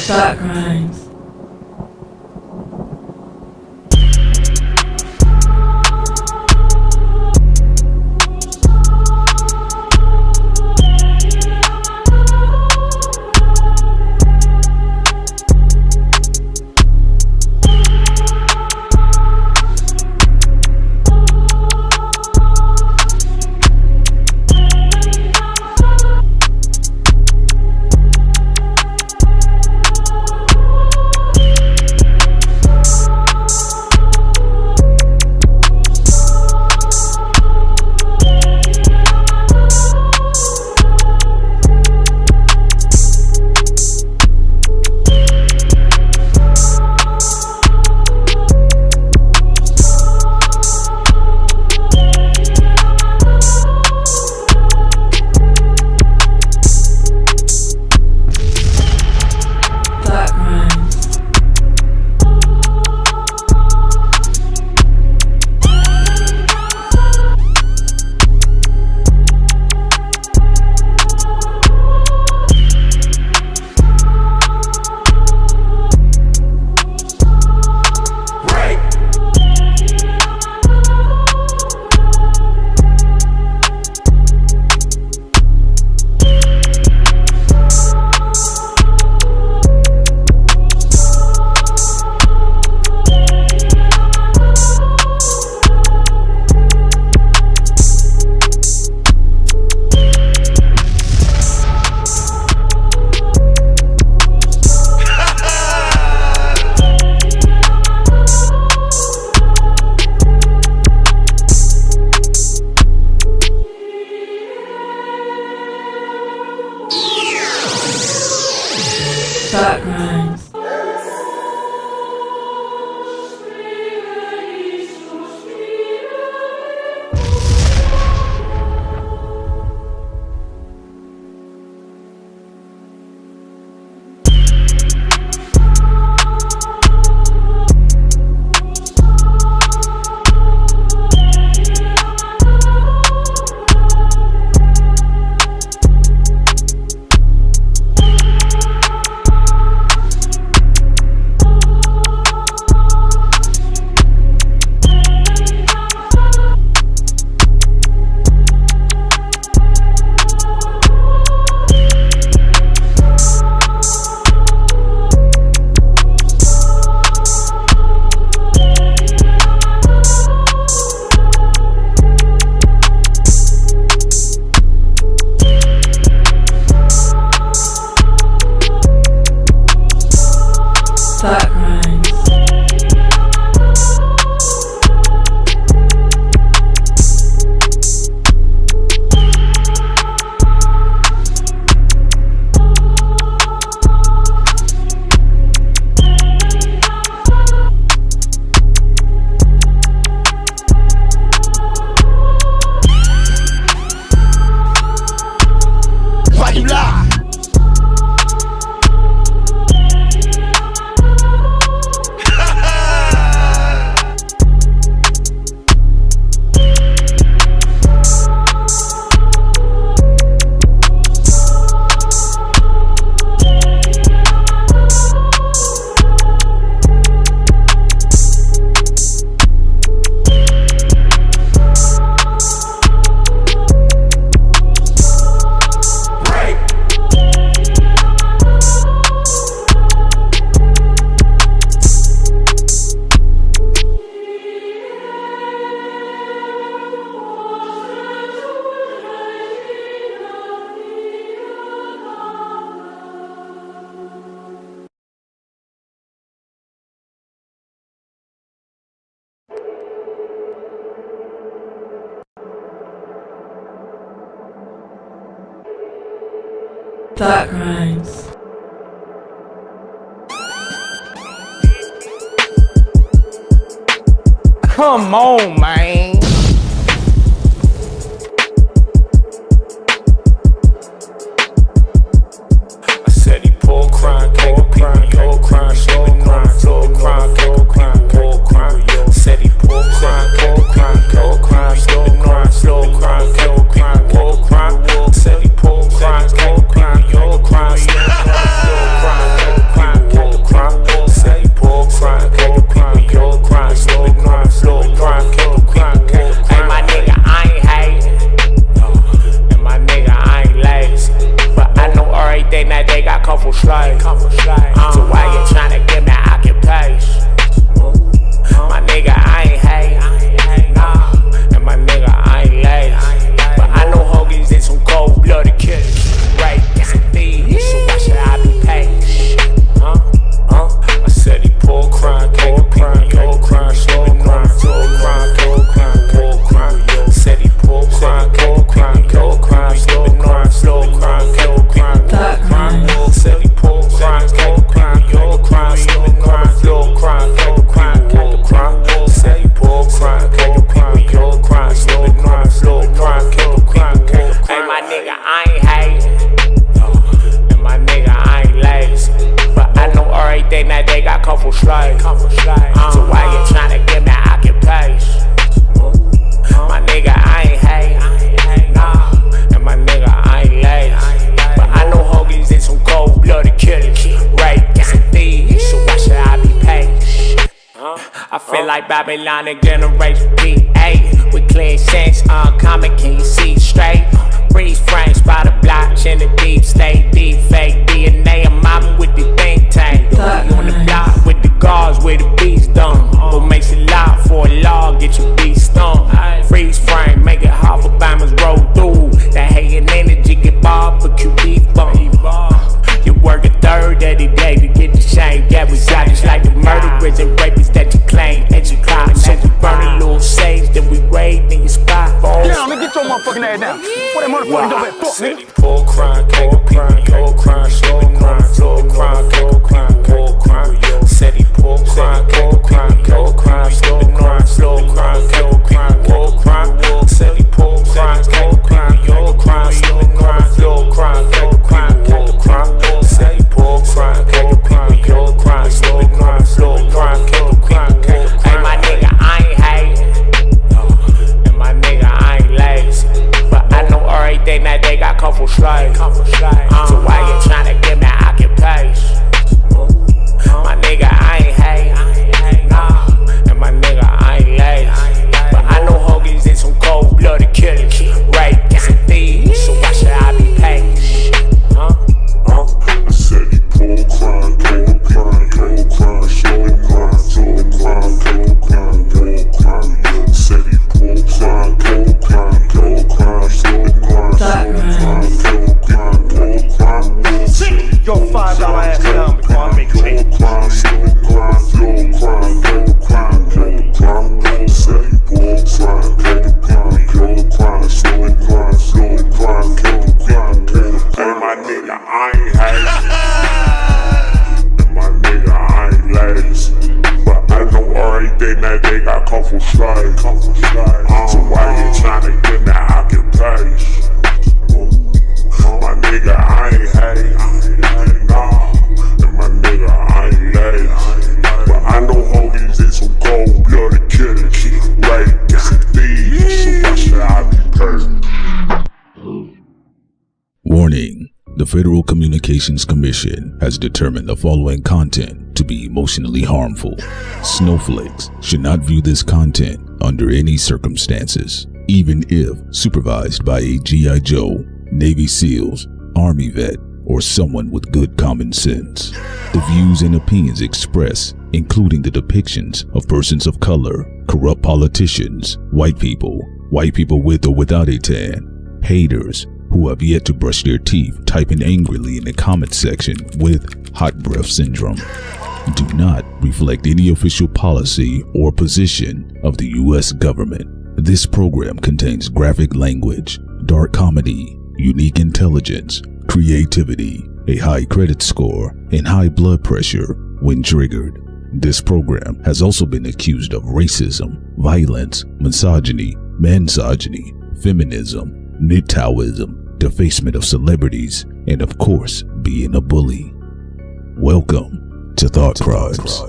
CRIMEZ. CRIMEZ. CRIMEZ. Come on, man. I said he pull crime, can't compete with your crime, slow crime, floor crime, can't compete with war crime. Said he pull crime, Babylon and generation P8. With clean sense, uncommon, can you see straight? Freeze frames by the block in the deep state, deep fake DNA. I'm mobbing with the think tank. We on the block with the guards where the beats done. What makes it loud for a law, get your beat stung. Freeze frame, make it hard for bombers roll through. That hating energy get barbecue beef bump. You work a third of the day to get the shame. Yeah, we got just like the murderers and rapists that you claim. And you climb, so we burn a little sage, then we raid in your spot. Now, let me get your motherfucking ass down. What that motherfucking dope at? Fuck, nigga. Pull crime, pull crime, pull crime, slow crime, slow crime, pull crime, pull crime. Said he pull crime, pull crime, pull crime, slow crime, slow crime, pull crime, pull crime. Said he pull crime, pull crime, pull crime, slow crime, slow crime, pull crime, pull crime. Said he pull crime, pull crime, pull crime, slow crime, slow crime, pull crime. Hey, my nigga, I ain't hating. And my nigga, I ain't lazy. But I know everything that they got come from slaves. So why you tryna give me occupation? My nigga, I ain't hating. Nah. And my nigga, I ain't lazy. But I know hoagies and some cold-blooded killers. Rape and thieves. So why should I be patient? I said he pull crime, pull crime, pull crime, slow crime, slow crime, pull crime, pull crime. Said he pull crime, pull crime, pull crime, slow crime, slow crime, pull crime, pull crime. Sit your $5 ass down before I make change. Pull crime, slow crime, slow crime, pull crime, pull crime. Said he pull crime, pull crime, pull crime, slow crime, slow crime, pull crime, pull crime. And my nigga, I ain't hating. And my nigga, I ain't lazy. But I know everything that they got come from slaves. So why you tryna get me occupation? My nigga, I ain't hating. Nah. And my nigga, I ain't lazy. But I know hoagies and some cold-blooded killers. Rape and thieves. So why should I be patient? Warning. The Federal Communications Commission has determined the following content to be emotionally harmful. Snowflakes should not view this content under any circumstances, even if supervised by a G.I. Joe, Navy SEALs, Army vet, or someone with good common sense. The views and opinions expressed, including the depictions of persons of color, corrupt politicians, white people with or without a tan, haters, who have yet to brush their teeth typing angrily in the comment section with hot breath syndrome, do not reflect any official policy or position of the U.S. government. This program contains graphic language, dark comedy, unique intelligence, creativity, a high credit score, and high blood pressure when triggered. This program has also been accused of racism, violence, misogyny, mansogyny, feminism, Nitaoism, defacement of celebrities, and of course, being a bully. Welcome to Thought Crimes.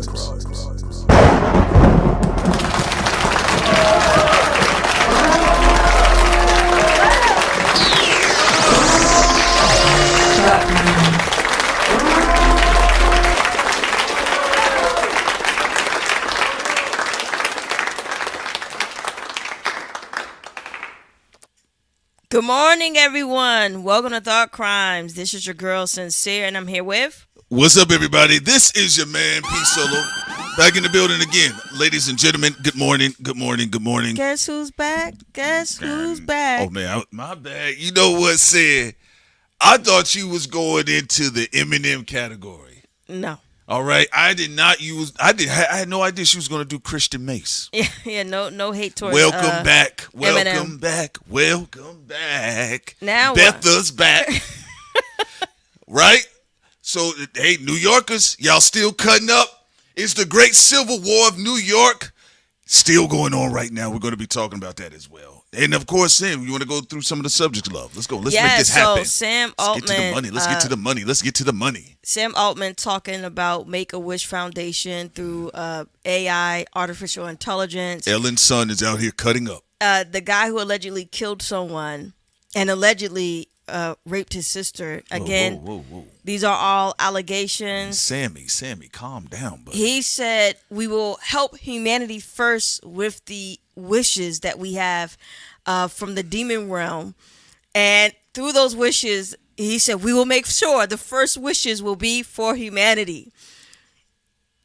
Good morning, everyone. Welcome to Thought Crimes. This is your girl, Sincere, and I'm here with... What's up, everybody? This is your man, P Solo, back in the building again. Ladies and gentlemen, good morning, good morning, good morning. Guess who's back? Guess who's back? Oh, man, my bad. You know what, said? I thought you was going into the Eminem category. No. All right, I had no idea she was going to do Christian Mace. Yeah, no hate towards welcome back. Now Betha's back. Right? So, hey, New Yorkers, y'all still cutting up. It's the great Civil War of New York. Still going on right now. We're going to be talking about that as well. And of course, Sam, you want to go through some of the subjects, love. Let's go. Let's make this happen. So Sam Altman. Let's get to the money. Sam Altman talking about Make-A-Wish Foundation through AI, artificial intelligence. Ellen's son is out here cutting up. The guy who allegedly killed someone and allegedly raped his sister. Again, Whoa. these are all allegations. Sammy, calm down, buddy. He said, we will help humanity first with the wishes that we have from the demon realm. And through those wishes, he said, we will make sure the first wishes will be for humanity.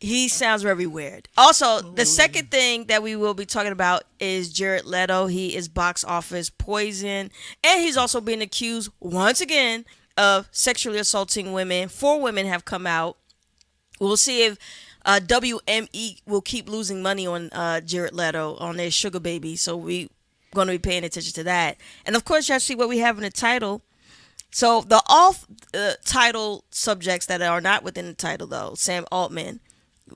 He sounds very weird. Also, the second thing that we will be talking about is Jared Leto. He is box office poison. And he's also being accused, once again, of sexually assaulting women. 4 women have come out. We'll see if WME will keep losing money on Jared Leto, on their sugar baby. So we're going to be paying attention to that. And, of course, y'all see what we have in the title. So the off-title subjects that are not within the title, though, Sam Altman.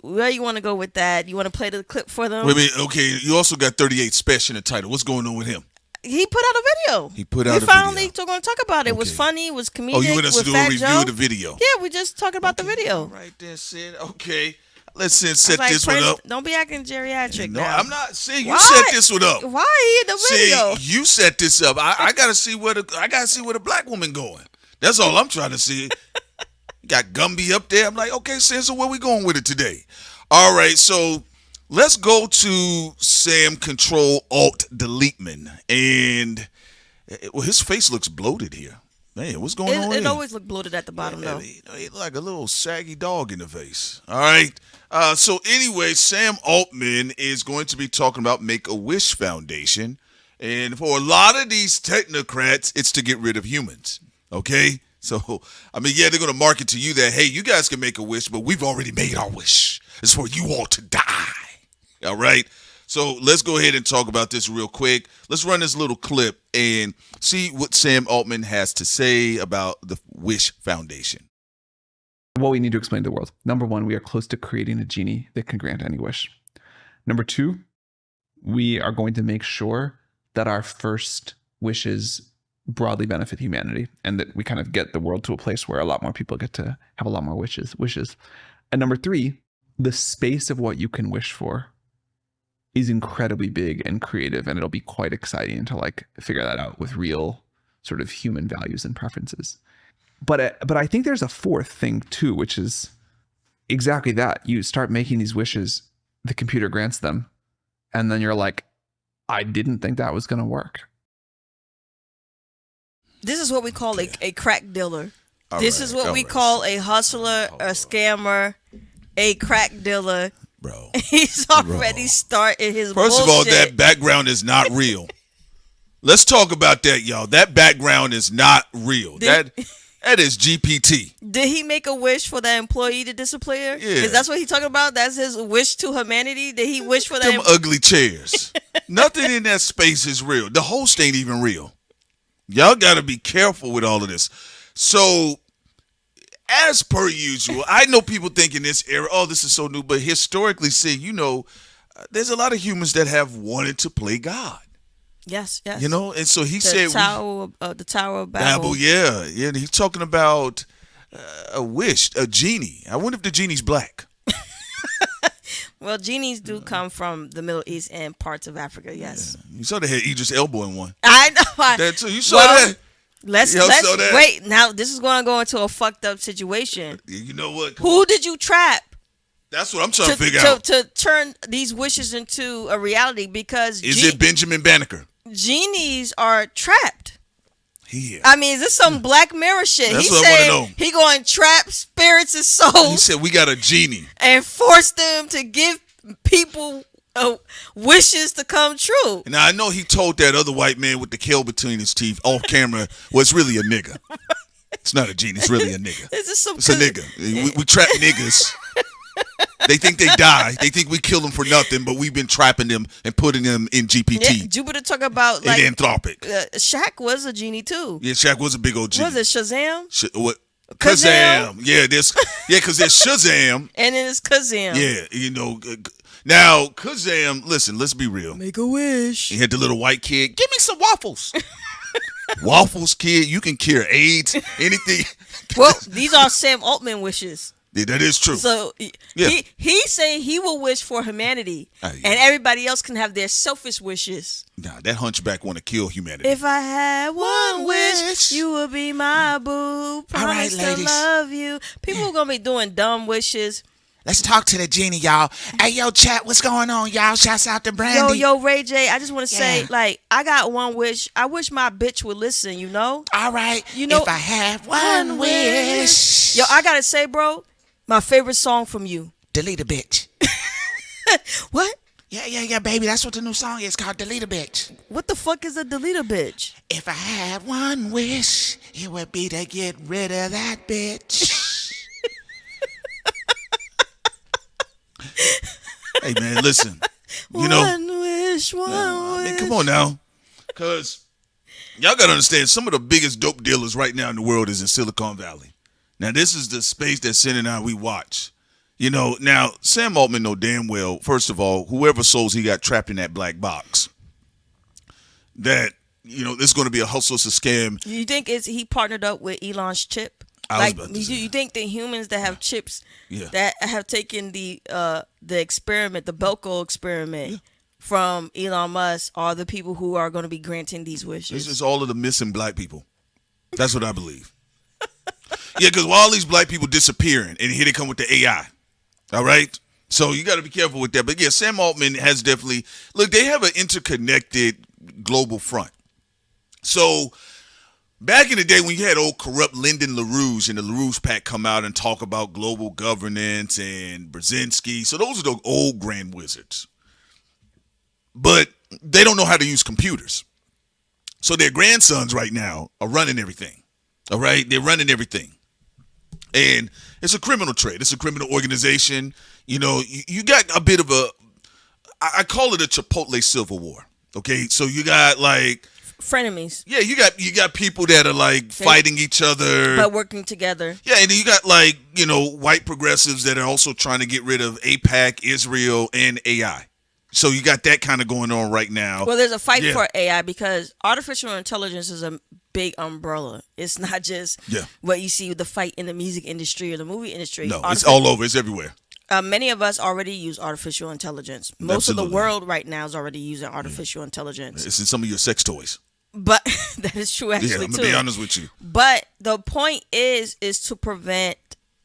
Where you want to go with that? You want to play the clip for them? Wait a minute. Okay, you also got 38SPESH in the title. What's going on with him? He put out a video. We finally going to talk about it. It was funny. It was comedic. Oh, you want us to do a review of the video? Yeah, we just talking about the video. All right then, Sid. Okay. Let's set this one up. Don't be acting geriatric No, now. I'm not. Sid, you set this one up. Why in the video? See, you set this up. I gotta see where the black woman going. That's all I'm trying to see. Got Gumby up there. I'm like, okay, Sid, so where we going with it today? All right, so let's go to Sam Control Alt Deleteman, and his face looks bloated here. Man, what's going on? It always look bloated at the bottom, though. He like a little saggy dog in the face. All right. So anyway, Sam Altman is going to be talking about Make-A-Wish Foundation, and for a lot of these technocrats, it's to get rid of humans. Okay. So, I mean, yeah, they're going to market to you that, hey, you guys can make a wish, but we've already made our wish. It's for you all to die. All right? So let's go ahead and talk about this real quick. Let's run this little clip and see what Sam Altman has to say about the Wish Foundation. What we need to explain to the world. Number 1, we are close to creating a genie that can grant any wish. Number 2, we are going to make sure that our first wishes broadly benefit humanity, and that we kind of get the world to a place where a lot more people get to have a lot more wishes. And number 3, the space of what you can wish for is incredibly big and creative, and it'll be quite exciting to like figure that out with real sort of human values and preferences. But I think there's a fourth thing too, which is exactly that. You start making these wishes, the computer grants them, and then you're like, I didn't think that was going to work. This is what we call a crack dealer. This is what we call a hustler, a scammer, a crack dealer. Bro. He's already started his First bullshit. of all, that background is not real. Let's talk about that, y'all. That background is not real. That is GPT. Did he make a wish for that employee to disappear? Yeah. Is that's what he's talking about? That's his wish to humanity? Did he wish for that? Them ugly chairs. Nothing in that space is real. The host ain't even real. Y'all got to be careful with all of this. So, as per usual, I know people think in this era, oh, this is so new, but historically seeing, there's a lot of humans that have wanted to play God. Yes. And so he said... the Tower of Babel. Yeah. And he's talking about a wish, a genie. I wonder if the genie's black. Well, genies do come from the Middle East and parts of Africa, yes. Yeah. You saw they had Idris Elba in one. I know. That too. You saw that? Let's wait. Now, this is going to go into a fucked up situation. You know what? Who did you trap? That's what I'm trying to figure out. To turn these wishes into a reality, because... Is it Benjamin Banneker? Genies are trapped. Yeah. I mean, is this some Black Mirror shit? That's what I want to know. He going to trap spirits and souls. He said, we got a genie. And force them to give people wishes to come true. Now, I know he told that other white man with the kale between his teeth off camera was really a nigga. It's not a genie. It's really a nigga. It's a nigga. We trap niggas. They think they die. They think we kill them for nothing, but we've been trapping them and putting them in GPT. Yeah, Jupiter talk about like Anthropic. Shaq was a genie too. Yeah, Shaq was a big old genie. Was it Shazam? What? Kazam. Yeah, because there's Shazam. And then it's Kazam. Yeah, now Kazam. Listen, let's be real. Make a wish. He had the little white kid. Give me some waffles. Waffles, kid. You can cure AIDS. Anything. Well, these are Sam Altman wishes. Yeah, that is true. So Yeah. he say he will wish for humanity, Yeah. and everybody else can have their selfish wishes. Nah, that hunchback want to kill humanity. If I had one wish, wish. you would be my boo. Promise to ladies. love you. People are gonna be doing dumb wishes. Let's talk to the genie, y'all. Hey, yo, chat, what's going on, y'all? Shouts out to Brandy. Yo, Ray J, I just want to say, Yeah. like, I got one wish. I wish my bitch would listen. You know. All right. You know, if I had one wish. Yo, I gotta say, bro, my favorite song from you. Delete a bitch. What? Yeah, baby. That's what the new song is called. Delete a bitch. What the fuck is a delete a bitch? If I had one wish, it would be to get rid of that bitch. Hey, man, listen. You know, One wish, one I wish. mean, come on now. Because y'all got to understand, some of the biggest dope dealers right now in the world is in Silicon Valley. Now, this is the space that Sin and I, we watch. You know, now, Sam Altman know damn well, first of all, whoever souls he got trapped in that black box, that, you know, this is going to be a hustle, it's a scam. You think he partnered up with Elon's chip? I was Like, about to say you think the humans that have chips Yeah. that have taken the experiment, the Belko experiment from Elon Musk, are the people who are going to be granting these wishes? This is all of the missing black people. That's what I believe. Yeah, because while all these black people disappearing, and here they come with the AI. All right? So you got to be careful with that. But yeah, Sam Altman has definitely, look, they have an interconnected global front. So back in the day when you had old corrupt Lyndon LaRouche and the LaRouche Pack come out and talk about global governance and Brzezinski. So those are the old grand wizards. But they don't know how to use computers. So their grandsons right now are running everything. All right? They're running everything. And it's a criminal trade. It's a criminal organization. You know, you got a bit of a, I call it a Chipotle civil war. Okay? So you got like, frenemies, yeah, you got people that are like fighting each other, but working together. Yeah, and then you got like, you know, white progressives that are also trying to get rid of AIPAC, Israel, and AI. So you got that kind of going on right now. Well, there's a fight for AI because artificial intelligence is a big umbrella. It's not just what you see with the fight in the music industry or the movie industry. No, it's all over. It's everywhere. Many of us already use artificial intelligence. Most of the world right now is already using artificial intelligence. It's in some of your sex toys. But that is true, actually, I'm too. going to be honest with you. But the point is to prevent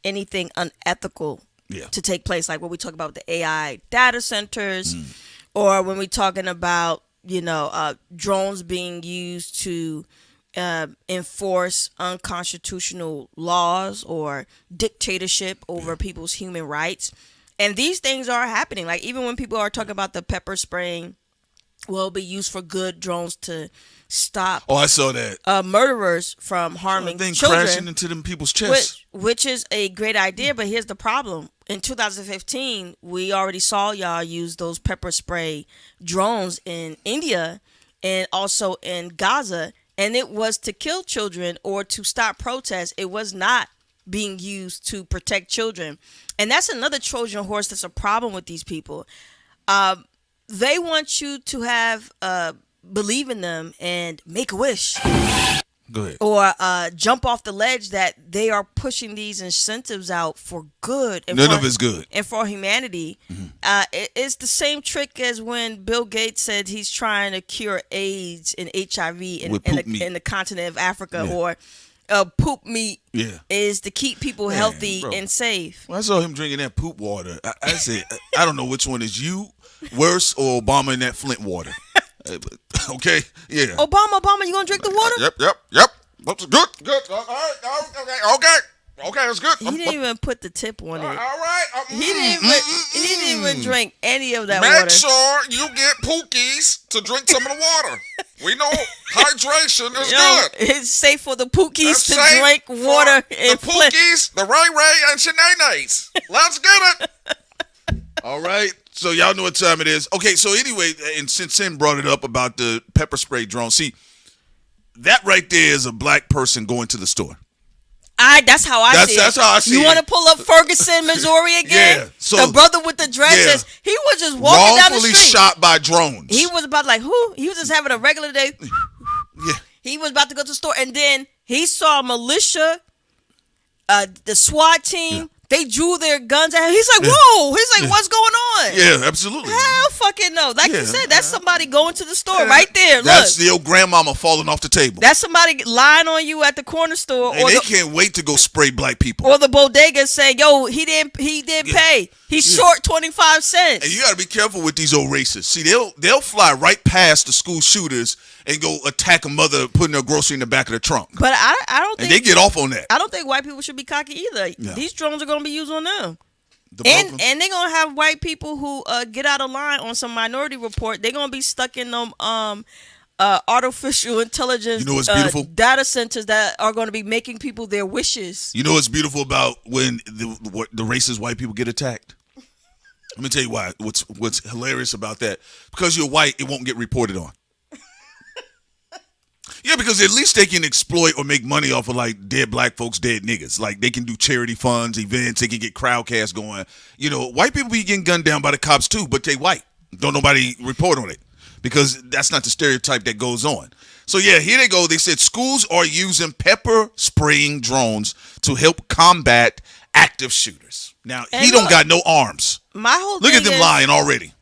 anything unethical to take place, like what we talk about with the AI data centers, or when we're talking about, you know, drones being used to enforce unconstitutional laws or dictatorship over people's human rights. And these things are happening. Like, even when people are talking about the pepper spraying will be used for good, drones to stop. Oh, I saw that. Murderers from harming children, crashing into them people's chests. which is a great idea, but here's the problem. In 2015, we already saw y'all use those pepper spray drones in India and also in Gaza, and it was to kill children or to stop protests. It was not being used to protect children. And that's another Trojan horse that's a problem with these people. They want you to have believe in them and make a wish. Go ahead. Or jump off the ledge that they are pushing these incentives out for good. And None of it's good. And for humanity. It's the same trick as when Bill Gates said he's trying to cure AIDS and HIV in the continent of Africa. Or poop meat is to keep people healthy and safe. When I saw him drinking that poop water, I said, I don't know which one is you worse or Obama in that Flint water. Okay, yeah. Obama, you gonna drink the water? Yep. That's good. All right, okay, that's good. He didn't even put the tip on it. All right. He didn't even drink any of that Make water. sure you get Pookies to drink some of the water. We know hydration is good. It's safe for the Pookies It's to safe drink water for in the Pookies, the Ray, and Shanays. Let's get it. All right. So y'all know what time it is. Okay, so anyway, and since Sin brought it up about the pepper spray drone, see, that right there is a black person going to the store. That's how I see it. That's how I see it. You want to pull up Ferguson, Missouri again? Yeah. So the brother with the dresses, he was just walking down the wrongfully street. shot by drones. He was about like, who? He was just having a regular day. Yeah. He was about to go to the store, and then he saw militia, the SWAT team, They drew their guns at him. He's like, whoa. He's like, what's going on? Yeah, absolutely. Hell fucking no. Like Yeah. you said, that's somebody going to the store right there. That's Look. your grandmama falling off the table. That's somebody lying on you at the corner store. And they can't wait to go spray black people. Or the bodega saying, yo, he didn't pay. He's short 25 cents. And you got to be careful with these old racists. See, they'll fly right past the school shooters and go attack a mother putting her grocery in the back of the trunk. But I don't think. And they get off on that. I don't think white people should be cocky either. No. These drones are going to be used on them. And they're going to have white people who get out of line on some Minority Report. They're going to be stuck in them artificial intelligence beautiful? Data centers that are going to be making people their wishes. You know what's beautiful about when the racist white people get attacked? Let me tell you why. What's hilarious about that? Because you're white, it won't get reported on. Yeah, because at least they can exploit or make money off of like dead black folks, dead niggas. Like they can do charity funds, events, they can get crowdcasts going. You know, white people be getting gunned down by the cops too, but they white. Don't nobody report on it because that's not the stereotype that goes on. So yeah, here they go. They said schools are using pepper spraying drones to help combat active shooters. Now, he don't got no arms. My whole Look thing at them is, lying already.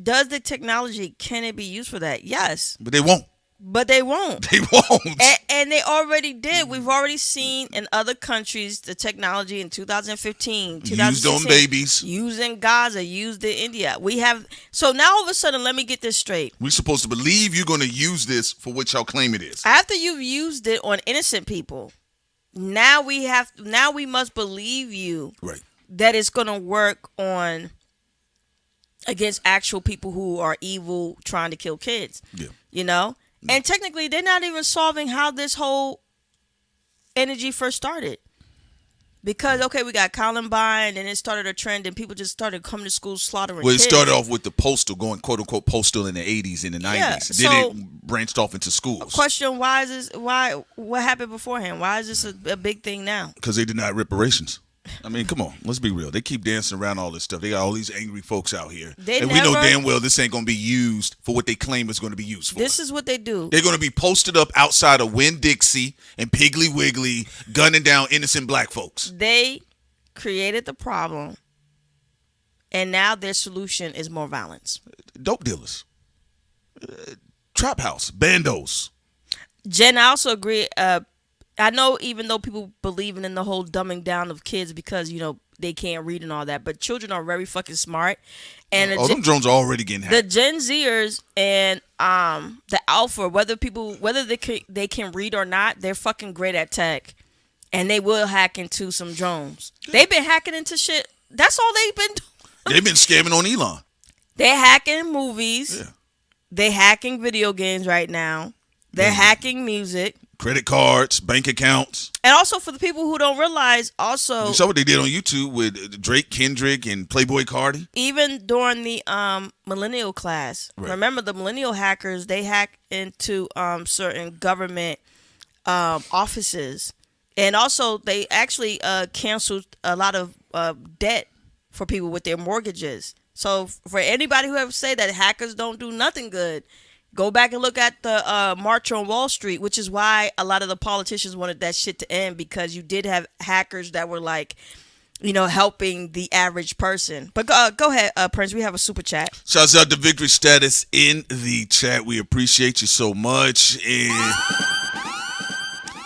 Does the technology, can it be used for that? Yes. But they won't. But they won't. They won't. And they already did. We've already seen in other countries the technology in 2015, 2016. Used on babies. Used in Gaza, used in India. We have. So now all of a sudden, let me get this straight. We're supposed to believe you're going to use this for what y'all claim it is. After you've used it on innocent people, now we must believe you that it's going to work on against actual people who are evil trying to kill kids. Yeah. You know? And technically, they're not even solving how this whole energy first started. Because, okay, we got Columbine, and it started a trend, and people just started coming to school slaughtering Well, it kids. started off with the postal, going quote-unquote postal in the 80s and the 90s. Yeah, Then it branched off into schools. Question, what happened beforehand? Why is this a big thing now? Because they denied reparations. I mean, come on, let's be real. They keep dancing around all this stuff. They got all these angry folks out here. We know damn well this ain't going to be used for what they claim it's going to be used for. This is what they do. They're going to be posted up outside of Winn-Dixie and Piggly Wiggly, gunning down innocent black folks. They created the problem, and now their solution is more violence. Dope dealers. Trap house. Bandos. Jen, I also agree. I know even though people believe in the whole dumbing down of kids because, they can't read and all that, but children are very fucking smart. And them drones are already getting hacked. The Gen Zers and the Alpha, whether they can read or not, they're fucking great at tech. And they will hack into some drones. They've been hacking into shit. That's all they've been doing. They've been scamming on Elon. They're hacking movies. Yeah. They're hacking video games right now. They're hacking music. Credit cards, bank accounts. And also for the people who don't realize, also... You saw what they did on YouTube with Drake, Kendrick, and Playboy Cardi? Even during the millennial class. Right. Remember, the millennial hackers, they hack into certain government offices. And also, they actually canceled a lot of debt for people with their mortgages. So for anybody who ever say that hackers don't do nothing good, go back and look at the March on Wall Street, which is why a lot of the politicians wanted that shit to end, because you did have hackers that were like, helping the average person. But go ahead, Prince. We have a super chat. Shouts out to Victory Status in the chat. We appreciate you so much. And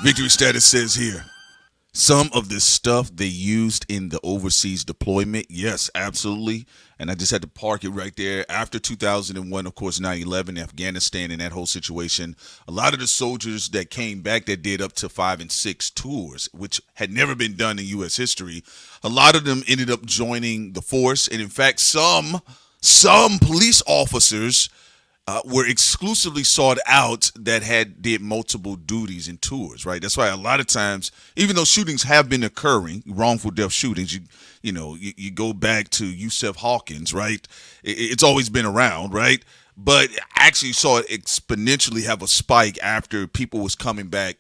Victory Status says here, some of the stuff they used in the overseas deployment, yes, absolutely. And I just had to park it right there. After 2001, of course, 9/11, Afghanistan, and that whole situation, a lot of the soldiers that came back that did up to 5 and 6 tours, which had never been done in U.S. history, a lot of them ended up joining the force. And in fact, some police officers were exclusively sought out that did multiple duties and tours, right? That's why a lot of times, even though shootings have been occurring, wrongful death shootings, you go back to Yusef Hawkins, right? It's always been around, right? But I actually saw it exponentially have a spike after people was coming back,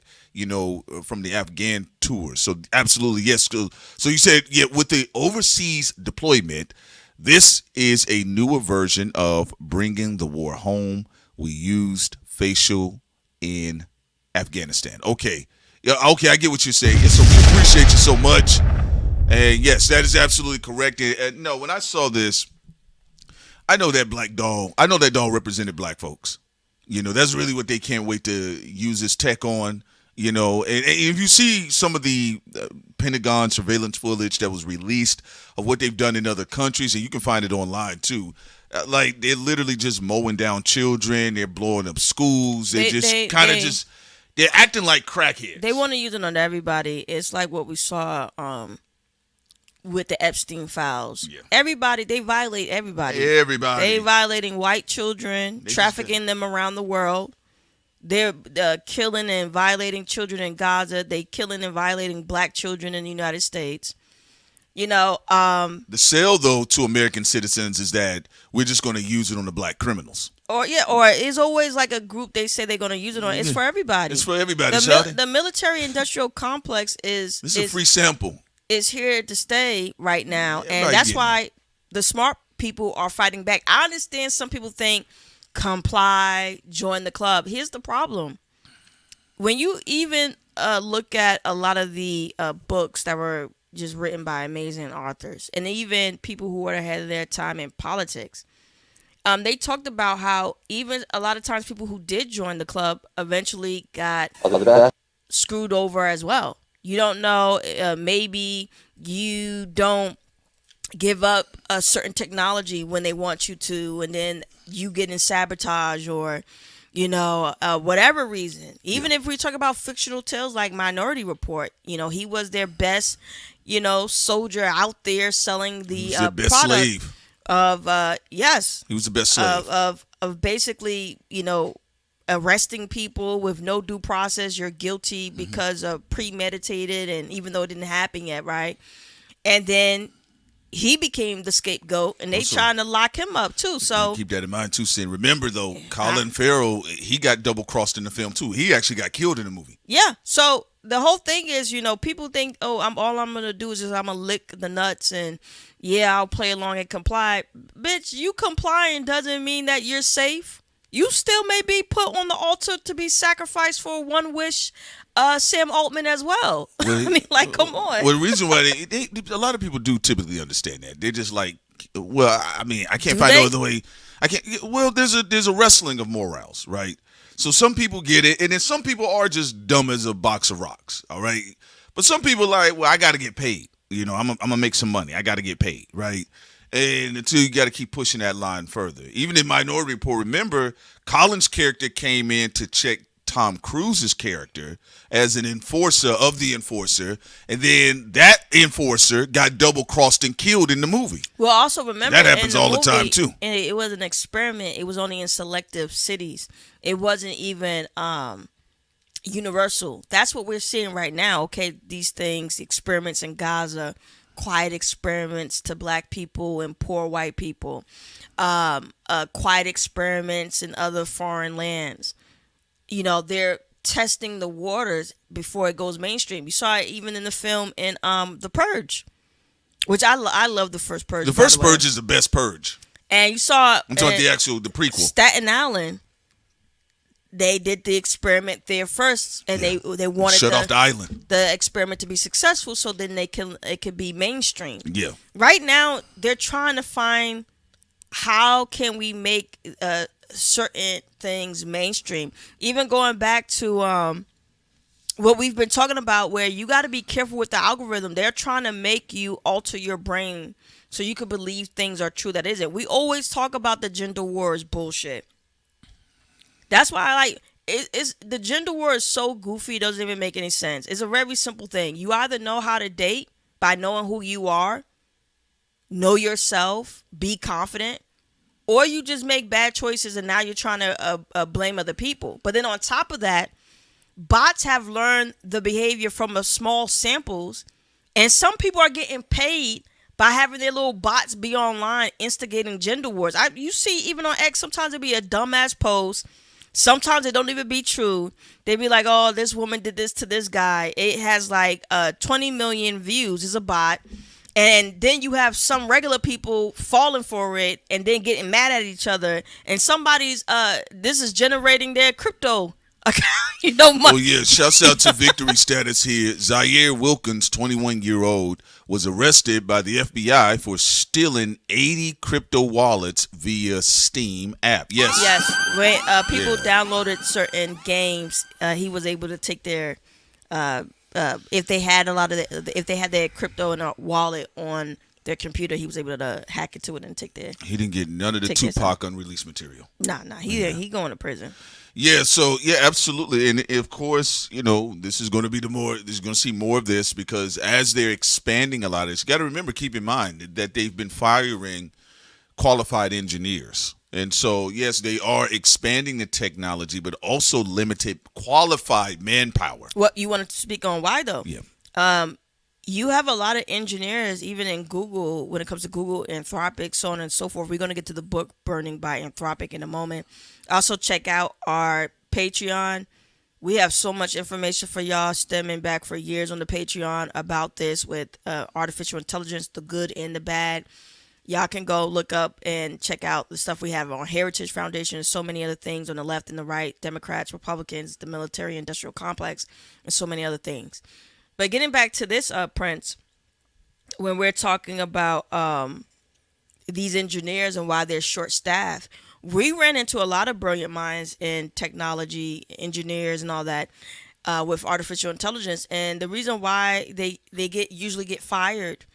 from the Afghan tours. So absolutely, yes. So you said, yeah, with the overseas deployment, this is a newer version of bringing the war home. We used facial in Afghanistan. Okay. Yeah, okay, I get what you're saying. Yeah, so we appreciate you so much. And yes, that is absolutely correct. And no, when I saw this, I know that doll represented black folks. That's really what they can't wait to use this tech on. And if you see some of the Pentagon surveillance footage that was released of what they've done in other countries, and you can find it online too, like they're literally just mowing down children, they're blowing up schools, they're acting like crackheads. They want to use it on everybody. It's like what we saw with the Epstein files. Yeah. Everybody, they violate everybody. They violating white children, trafficking them around the world. They're killing and violating children in Gaza. They killing and violating black children in the United States. The sell though to American citizens is that we're just going to use it on the black criminals. Or it's always like a group they say they're going to use it on. It's for everybody. It's for everybody. The military-industrial complex is a free sample. Is here to stay right now, and that's why the smart people are fighting back. I understand some people think comply, join the club. Here's the problem: when you even look at a lot of the books that were just written by amazing authors, and even people who were ahead of their time in politics, they talked about how even a lot of times people who did join the club eventually got screwed over as well. You don't know, maybe you don't give up a certain technology when they want you to, and then you get in sabotage or, whatever reason. Even if we talk about fictional tales like Minority Report, he was their best, soldier out there selling the best product slave. Yes. He was the best slave. Of basically, arresting people with no due process. You're guilty because of premeditated, and even though it didn't happen yet, right? And then he became the scapegoat, and they trying to lock him up too. So keep that in mind too, Sin. Remember though, Colin Farrell, he got double crossed in the film too. He actually got killed in the movie. Yeah. So the whole thing is, people think, oh, all I'm gonna do is just I'm gonna lick the nuts and I'll play along and comply. Bitch, you complying doesn't mean that you're safe. You still may be put on the altar to be sacrificed for one wish, Sam Altman as well. Come on. Well, the reason why a lot of people do typically understand that. They're just like, I can't find no other way. I can't. Well, there's a wrestling of morals, right? So some people get it, and then some people are just dumb as a box of rocks, all right? But some people are like, well, I got to get paid. I'm gonna make some money. I got to get paid, right? And until you got to keep pushing that line further. Even in Minority Report, remember, Colin's character came in to check Tom Cruise's character as an enforcer of the enforcer, and then that enforcer got double-crossed and killed in the movie. Well, also remember, that happens all the time, too. And it was an experiment. It was only in selective cities. It wasn't even universal. That's what we're seeing right now. Okay, these things, experiments in Gaza, quiet experiments to black people and poor white people, quiet experiments in other foreign lands. They're testing the waters before it goes mainstream. You saw it even in the film in The Purge, which I love the first Purge. The first Purge is the best Purge. And you saw I'm talking the prequel. Staten Island. They did the experiment there first, and they wanted shut off the island. The experiment to be successful, so then it could be mainstream. Yeah. Right now, they're trying to find how can we make certain things mainstream. Even going back to what we've been talking about, where you got to be careful with the algorithm. They're trying to make you alter your brain so you can believe things are true that isn't. We always talk about the gender wars bullshit. That's why I like it's the gender war is so goofy, it doesn't even make any sense. It's a very simple thing. You either know how to date by knowing who you are, know yourself, be confident, or you just make bad choices and now you're trying to blame other people. But then on top of that, bots have learned the behavior from small samples, and some people are getting paid by having their little bots be online instigating gender wars. You see, even on X, sometimes it'd be a dumbass post. Sometimes it don't even be true. They be like, oh, this woman did this to this guy. It has like 20 million views. It's a bot. And then you have some regular people falling for it and then getting mad at each other. And somebody's, this is generating their crypto money. Oh yeah, shouts out to victory status here. Zaire Wilkins, 21-year-old, was arrested by the FBI for stealing 80 crypto wallets via Steam app. Yes. Yes, when people downloaded certain games, he was able to take their if they had if they had their crypto in a wallet on their computer, he was able to hack into it and take their. He didn't get none of the Tupac unreleased material. Nah, he going to prison. Yeah, so yeah, absolutely, and of course, this is going to be This is going to see more of this because as they're expanding a lot of this, you got to remember, keep in mind that they've been firing qualified engineers, and so yes, they are expanding the technology, but also limited qualified manpower. What you want to speak on? Why though? Yeah. You have a lot of engineers, even in Google, when it comes to Google, Anthropic, so on and so forth. We're going to get to the book Burning by Anthropic in a moment. Also, check out our Patreon. We have so much information for y'all stemming back for years on the Patreon about this with artificial intelligence, the good and the bad. Y'all can go look up and check out the stuff we have on Heritage Foundation and so many other things on the left and the right, Democrats, Republicans, the military industrial complex, and so many other things. But getting back to this, Prince, when we're talking about these engineers and why they're short-staffed, we ran into a lot of brilliant minds in technology, engineers and all that with artificial intelligence. And the reason why they usually get fired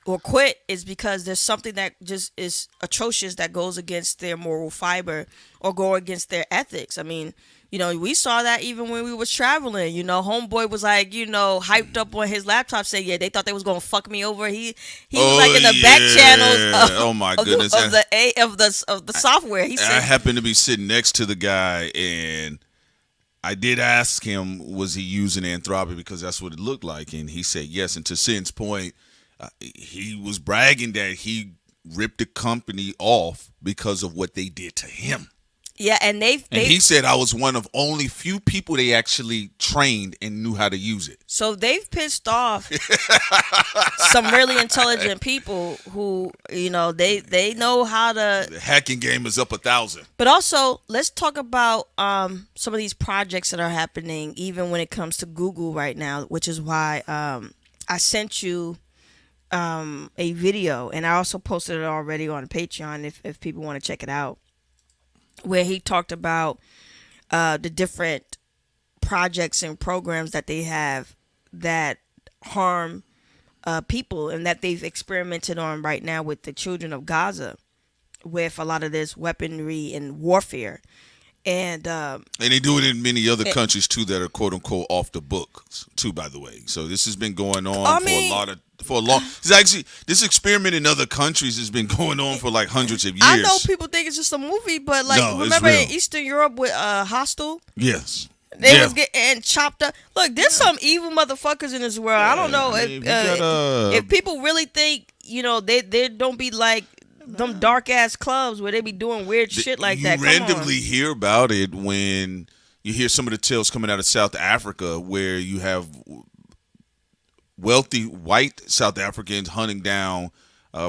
or quit is because there's something that just is atrocious that goes against their moral fiber or go against their ethics. I mean, we saw that even when we was traveling. Homeboy was like, hyped up on his laptop saying, yeah, they thought they was gonna fuck me over. He was like in the back channels oh my goodness. of the software. He said, I happened to be sitting next to the guy, and I did ask him, was he using Anthropic, because that's what it looked like, and he said yes. And to Sin's point, he was bragging that he ripped the company off because of what they did to him. Yeah, and he said I was one of only few people they actually trained and knew how to use it. So they've pissed off some really intelligent people who, they know how to. The hacking game is up 1,000. But also, let's talk about some of these projects that are happening, even when it comes to Google right now, which is why I sent you a video, and I also posted it already on Patreon if people want to check it out, where he talked about the different projects and programs that they have that harm people and that they've experimented on right now with the children of Gaza with a lot of this weaponry and warfare. And they do it in many other countries too that are quote unquote off the books too, by the way. So this has been going on for a long. It's actually, this experiment in other countries has been going on for like hundreds of years. I know people think it's just a movie, but remember in Eastern Europe with Hostel? Yes. They was getting chopped up. Look, there's some evil motherfuckers in this world. I don't know if people really think they don't be like them dark ass clubs where they be doing weird shit like that. You randomly hear about it when you hear some of the tales coming out of South Africa, where you have wealthy white South Africans hunting down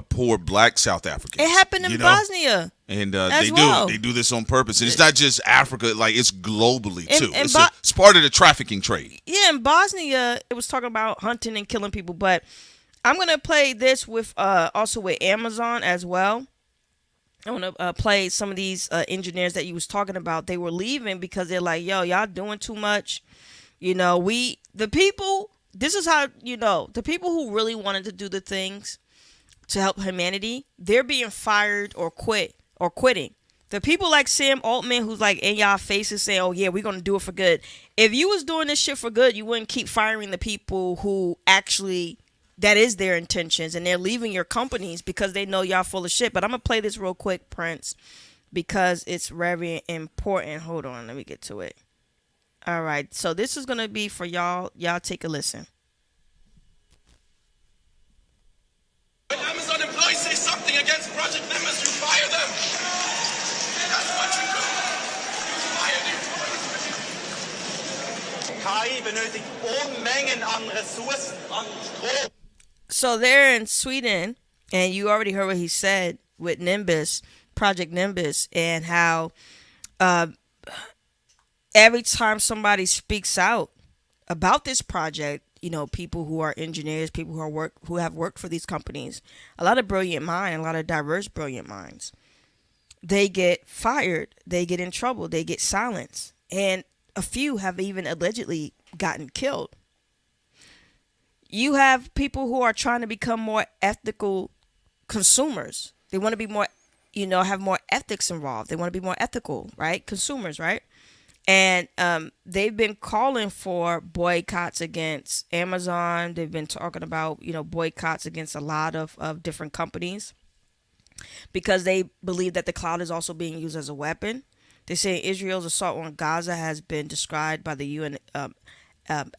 poor black South Africans. It happened in Bosnia, and they do this on purpose. And it's not just Africa; like it's globally too. It's part of the trafficking trade. Yeah, in Bosnia, it was talking about hunting and killing people, but I'm gonna play this with also with Amazon as well. I want to play some of these engineers that you was talking about. They were leaving because they're like, "Yo, y'all doing too much." The people. This is how the people who really wanted to do the things to help humanity, they're being fired or quitting. The people like Sam Altman, who's like in y'all faces saying, "Oh yeah, we're gonna do it for good." If you was doing this shit for good, you wouldn't keep firing the people who actually. That is their intentions, and they're leaving your companies because they know y'all full of shit. But I'm going to play this real quick, Prince, because it's very important. Hold on, let me get to it. All right, so this is going to be for y'all. Y'all take a listen. When Amazon employees say something against project members, you fire them. That's what you do. You fire the employees. KI benötigt Unmengen an Ressourcen, an Strom. So they're in Sweden, and you already heard what he said with Nimbus, Project Nimbus, and how every time somebody speaks out about this project, people who are engineers, people who have worked for these companies, a lot of brilliant minds, a lot of diverse brilliant minds, they get fired, they get in trouble, they get silenced, and a few have even allegedly gotten killed. You have people who are trying to become more ethical consumers. They want to be more, have more ethics involved. They want to be more ethical, right? Consumers, right? And they've been calling for boycotts against Amazon. They've been talking about, boycotts against a lot of different companies because they believe that the cloud is also being used as a weapon. They say Israel's assault on Gaza has been described by the UN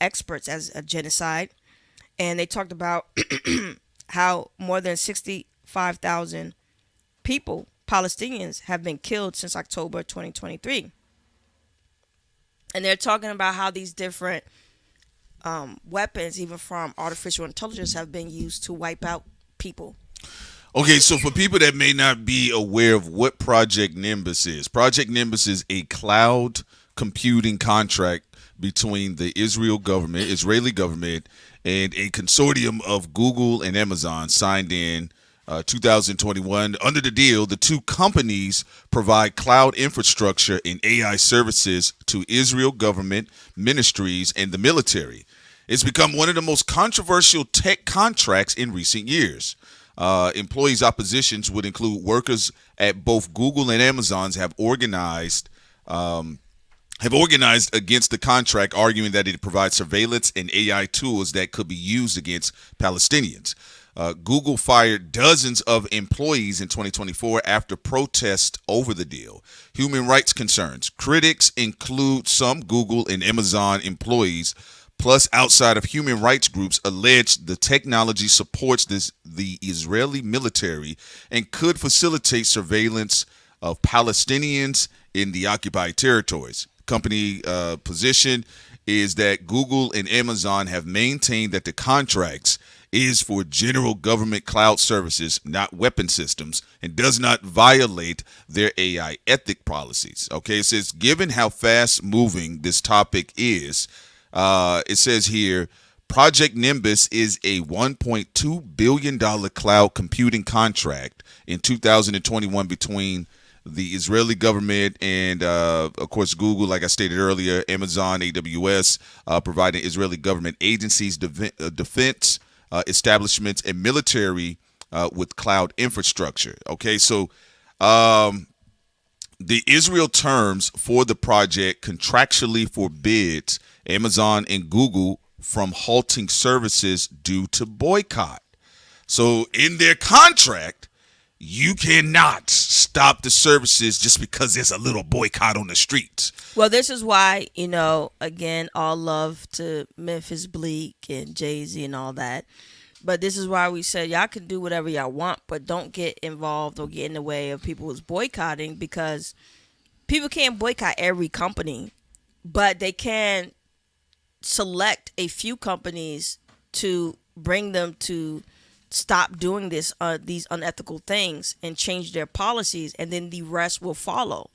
experts as a genocide. And they talked about how more than 65,000 people, Palestinians, have been killed since October 2023. And they're talking about how these different weapons, even from artificial intelligence, have been used to wipe out people. Okay, so for people that may not be aware of what Project Nimbus is, Project Nimbus is a cloud computing contract between the Israeli government, and a consortium of Google and Amazon signed in 2021. Under the deal, the two companies provide cloud infrastructure and AI services to Israel government, ministries, and the military. It's become one of the most controversial tech contracts in recent years. Employees' oppositions would include workers at both Google and Amazon have organized against the contract, arguing that it provides surveillance and AI tools that could be used against Palestinians. Google fired dozens of employees in 2024 after protests over the deal. Human rights concerns. Critics include some Google and Amazon employees, plus outside of human rights groups, allege the technology supports the Israeli military and could facilitate surveillance of Palestinians in the occupied territories. Company position is that Google and Amazon have maintained that the contracts is for general government cloud services, not weapon systems, and does not violate their AI ethic policies. Okay, it says, given how fast moving this topic is, it says here, Project Nimbus is a $1.2 billion cloud computing contract in 2021 between the Israeli government and, of course, Google, like I stated earlier, Amazon, AWS, providing Israeli government agencies, defense establishments, and military with cloud infrastructure. Okay, so the Israel terms for the project contractually forbids Amazon and Google from halting services due to boycott. So in their contract, you cannot stop the services just because there's a little boycott on the streets. Well, this is why, again, all love to Memphis Bleak and Jay-Z and all that. But this is why we said y'all can do whatever y'all want, but don't get involved or get in the way of people who's boycotting, because people can't boycott every company, but they can select a few companies to bring them to stop doing these unethical things and change their policies, and then the rest will follow.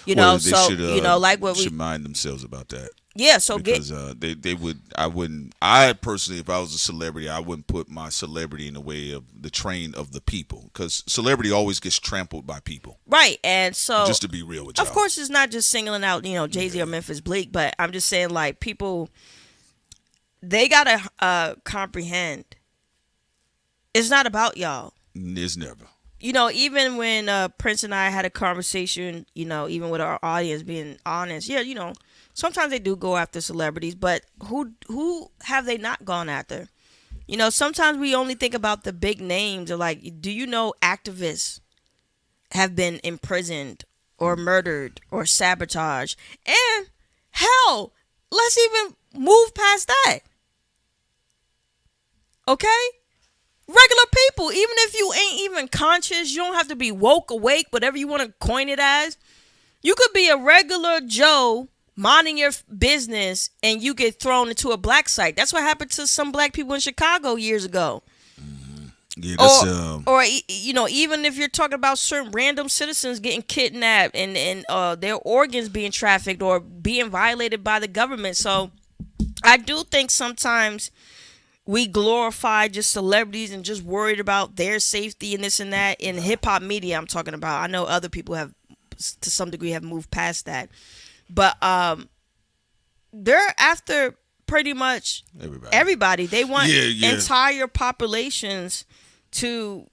Well, so should, like what should mind themselves about that. Yeah, so because I personally, if I was a celebrity, I wouldn't put my celebrity in the way of the train of the people, because celebrity always gets trampled by people. Right, and so just to be real with you, of course, it's not just singling out Jay-Z or Memphis Bleak, but I'm just saying, like, people, they gotta comprehend. It's not about y'all. It's never. Even when Prince and I had a conversation, even with our audience, being honest, sometimes they do go after celebrities, but who have they not gone after? Sometimes we only think about the big names, or like, do you know activists have been imprisoned or murdered or sabotaged? And hell, let's even move past that. Okay? Regular people, even if you ain't even conscious, you don't have to be woke, awake, whatever you want to coin it as. You could be a regular Joe minding your business and you get thrown into a black site. That's what happened to some black people in Chicago years ago. Yeah, that's Or you know, even if you're talking about certain random citizens getting kidnapped and their organs being trafficked or being violated by the government. So I do think sometimes we glorify just celebrities and just worried about their safety and this and that. In hip hop media, I'm talking about. I know other people have, to some degree, have moved past that, but they're after pretty much everybody. They want entire populations to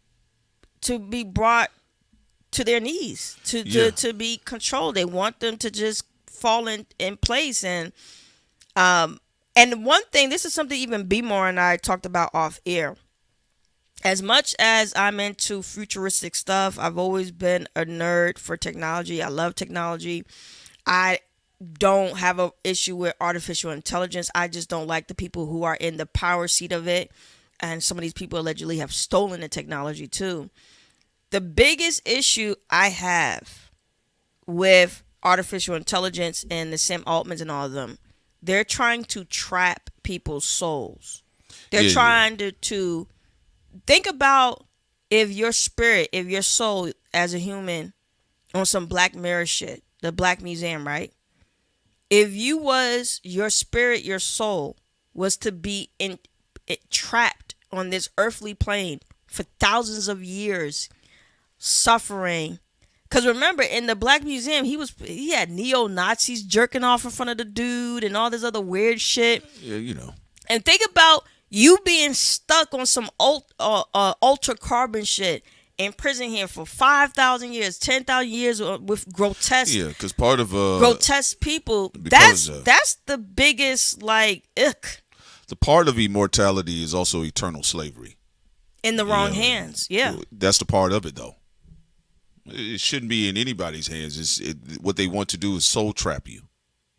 be brought to their knees, to be controlled. They want them to just fall in place. And one thing, this is something even B-More and I talked about off air. As much as I'm into futuristic stuff, I've always been a nerd for technology. I love technology. I don't have an issue with artificial intelligence. I just don't like the people who are in the power seat of it. And some of these people allegedly have stolen the technology too. The biggest issue I have with artificial intelligence and the Sam Altmans and all of them, they're trying to trap people's souls. They're trying to think about if your spirit, if your soul as a human on some Black Mirror shit, the Black Museum, right? If you was, your spirit, your soul was to be trapped on this earthly plane for thousands of years, suffering. Because remember, in the Black Museum, he had neo-Nazis jerking off in front of the dude and all this other weird shit. Yeah, you know. And think about you being stuck on some ultra carbon shit in prison here for 5,000 years, 10,000 years with grotesque. Yeah, because part of grotesque people. That's the biggest ick. The part of immortality is also eternal slavery. In the wrong hands, yeah. That's the part of it, though. It shouldn't be in anybody's hands. What they want to do is soul trap you.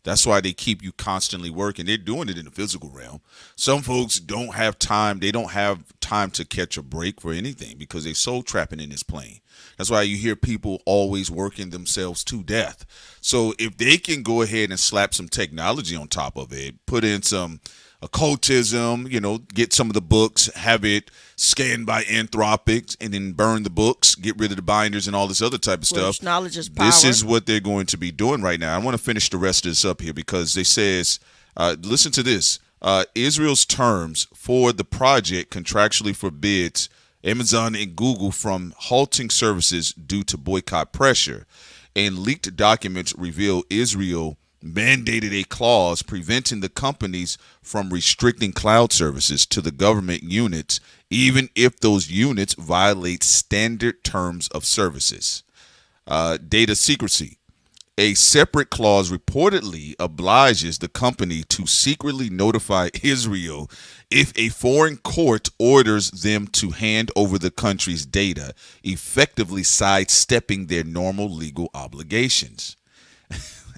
That's why they keep you constantly working. They're doing it in the physical realm. Some folks don't have time. They don't have time to catch a break for anything because they're soul trapping in this plane. That's why you hear people always working themselves to death. So if they can go ahead and slap some technology on top of it, put in some occultism, get some of the books, have it scanned by Anthropic'S, and then burn the books, get rid of the binders and all this other type of stuff. Knowledge is power. This is what they're going to be doing right now. I want to finish the rest of this up here because they says, listen to this. Israel's terms for the project contractually forbids Amazon and Google from halting services due to boycott pressure. And leaked documents reveal Israel mandated a clause preventing the companies from restricting cloud services to the government units, even if those units violate standard terms of services. Data secrecy. A separate clause reportedly obliges the company to secretly notify Israel if a foreign court orders them to hand over the country's data, effectively sidestepping their normal legal obligations.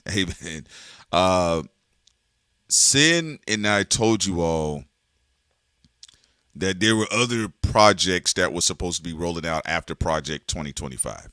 Hey, man. Sin and I told you all that there were other projects that were supposed to be rolling out after Project 2025.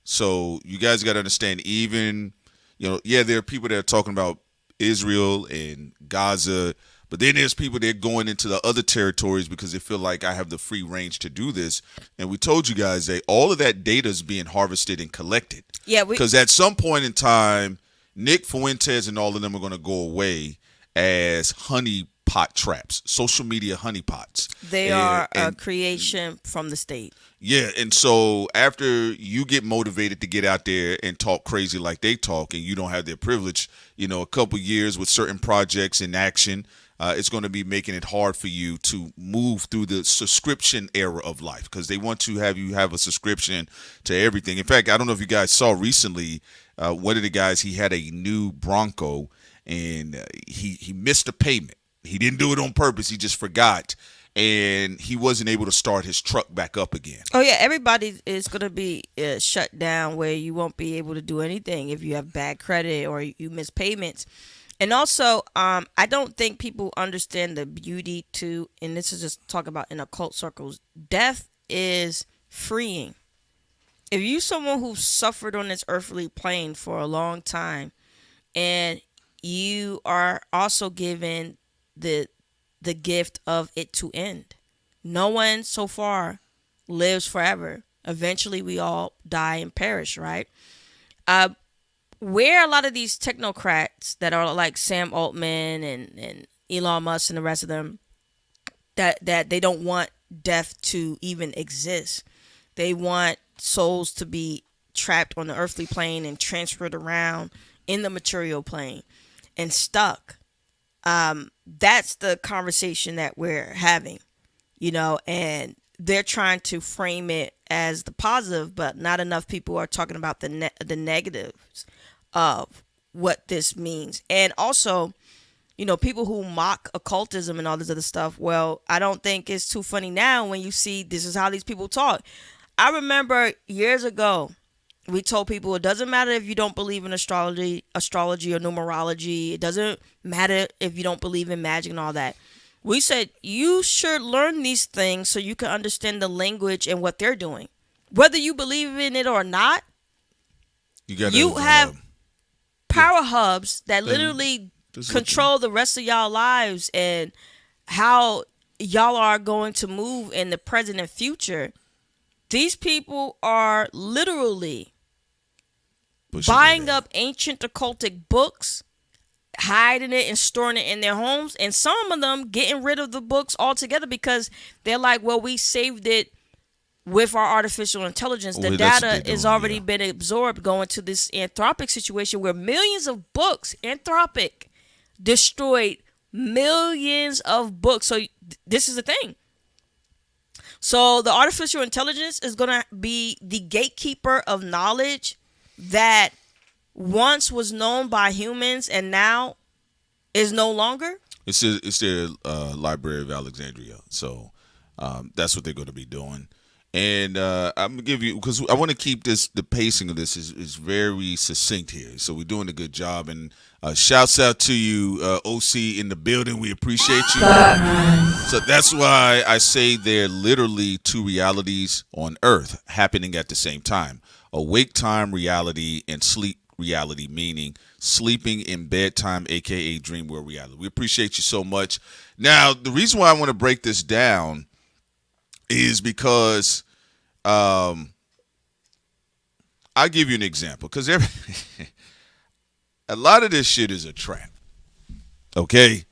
So you guys got to understand, even, there are people that are talking about Israel and Gaza, but then there's people that are going into the other territories because they feel like I have the free range to do this. And we told you guys that all of that data is being harvested and collected. Yeah, because at some point in time, Nick Fuentes and all of them are going to go away as honeypot traps, social media honeypots. They are a creation from the state. Yeah, and so after you get motivated to get out there and talk crazy like they talk, and you don't have their privilege, a couple years with certain projects in action, it's going to be making it hard for you to move through the subscription era of life because they want to have you have a subscription to everything. In fact, I don't know if you guys saw recently, one of the guys, he had a new Bronco and he missed a payment. He didn't do it on purpose. He just forgot. And he wasn't able to start his truck back up again. Oh, yeah. Everybody is going to be shut down where you won't be able to do anything if you have bad credit or you miss payments. And also, I don't think people understand the beauty to, and this is just talk about in occult circles, death is freeing. If you someone who suffered on this earthly plane for a long time, and you are also given the gift of it to end, No one so far lives forever. Eventually, we all die and perish, right? Where a lot of these technocrats that are like Sam Altman and Elon Musk and the rest of them, that they don't want death to even exist. They want souls to be trapped on the earthly plane and transferred around in the material plane and stuck. That's the conversation that we're having, and they're trying to frame it as the positive, but not enough people are talking about the negatives of what this means. And also, people who mock occultism and all this other stuff, well, I don't think it's too funny now when you see this is how these people talk. I remember years ago, we told people it doesn't matter if you don't believe in astrology or numerology. It doesn't matter if you don't believe in magic and all that. We said you should learn these things so you can understand the language and what they're doing. Whether you believe in it or not, you have power hubs that literally control the rest of y'all lives and how y'all are going to move in the present and future. These people are literally buying up ancient occultic books, hiding it and storing it in their homes, and some of them getting rid of the books altogether because they're like, well, we saved it with our artificial intelligence. The data has already been absorbed, going to this Anthropic situation where millions of books, Anthropic destroyed millions of books. So this is the thing. So the artificial intelligence is going to be the gatekeeper of knowledge that once was known by humans and now is no longer. It's their Library of Alexandria. So that's what they're going to be doing. And I'm going to give you, because I want to keep the pacing of this is very succinct here. So we're doing a good job. And shouts out to you, OC in the building. We appreciate you. So that's why I say there are literally two realities on Earth happening at the same time. Awake time reality and sleep reality, meaning sleeping in bedtime, aka dream world reality. We appreciate you so much. Now, the reason why I want to break this down is because I'll give you an example, because a lot of this shit is a trap. Okay?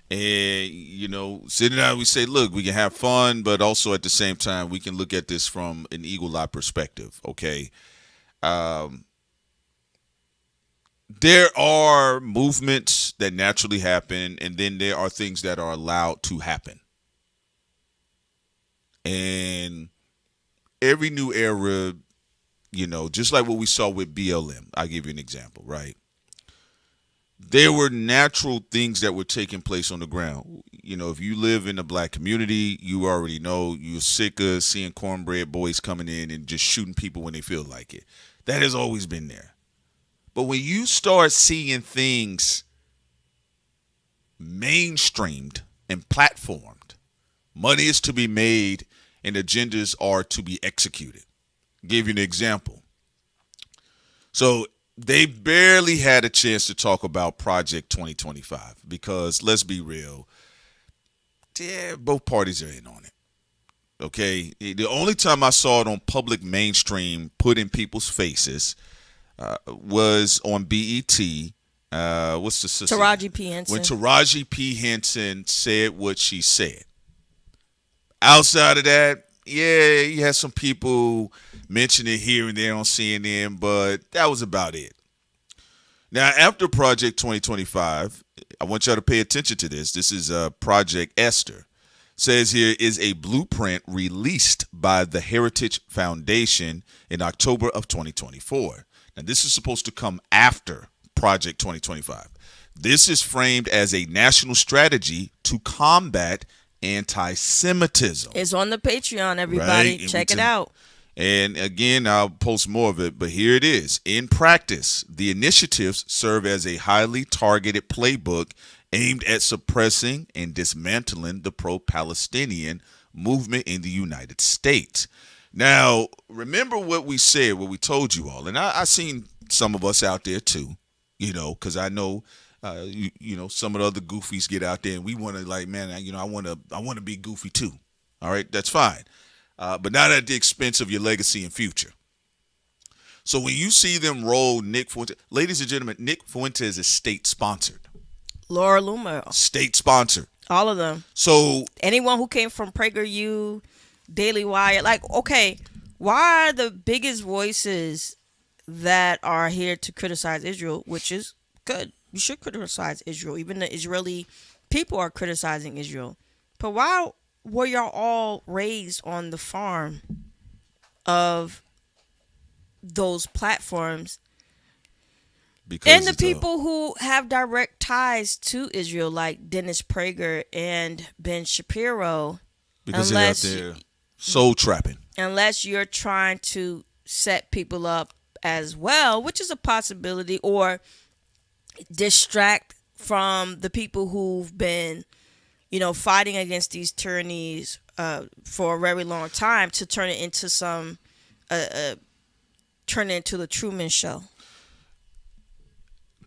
And, sitting down, we say, look, we can have fun, but also at the same time, we can look at this from an eagle eye perspective. Okay? There are movements that naturally happen, and then there are things that are allowed to happen. And every new era, just like what we saw with BLM, I'll give you an example, right? There were natural things that were taking place on the ground. If you live in a black community, you already know you're sick of seeing cornbread boys coming in and just shooting people when they feel like it. That has always been there. But when you start seeing things mainstreamed and platformed, money is to be made and agendas are to be executed. I'll give you an example. So they barely had a chance to talk about Project 2025 because, let's be real, both parties are in on it. Okay? The only time I saw it on public mainstream put in people's faces was on BET. What's the sister? Taraji P. Henson. When Taraji P. Henson said what she said. Outside of that, yeah, you had some people mention it here and there on CNN, but that was about it. Now, after Project 2025, I want y'all to pay attention to this. This is Project Esther. Says here is a blueprint released by the Heritage Foundation in October of 2024. Now, this is supposed to come after Project 2025. This is framed as a national strategy to combat anti-Semitism. It's on the Patreon, everybody. Right? Check it out. And again, I'll post more of it, but here it is. In practice, the initiatives serve as a highly targeted playbook aimed at suppressing and dismantling the pro-Palestinian movement in the United States. Now, remember what we said, what we told you all, and I seen some of us out there too, because I know, some of the other goofies get out there and we want to, like, man, I want to be goofy too. All right, that's fine. But not at the expense of your legacy and future. So when you see them roll Nick Fuentes, ladies and gentlemen, Nick Fuentes is state sponsored. Laura Loomer, State sponsored. all of them. So Anyone who came from PragerU, Daily Wire, like, okay, why are the biggest voices that are here to criticize Israel, which is good. You should criticize Israel. Even the Israeli people are criticizing Israel. But why were y'all all raised on the farm of those platforms? because And the it's people who have direct ties to Israel, like Dennis Prager and Ben Shapiro, because unless they're out there soul trapping. unless you're trying to set people up as well, which is a possibility, or distract from the people who've been, fighting against these tyrannies for a very long time, to turn it into turn it into the Truman Show.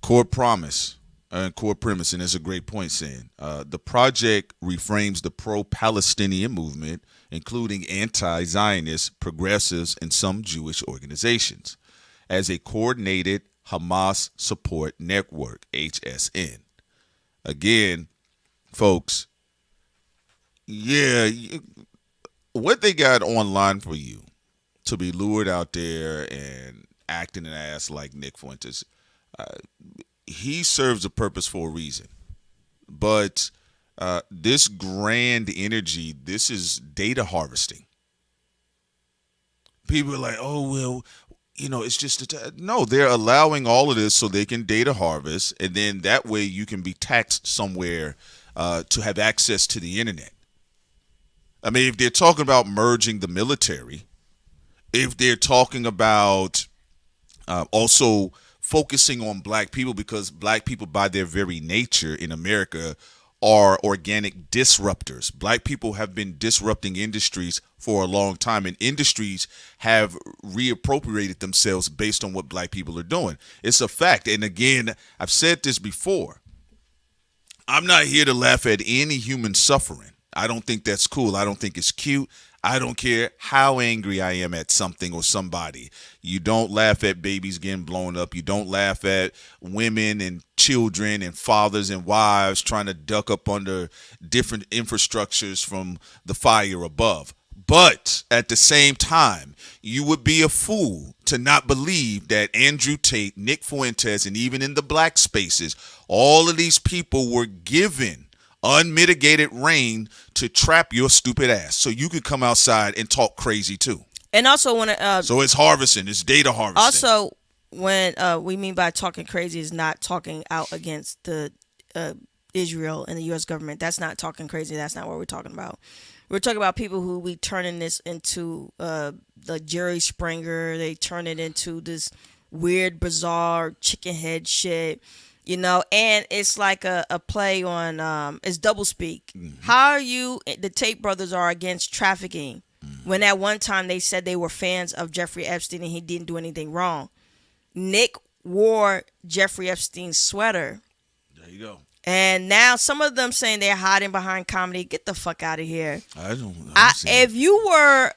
Core promise and core premise, and that's a great point, saying the project reframes the pro-Palestinian movement, including anti-Zionist, progressives, and some Jewish organizations, as a coordinated Hamas support network, HSN. Again, folks, what they got online for you to be lured out there and acting an ass like Nick Fuentes, he serves a purpose for a reason. But this grand energy, this is data harvesting. People are like, oh, well, it's just no, they're allowing all of this so they can data harvest, and then that way you can be taxed somewhere to have access to the internet. I mean, if they're talking about merging the military, if they're talking about also focusing on black people, because black people by their very nature in America are organic disruptors. Black people have been disrupting industries for a long time, and industries have reappropriated themselves based on what black people are doing. It's a fact. And again, I've said this before. I'm not here to laugh at any human suffering. I don't think that's cool. I don't think it's cute. I don't care how angry I am at something or somebody. You don't laugh at babies getting blown up. You don't laugh at women and children and fathers and wives trying to duck up under different infrastructures from the fire above. But at the same time, you would be a fool to not believe that Andrew Tate, Nick Fuentes, and even in the black spaces, all of these people were given unmitigated reign to trap your stupid ass so you could come outside and talk crazy too. And also, when so it's harvesting, it's data harvesting. Also, when we mean by talking crazy is not talking out against the Israel and the U.S. government. That's not talking crazy. That's not what we're talking about. We're talking about people who we turning this into the Jerry Springer. They turn it into this weird, bizarre chicken head shit. And it's like a play on, it's double speak. Mm-hmm. How are you, the Tate brothers are against trafficking, when at one time they said they were fans of Jeffrey Epstein and he didn't do anything wrong. Nick wore Jeffrey Epstein's sweater. There you go. And now some of them saying they're hiding behind comedy. Get the fuck out of here. If you were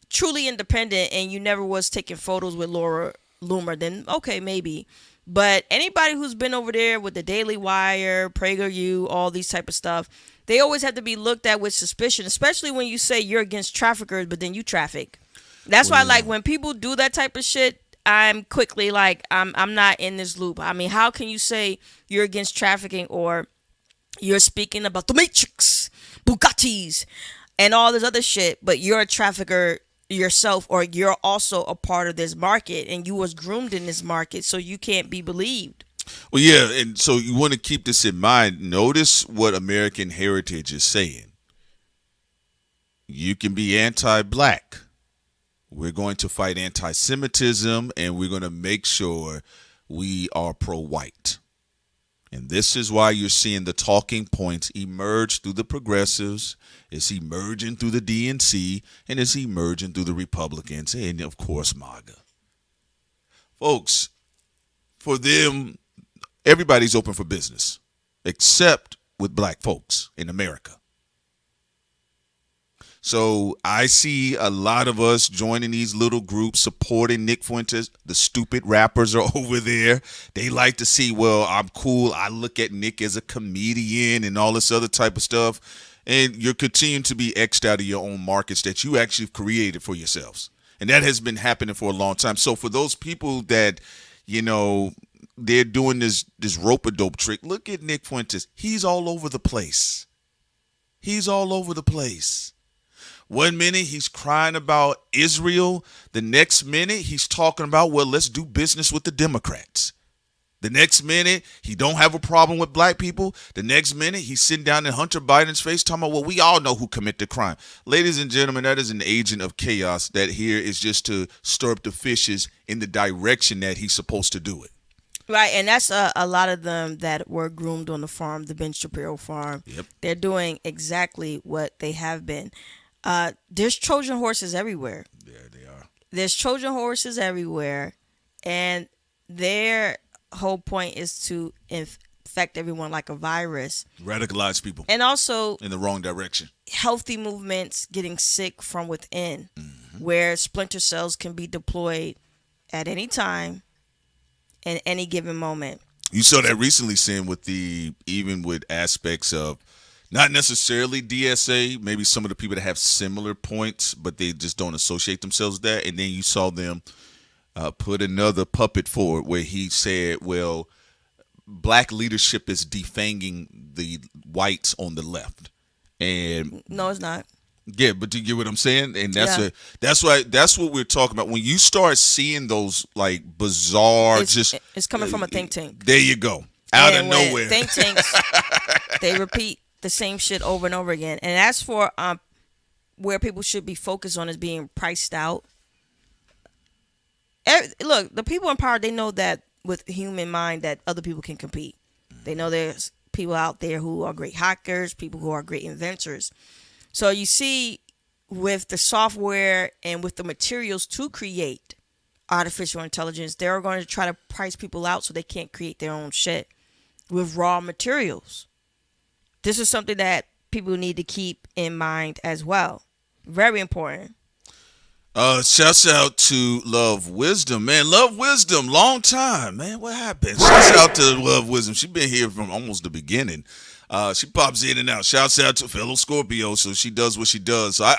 truly independent and you never was taking photos with Laura Loomer, then okay, maybe. But anybody who's been over there with the Daily Wire, PragerU, all these type of stuff, they always have to be looked at with suspicion, especially when you say you're against traffickers, but then you traffic. That's why, like, when people do that type of shit, I'm quickly like, I'm not in this loop. I mean, how can you say you're against trafficking or you're speaking about the Matrix, Bugattis, and all this other shit, but you're a trafficker yourself, or you're also a part of this market and you was groomed in this market, so you can't be believed. Well, yeah, and so you want to keep this in mind. Notice what American Heritage is saying. You can be anti-black. We're going to fight anti-Semitism, and we're going to make sure we are pro-white. And this is why you're seeing the talking points emerge through the progressives. It's emerging through the DNC, and it's emerging through the Republicans, and, of course, MAGA. Folks, for them, everybody's open for business, except with black folks in America. So I see a lot of us joining these little groups supporting Nick Fuentes. The stupid rappers are over there. They like to see, well, I'm cool. I look at Nick as a comedian and all this other type of stuff. And you're continuing to be X'd out of your own markets that you actually created for yourselves. And that has been happening for a long time. So for those people that, you know, they're doing this rope-a-dope trick, look at Nick Fuentes. He's all over the place. He's all over the place. One minute he's crying about Israel. The next minute he's talking about, well, let's do business with the Democrats. The next minute he don't have a problem with black people. The next minute he's sitting down in Hunter Biden's face talking about, well, we all know who committed the crime. Ladies and gentlemen, that is an agent of chaos that here is just to stir up the fishes in the direction that he's supposed to do it. Right, and that's a lot of them that were groomed on the farm, the Ben Shapiro farm. Yep. They're doing exactly what they have been. There's Trojan horses everywhere. Yeah, they are. There's Trojan horses everywhere, and their whole point is to infect everyone like a virus. Radicalize people. And also in the wrong direction. Healthy movements getting sick from within, where splinter cells can be deployed at any time, in any given moment. You saw that recently, Sam, with even with aspects of not necessarily DSA, maybe some of the people that have similar points, but they just don't associate themselves with that. And then you saw them put another puppet forward where he said, well, black leadership is defanging the whites on the left. And no, it's not. Yeah, but do you get what I'm saying? And that's Yeah. that's what we're talking about. When you start seeing those like bizarre, it's coming from a think tank. There you go, out And of when nowhere. Think tanks, they repeat the same shit over and over again. And as for where people should be focused on is being priced out. Look, the people in power, they know that with human mind that other people can compete. They know there's people out there who are great hackers, people who are great inventors. So you see, with the software and with the materials to create artificial intelligence, they're going to try to price people out so they can't create their own shit with raw materials. This is something that people need to keep in mind as well. Very important. Shouts out to Love Wisdom, man. Love Wisdom, long time, man. What happened? Shouts out to Love Wisdom. She's been here from almost the beginning. She pops in and out. Shouts out to fellow Scorpio, so she does what she does. So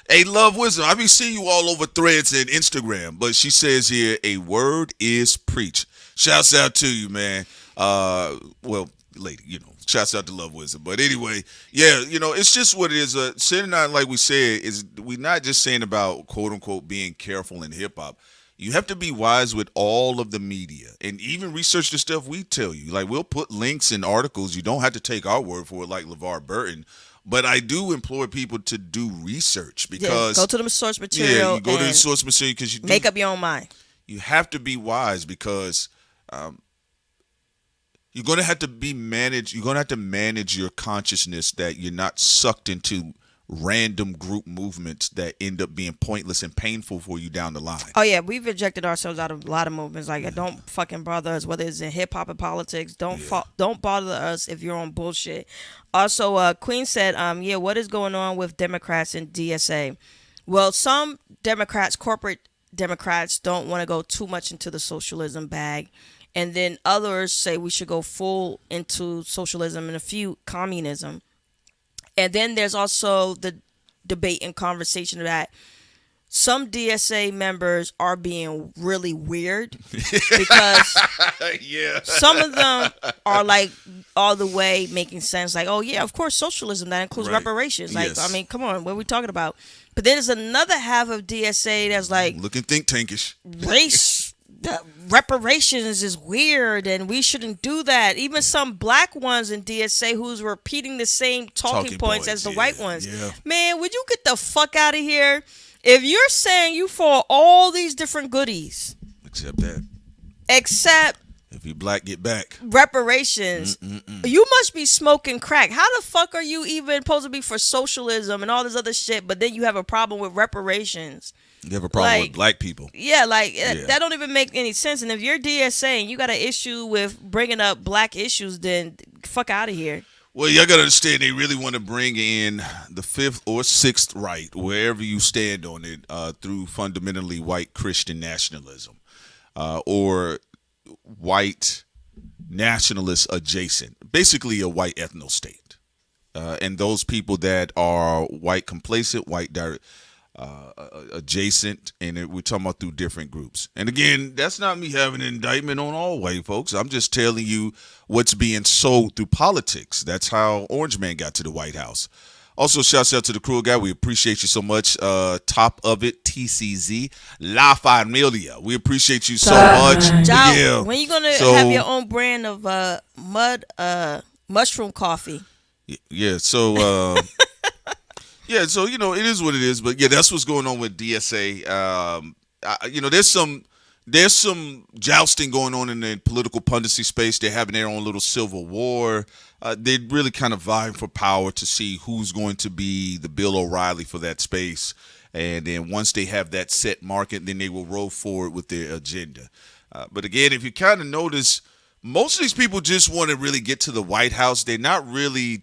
hey, Love Wisdom, I be seeing you all over Threads and Instagram, but she says here, a word is preach. Shouts out to you, man. Well, lady, you know, shouts out to Love Wisdom. But anyway, yeah, you know, it's just what it is. Sitting on, like we said, is we're not just saying about quote unquote being careful in hip hop. You have to be wise with all of the media and even research the stuff we tell you. Like, we'll put links in articles. You don't have to take our word for it like LeVar Burton. But I do implore people to do research because go to the source material. Yeah, you go to the source material because you make up your own mind. You have to be wise because you're going to have to be managed. You're going to have to manage your consciousness that you're not sucked into random group movements that end up being pointless and painful for you down the line. Oh yeah, we've ejected ourselves out of a lot of movements. Like, don't fucking bother us, whether it's in hip hop or politics. Don't bother us if you're on bullshit. Also, Queen said, yeah, what is going on with Democrats and DSA? Well, some Democrats, corporate Democrats, don't want to go too much into the socialism bag. And then others say we should go full into socialism and a few communism. And then there's also the debate and conversation that some DSA members are being really weird because some of them are like all the way making sense. Like, oh yeah, of course, socialism, that includes reparations. Like, I mean, come on, what are we talking about? But then there's another half of DSA that's like looking think tankish. Race. The reparations is weird and we shouldn't do that. Even some black ones in DSA who's repeating the same talking points as the white ones. Yeah. Man, would you get the fuck out of here? If you're saying you for all these different goodies. Except if you black, get back. Reparations. You must be smoking crack. How the fuck are you even supposed to be for socialism and all this other shit, but then you have a problem with reparations? You have a problem with black people. Yeah, that don't even make any sense. And if you're DSA and you got an issue with bringing up black issues, then fuck out of here. Well, y'all gotta understand they really want to bring in the fifth or sixth right, wherever you stand on it, through fundamentally white Christian nationalism, or white nationalist adjacent, basically a white ethno state, and those people that are white complacent, white adjacent, and we're talking about through different groups. And again, that's not me having an indictment on all white folks. I'm just telling you what's being sold through politics. That's how Orange Man got to the White House. Also, shouts out to the crew guy. We appreciate you so much. Top of it, TCZ, La Familia. We appreciate you so much. Joe, Yeah. when you gonna have your own brand of mushroom coffee? Yeah. So. Yeah, so it is what it is, but yeah, that's what's going on with DSA. There's some jousting going on in the political punditry space. They're having their own little civil war. They're really kind of vying for power to see who's going to be the Bill O'Reilly for that space. And then once they have that set market, then they will roll forward with their agenda. But again, if you kind of notice, most of these people just want to really get to the White House. They're not really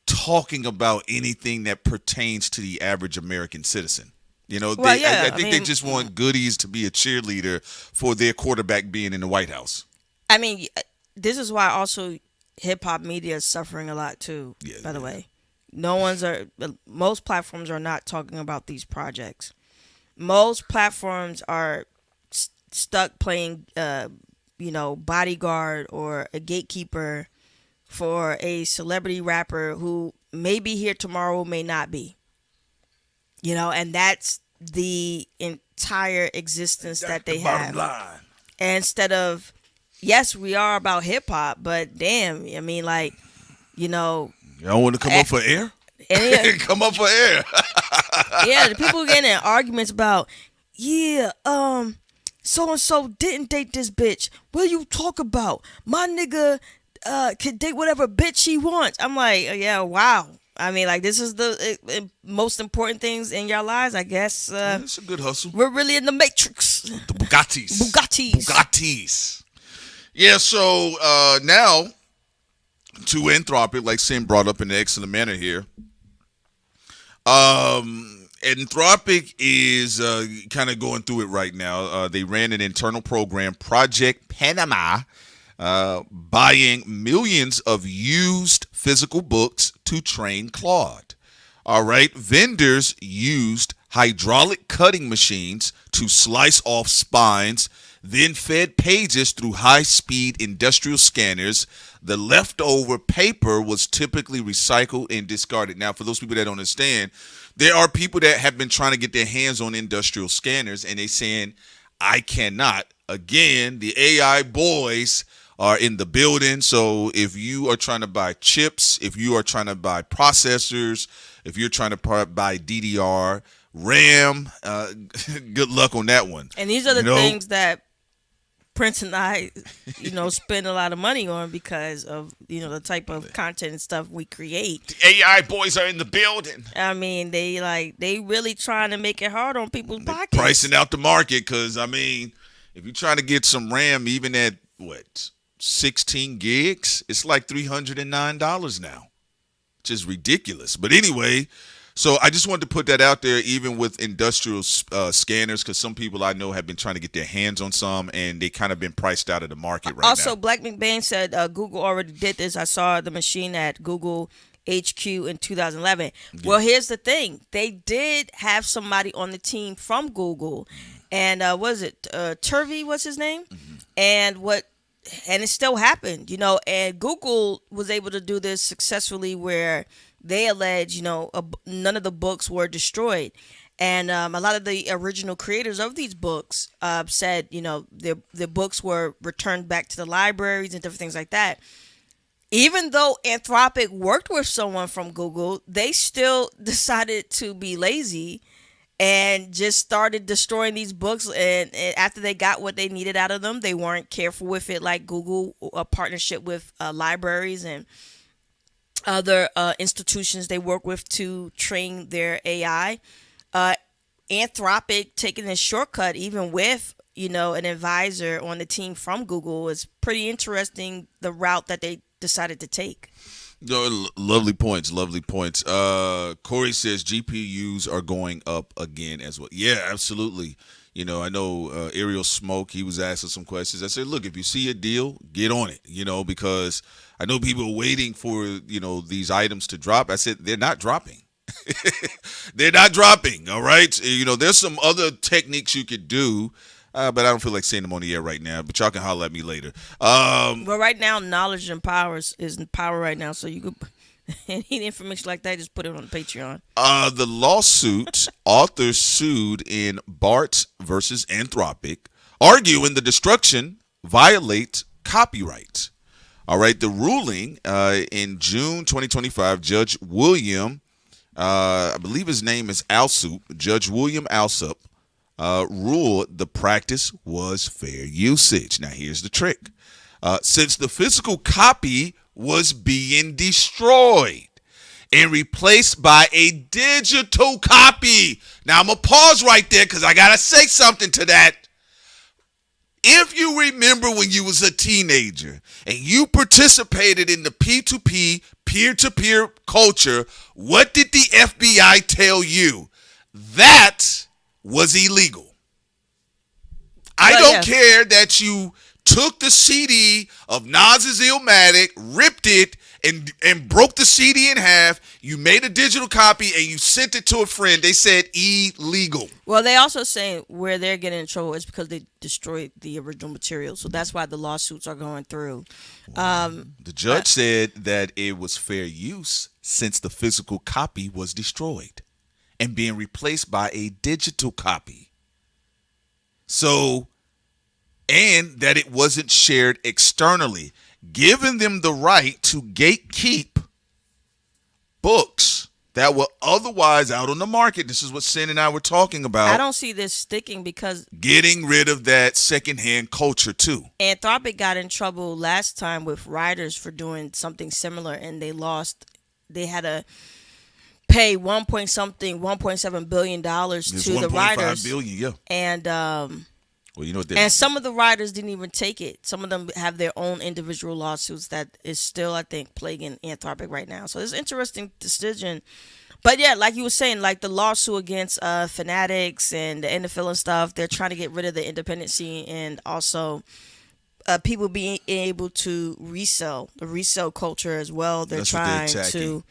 talking about anything that pertains to the average American citizen. I think they just want goodies to be a cheerleader for their quarterback being in the White House. I mean, this is why also hip hop media is suffering a lot too. Yeah, by the way, most platforms are not talking about these projects. Most platforms are stuck playing, bodyguard or a gatekeeper for a celebrity rapper who may be here tomorrow, may not be. And that's the entire existence that they have. Line. Instead of, yes, we are about hip hop, but damn, I mean, you don't want to come up for air? Come up for air. Yeah, the people getting in arguments about, so-and-so didn't date this bitch. What you talk about? My nigga can date whatever bitch he wants. I'm like, yeah, wow. I mean, this is the most important things in your lives, I guess. It's a good hustle. We're really in the Matrix. The Bugattis. Yeah, so now to Anthropic, like Sim brought up in an excellent manner here. Anthropic is kind of going through it right now. They ran an internal program, Project Panama, buying millions of used physical books to train Claude. All right. Vendors used hydraulic cutting machines to slice off spines, then fed pages through high-speed industrial scanners. The leftover paper was typically recycled and discarded. Now, for those people that don't understand, there are people that have been trying to get their hands on industrial scanners, and they're saying, I cannot. Again, the AI boys are in the building. So if you are trying to buy chips, if you are trying to buy processors, if you're trying to buy DDR, RAM, good luck on that one. And these are the things that Prince and I, spend a lot of money on because of, the type of content and stuff we create. The AI boys are in the building. I mean, they really trying to make it hard on people's pockets. Pricing out the market because, if you're trying to get some RAM, even at, 16 gigs, it's like $309 now, which is ridiculous. But anyway, so I just wanted to put that out there, even with industrial scanners, because some people I know have been trying to get their hands on some, and they kind of been priced out of the market right now. Also, Black McBain said Google already did this. I saw the machine at Google HQ in 2011. Yeah. Well, here's the thing. They did have somebody on the team from Google, and Turvey, what's his name? Mm-hmm. And it still happened, and Google was able to do this successfully where they allege, none of the books were destroyed. And a lot of the original creators of these books said, their books were returned back to the libraries and different things like that. Even though Anthropic worked with someone from Google, they still decided to be lazy and just started destroying these books. And after they got what they needed out of them, they weren't careful with it, like Google, a partnership with libraries and other institutions they work with to train their AI. Anthropic taking a shortcut, even with an advisor on the team from Google, is pretty interesting. The route that they decided to take. No, lovely points. Lovely points. Corey says GPUs are going up again as well. Yeah, absolutely. You know, I know Ariel Smoke, he was asking some questions. I said, look, if you see a deal, get on it, you know, because I know people are waiting for, you know, these items to drop. I said, they're not dropping. They're not dropping, all right? You know, there's some other techniques you could do, but I don't feel like saying them on the air right now, but y'all can holler at me later. Well, right now, knowledge and power is in power right now, so you could any information like that, just put it on Patreon. The lawsuit, authors sued in Bart versus Anthropic, arguing the destruction violates copyright. All right, the ruling in June 2025, Judge William, I believe his name is Alsup, Judge William Alsup, ruled the practice was fair usage. Now, here's the trick. Since the physical copy was being destroyed and replaced by a digital copy. Now, I'm going to pause right there because I got to say something to that. If you remember when you was a teenager and you participated in the P2P, peer-to-peer culture, what did the FBI tell you? That was illegal. I don't care that you took the CD of Nas's Illmatic, ripped it, and broke the CD in half. You made a digital copy and you sent it to a friend. They said illegal. Well, they also saying where they're getting in trouble is because they destroyed the original material. So that's why the lawsuits are going through. The judge said that it was fair use since the physical copy was destroyed and being replaced by a digital copy. So, and that it wasn't shared externally, giving them the right to gatekeep books that were otherwise out on the market. This is what Sin and I were talking about. I don't see this sticking because getting rid of that secondhand culture too. Anthropic got in trouble last time with writers for doing something similar, and they lost. They had to pay $1.7 billion to the writers. $1.5 billion, yeah. And well, you know what? And some of the writers didn't even take it. Some of them have their own individual lawsuits that is still, I think, plaguing Anthropic right now. So it's an interesting decision. But yeah, like you were saying, like the lawsuit against Fanatics and the NFL and stuff, they're trying to get rid of the independent scene and also people being able to resell, the resell culture as well. They're trying to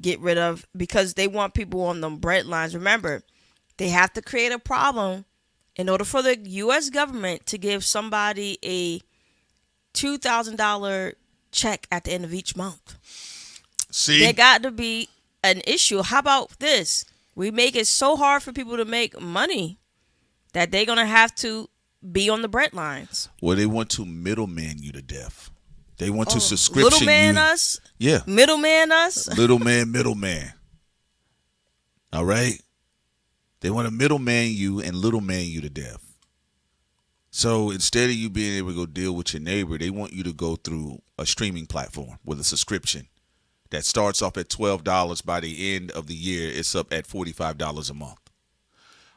get rid of because they want people on the bread lines. Remember, they have to create a problem in order for the U.S. government to give somebody a $2,000 check at the end of each month. See? There got to be an issue. How about this? We make it so hard for people to make money that they're going to have to be on the bread lines. Well, they want to middleman you to death. They want to subscription middleman you. us? Yeah. Middleman us? Middleman. All right? They want to middleman you and littleman you to death. So instead of you being able to go deal with your neighbor, they want you to go through a streaming platform with a subscription that starts off at $12. By the end of the year, it's up at $45 a month.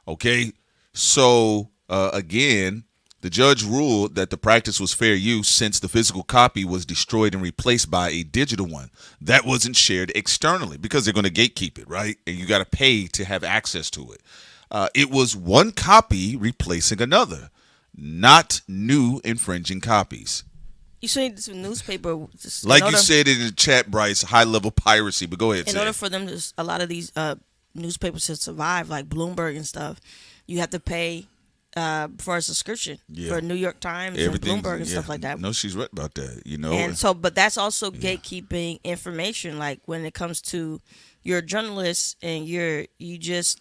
Okay? So, again, the judge ruled that the practice was fair use since the physical copy was destroyed and replaced by a digital one that wasn't shared externally because they're going to gatekeep it, right? And you got to pay to have access to it. It was one copy replacing another, not new infringing copies. You say this newspaper. Like you said in the chat, Bryce, high-level piracy, but go ahead. In order for them to, a lot of these newspapers to survive, like Bloomberg and stuff, you have to pay for a subscription for New York Times and Bloomberg and stuff like that. No, she's right about that, you know. And so, but that's also gatekeeping information. Like when it comes to you're a journalist and you just,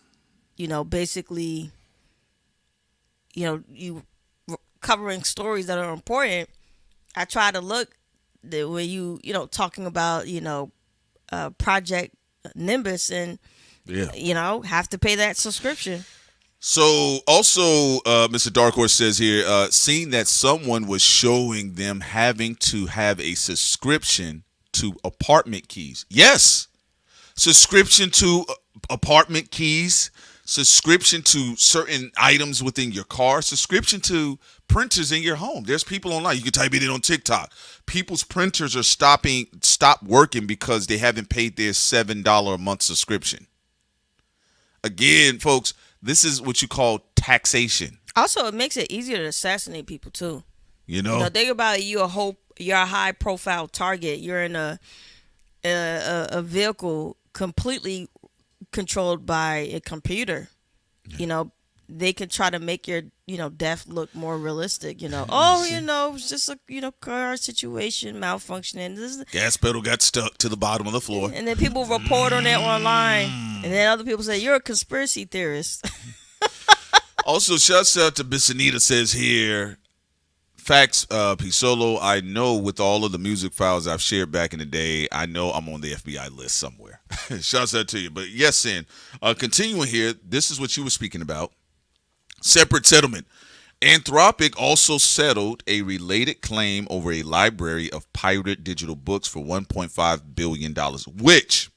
basically, you covering stories that are important. I try to look when you talking about, Project Nimbus and, have to pay that subscription. So also, Mr. Dark Horse says here, seeing that someone was showing them having to have a subscription to apartment keys. Yes, subscription to apartment keys subscription to certain items within your car, subscription to printers in your home. There's people online. You can type it in on TikTok. People's printers are stop working because they haven't paid their $7 a month subscription. Again, folks, this is what you call taxation. Also, it makes it easier to assassinate people too. You know, think about it. You're a high profile target. You're in a vehicle completely controlled by a computer. Yeah. They can try to make your death look more realistic. It's just a car situation malfunctioning. Gas pedal got stuck to the bottom of the floor, and then people report on it online, and then other people say you're a conspiracy theorist. Also, shouts out to Bissanita says here, facts, Pisolo, I know with all of the music files I've shared back in the day, I know I'm on the FBI list somewhere. Shouts out to you. But yes, Sin, continuing here, this is what you were speaking about. Separate settlement. Anthropic also settled a related claim over a library of pirated digital books for $1.5 billion, which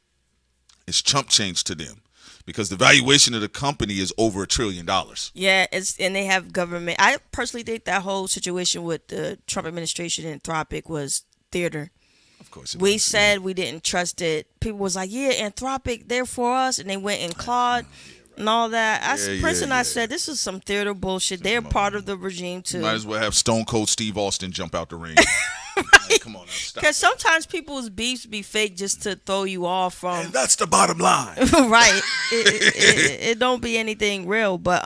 is chump change to them because the valuation of the company is over $1 trillion. Yeah, and they have government. I personally think that whole situation with the Trump administration and Anthropic was theater. Of course. We said we didn't trust it. People was like, yeah, Anthropic, they're for us. And they went and clawed. And all that. I said, this is some theater bullshit. They're part of the regime, too. Might as well have Stone Cold Steve Austin jump out the ring. Like, come on, now, stop. Because sometimes people's beefs be fake just to throw you off from. And that's the bottom line. Right. It don't be anything real. But,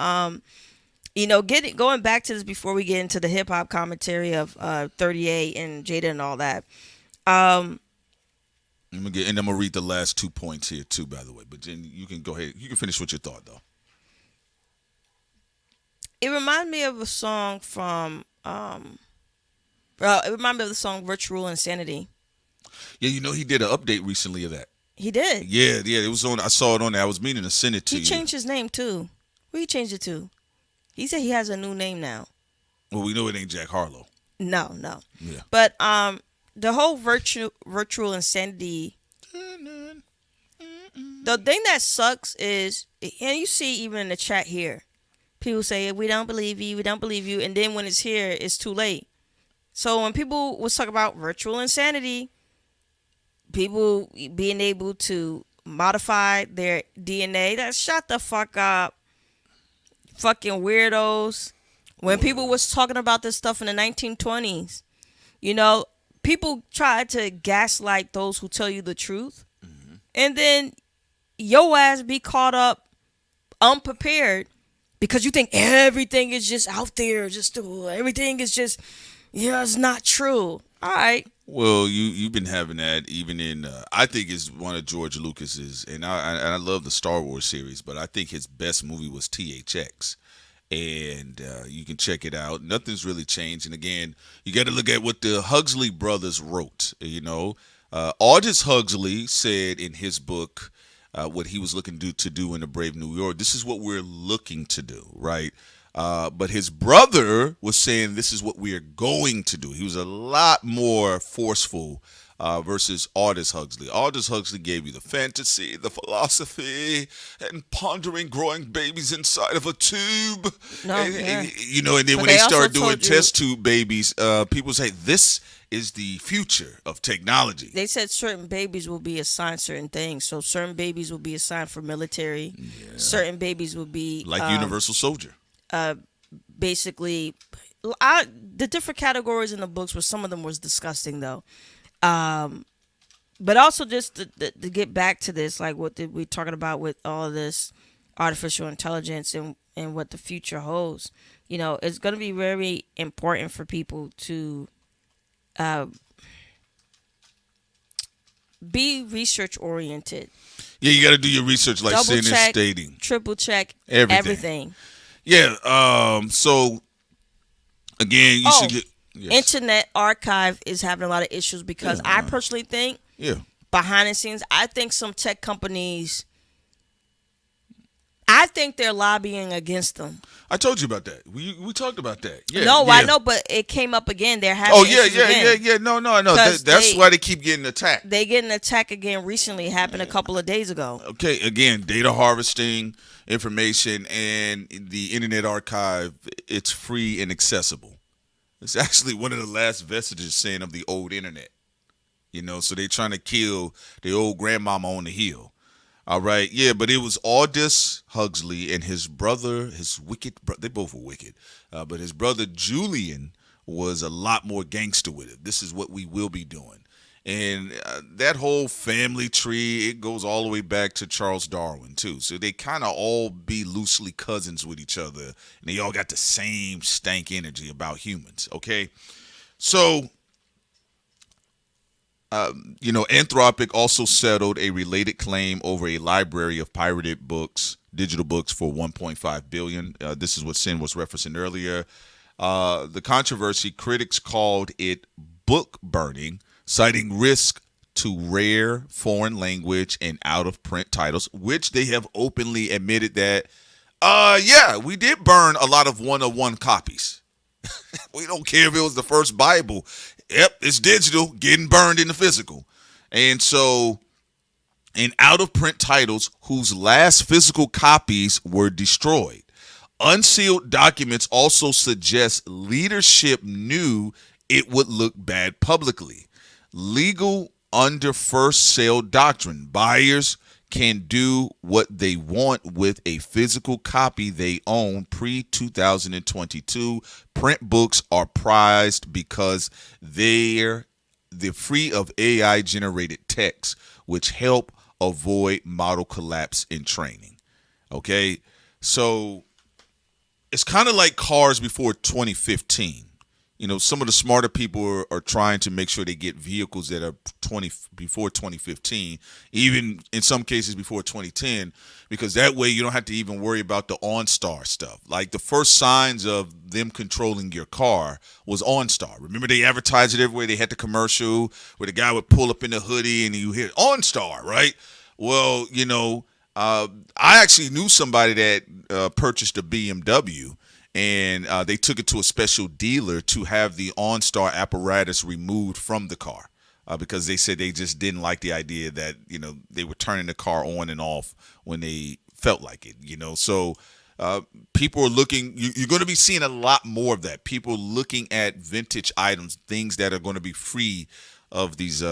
going back to this before we get into the hip-hop commentary of 38 and Jada and all that. I'm gonna read the last 2 points here too, by the way. But then you can go ahead. You can finish with your thought, though. It reminds me of a song from. It reminded me of the song "Virtual Insanity." Yeah, he did an update recently of that. He did. Yeah, it was on. I saw it on there. I was meaning to send it to you. He changed his name too. Where he changed it to? He said he has a new name now. Well, we know it ain't Jack Harlow. No. Yeah. But the whole virtual insanity. The thing that sucks is, and you see even in the chat here, people say we don't believe you, and then when it's here, it's too late. So when people was talking about virtual insanity, people being able to modify their DNA, that shut the fuck up, fucking weirdos. When people was talking about this stuff in the 1920s, people try to gaslight those who tell you the truth. Mm-hmm. And then your ass be caught up unprepared because you think everything is just out there. Everything is just, it's not true. All right. Well, you've been having that even in, I think it's one of George Lucas's, and I love the Star Wars series, but I think his best movie was THX. And you can check it out. Nothing's really changed. And again, you got to look at what the Huxley brothers wrote. Aldous Huxley said in his book what he was looking to do in A Brave New York. This is what we're looking to do, right? But his brother was saying this is what we are going to do. He was a lot more forceful versus Aldous Huxley. Aldous Huxley gave you the fantasy, the philosophy, and pondering growing babies inside of a tube. And then when they started doing test tube babies, people say this is the future of technology. They said certain babies will be assigned certain things. So certain babies will be assigned for military. Yeah. Certain babies will be like Universal Soldier. Basically, the different categories in the books where some of them was disgusting though. But also just to get back to this, like what we're talking about with all of this artificial intelligence and what the future holds, it's going to be very important for people to be research oriented. Yeah, you got to do your research, like Sin is stating. Triple check everything. Yeah. So again, you should get. Yes. Internet Archive is having a lot of issues because I personally think behind the scenes, I think some tech companies, I think they're lobbying against them. I told you about that. We talked about that. Yeah. No, yeah. I know, but it came up again. They're having Oh yeah, issues again. yeah. No, I know. 'Cause That's why they keep getting attacked. They get an attack again recently. It happened a couple of days ago. Okay, again, data harvesting information and the Internet Archive. It's free and accessible. It's actually one of the last vestiges, saying, of the old internet. So they're trying to kill the old grandmama on the hill. All right, yeah, but it was Aldous Huxley and his brother, his wicked brother. They both were wicked, but his brother Julian was a lot more gangster with it. This is what we will be doing, and that whole family tree, it goes all the way back to Charles Darwin too. So they kind of all be loosely cousins with each other, and they all got the same stank energy about humans. Okay, so. Anthropic also settled a related claim over a library of pirated books, digital books, for $1.5 billion. This is what Sin was referencing earlier. The controversy, critics called it book burning, citing risk to rare foreign language and out-of-print titles, which they have openly admitted that, we did burn a lot of one-of-one copies. We don't care if it was the first Bible. Yep, it's digital, getting burned in the physical. And so, in out-of-print titles whose last physical copies were destroyed. Unsealed documents also suggest leadership knew it would look bad publicly. Legal under first sale doctrine. Buyers can do what they want with a physical copy they own pre-2022. Print books are prized because they're free of AI-generated text, which help avoid model collapse in training. Okay, so it's kind of like cars before 2015. Some of the smarter people are trying to make sure they get vehicles that are before 2015, even in some cases before 2010, because that way you don't have to even worry about the OnStar stuff. Like the first signs of them controlling your car was OnStar. Remember they advertised it everywhere. They had the commercial where the guy would pull up in the hoodie and you hear OnStar, right? Well, I actually knew somebody that purchased a BMW. And they took it to a special dealer to have the OnStar apparatus removed from the car because they said they just didn't like the idea that, they were turning the car on and off when they felt like it, So people are looking, you're going to be seeing a lot more of that. People looking at vintage items, things that are going to be free of these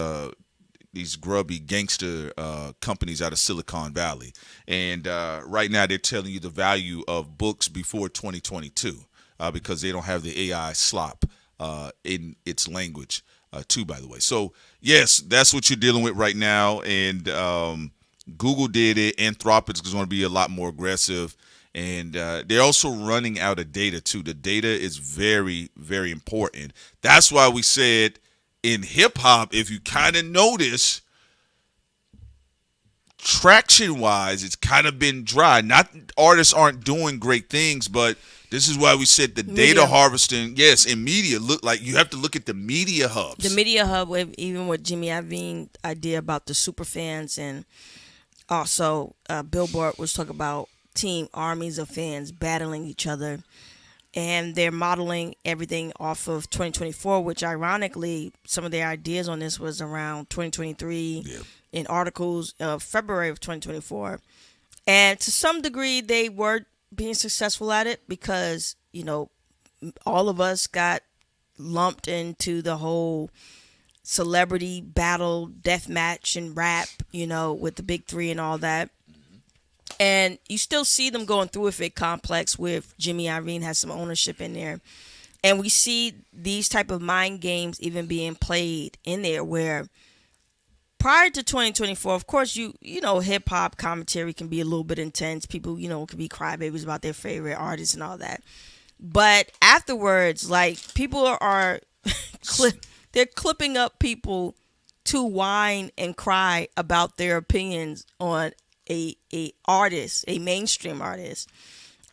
grubby gangster companies out of Silicon Valley. And right now they're telling you the value of books before 2022 because they don't have the AI slop in its language too, by the way. So, yes, that's what you're dealing with right now. And Google did it. Anthropic's is going to be a lot more aggressive. And they're also running out of data too. The data is very, very important. That's why we said in hip hop, if you kind of notice, traction wise, it's kind of been dry. Not artists aren't doing great things, but this is why we said the data harvesting, yes, in media, look like you have to look at the media hubs. The media hub, even with Jimmy Iovine idea about the super fans, and also Billboard was talking about team armies of fans battling each other. And they're modeling everything off of 2024, which ironically, some of their ideas on this was around 2023 in articles of February of 2024. And to some degree, they were being successful at it because, all of us got lumped into the whole celebrity battle, death match and rap, with the big three and all that. And you still see them going through with it complex with Jimmy Iovine has some ownership in there. And we see these type of mind games even being played in there where prior to 2024, of course, hip hop commentary can be a little bit intense. People, can be crybabies about their favorite artists and all that. But afterwards, like people are they're clipping up people to whine and cry about their opinions on a artist, a mainstream artist,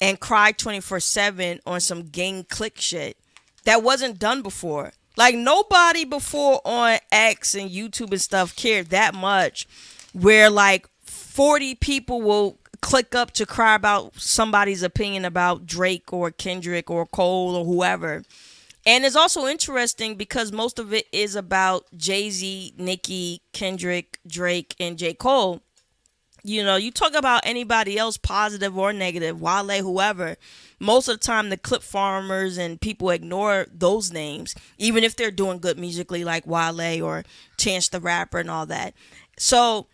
and cry 24/7 on some gang click shit that wasn't done before. Like nobody before on X and YouTube and stuff cared that much, where like 40 people will click up to cry about somebody's opinion about Drake or Kendrick or Cole or whoever. And it's also interesting because most of it is about Jay-Z, Nicki, Kendrick, Drake, and J. Cole. You know, you talk about anybody else, positive or negative, Wale, whoever, most of the time the clip farmers and people ignore those names, even if they're doing good musically like Wale or Chance the Rapper and all that. So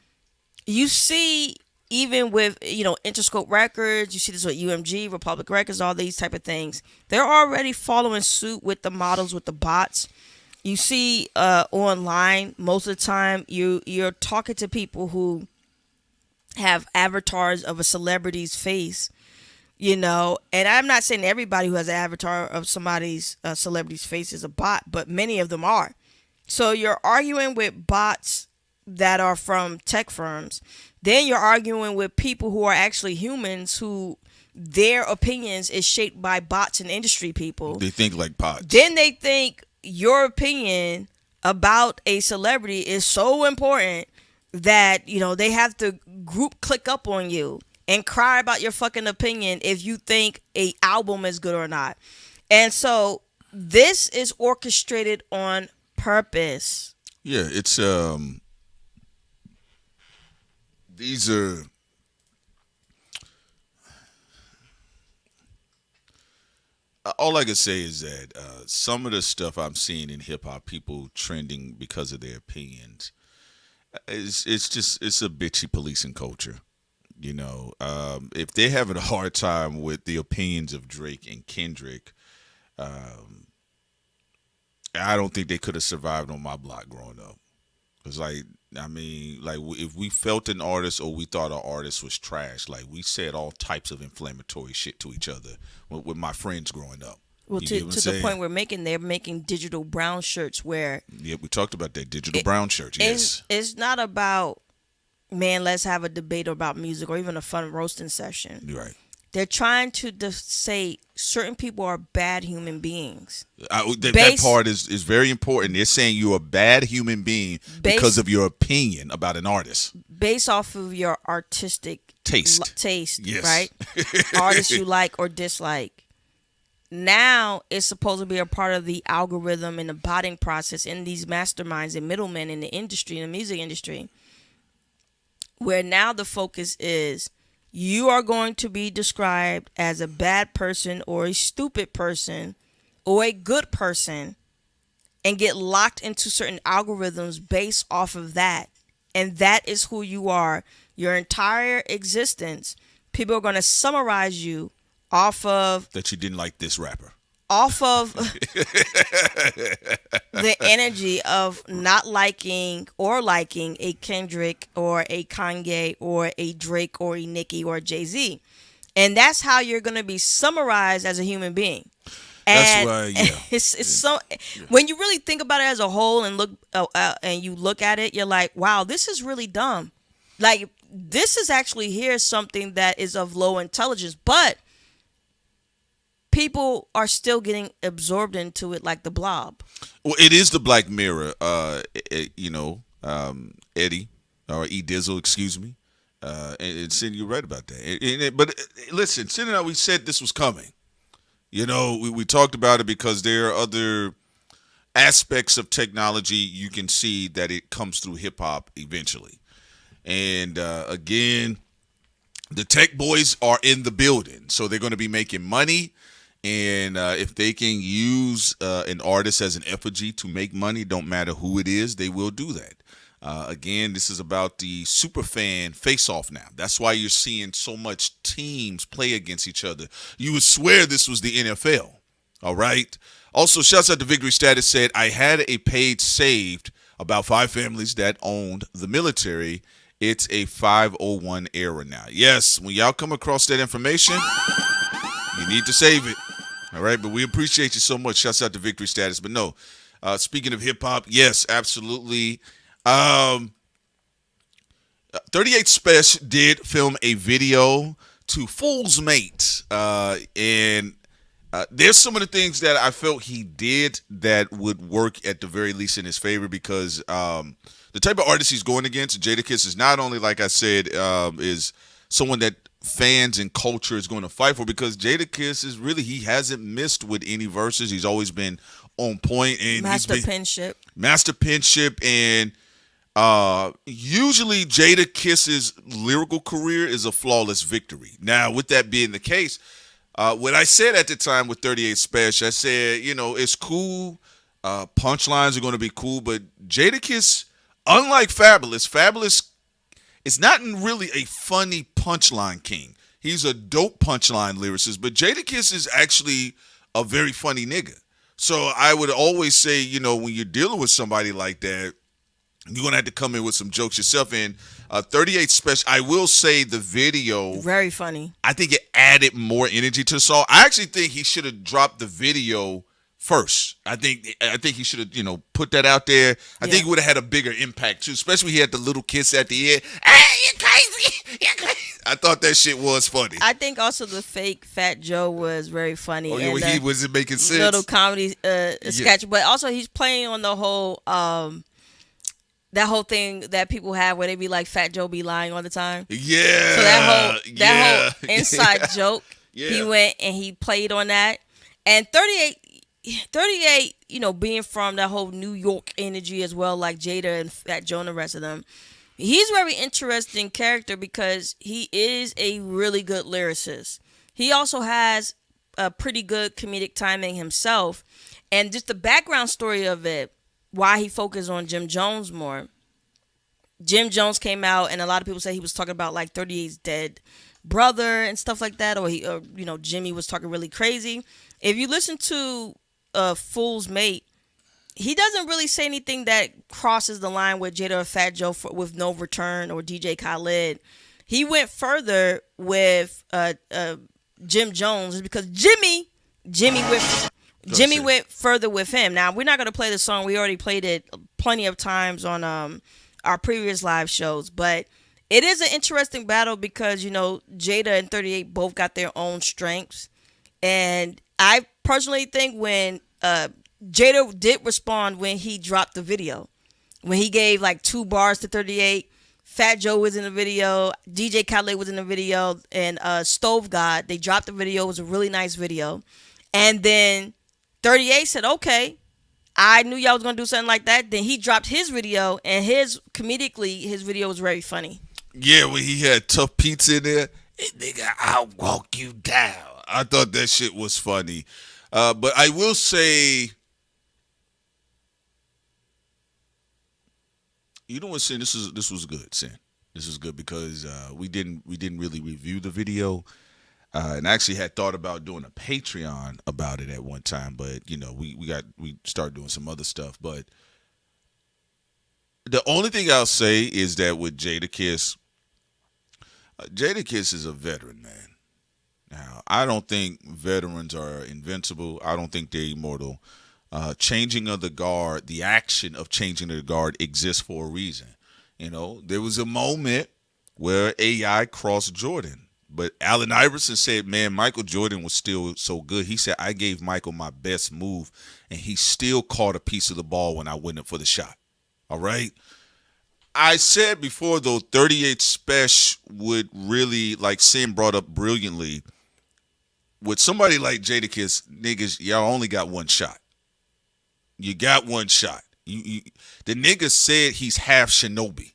you see, even with, you know, Interscope Records, you see this with UMG, Republic Records, all these type of things. They're already following suit with the models, with the bots. You see online, most of the time, you're talking to people who have avatars of a celebrity's face, you know. And I'm not saying everybody who has an avatar of somebody's celebrity's face is a bot, but many of them are. So you're arguing with bots that are from tech firms. Then you're arguing with people who are actually humans who their opinions is shaped by bots and industry people. They think like bots. Then they think your opinion about a celebrity is so important that, you know, they have to click up on you and cry about your fucking opinion if you think a album is good or not. And so this is orchestrated on purpose. Yeah, it's these are all I can say is that some of the stuff I'm seeing in hip hop, people trending because of their opinions, it's a bitchy policing culture. You know, if they're having a hard time with the opinions of Drake and Kendrick, I don't think they could have survived on my block growing up. It's like, I mean, like if we felt an artist or we thought an artist was trash, like we said all types of inflammatory shit to each other with my friends growing up. Well, to the point they're making digital brown shirts where... Yeah, we talked about that, digital brown shirts, yes. It's not about, man, let's have a debate about music or even a fun roasting session. You're right. They're trying to say certain people are bad human beings. That part is very important. They're saying you're a bad human being because of your opinion about an artist. Based off of your artistic taste, yes. Right? Artists you like or dislike. Now it's supposed to be a part of the algorithm and the botting process in these masterminds and middlemen in the industry, in the music industry, where now the focus is you are going to be described as a bad person or a stupid person or a good person and get locked into certain algorithms based off of that. And that is who you are. Your entire existence, people are going to summarize you off of... That you didn't like this rapper. Off of the energy of not liking or liking a Kendrick or a Kanye or a Drake or a Nicki or a Jay-Z. And that's how you're going to be summarized as a human being. And that's why, yeah. It's so... When you really think about it as a whole and you look at it, you're like, wow, this is really dumb. Like, this is actually here's something that is of low intelligence, but people are still getting absorbed into it like the Blob. Well, it is the Black Mirror. Eddie or E Dizzle, excuse me. And Cindy, you're right about that. But listen, Cindy and I, we said this was coming. You know, we talked about it because there are other aspects of technology you can see that it comes through hip hop eventually. And again, the tech boys are in the building, so they're going to be making money. And if they can use an artist as an effigy to make money, don't matter who it is, they will do that. Again, this is about the super fan face-off now. That's why you're seeing so much teams play against each other. You would swear this was the NFL. All right. Also, shouts out to Victory Status said, I had a page saved about 5 families that owned the military. It's a 501 era now. Yes, when y'all come across that information, you need to save it. All right, but we appreciate you so much. Shouts out to Victory Status. But no, speaking of hip-hop, yes, absolutely. 38SPESH did film a video to Fool's Mate. And there's some of the things that I felt he did that would work at the very least in his favor because the type of artist he's going against, Jadakiss, is not only, like I said, is someone that fans and culture is going to fight for, because Jadakiss is really, he hasn't missed with any verses. He's always been on point, and Master penship. Master penship, and usually Jadakiss's lyrical career is a flawless victory. Now, with that being the case, what I said at the time with 38SPESH, I said, you know, it's cool. Punchlines are going to be cool, but Jadakiss, unlike Fabulous is not really a funny punchline king. He's a dope punchline lyricist, but Jadakiss is actually a very funny nigga. So I would always say, you know, when you're dealing with somebody like that, you're going to have to come in with some jokes yourself. And 38SPESH, I will say the video, very funny. I think it added more energy to the song. I actually think he should have dropped the video first. I think he should have, you know, put that out there. I think it would have had a bigger impact too, especially when he had the little kiss at the end. Hey, you crazy. You crazy. I thought that shit was funny. I think also the fake Fat Joe was very funny. Oh yeah, when he wasn't making sense. Little comedy sketch, but also he's playing on the whole that whole thing that people have where they be like Fat Joe be lying all the time. Yeah. So that whole inside joke, he went and he played on that. And 38, you know, being from that whole New York energy as well, like Jada and Fat Joe and the rest of them, he's a very interesting character because he is a really good lyricist. He also has a pretty good comedic timing himself. And just the background story of it, why he focused on Jim Jones more. Jim Jones came out, and a lot of people say he was talking about like 38's dead brother and stuff like that, or you know, Jimmy was talking really crazy. If you listen to Fool's Mate, he doesn't really say anything that crosses the line with Jada or Fat Joe with No Return or DJ Khaled. He went further with Jim Jones because Jimmy went further with him. Now, we're not going to play the song. We already played it plenty of times on our previous live shows. But it is an interesting battle because, you know, Jada and 38 both got their own strengths. And I personally think when Jada did respond when he dropped the video, when he gave like 2 bars to 38, Fat Joe was in the video, DJ Khaled was in the video, and Stove God, they dropped the video. It was a really nice video. And then 38 said, okay, I knew y'all was going to do something like that. Then he dropped his video, and comedically, his video was very funny. Yeah, when he had Tough Pizza in there, hey, nigga, I'll walk you down. I thought that shit was funny. But I will say, you know what, Sin? This was good, Sin. This was good because we didn't really review the video. And I actually had thought about doing a Patreon about it at one time, but you know, we started doing some other stuff. But the only thing I'll say is that with Jadakiss is a veteran, man. Now, I don't think veterans are invincible. I don't think they're immortal. Changing of the guard, the action of changing the guard exists for a reason. You know, there was a moment where AI crossed Jordan. But Allen Iverson said, man, Michael Jordan was still so good. He said, I gave Michael my best move, and he still caught a piece of the ball when I went up for the shot. All right? I said before, though, 38SPESH would really, like Sin brought up brilliantly, with somebody like Jadakiss, niggas, y'all only got one shot. You got one shot. The nigga said he's half Shinobi.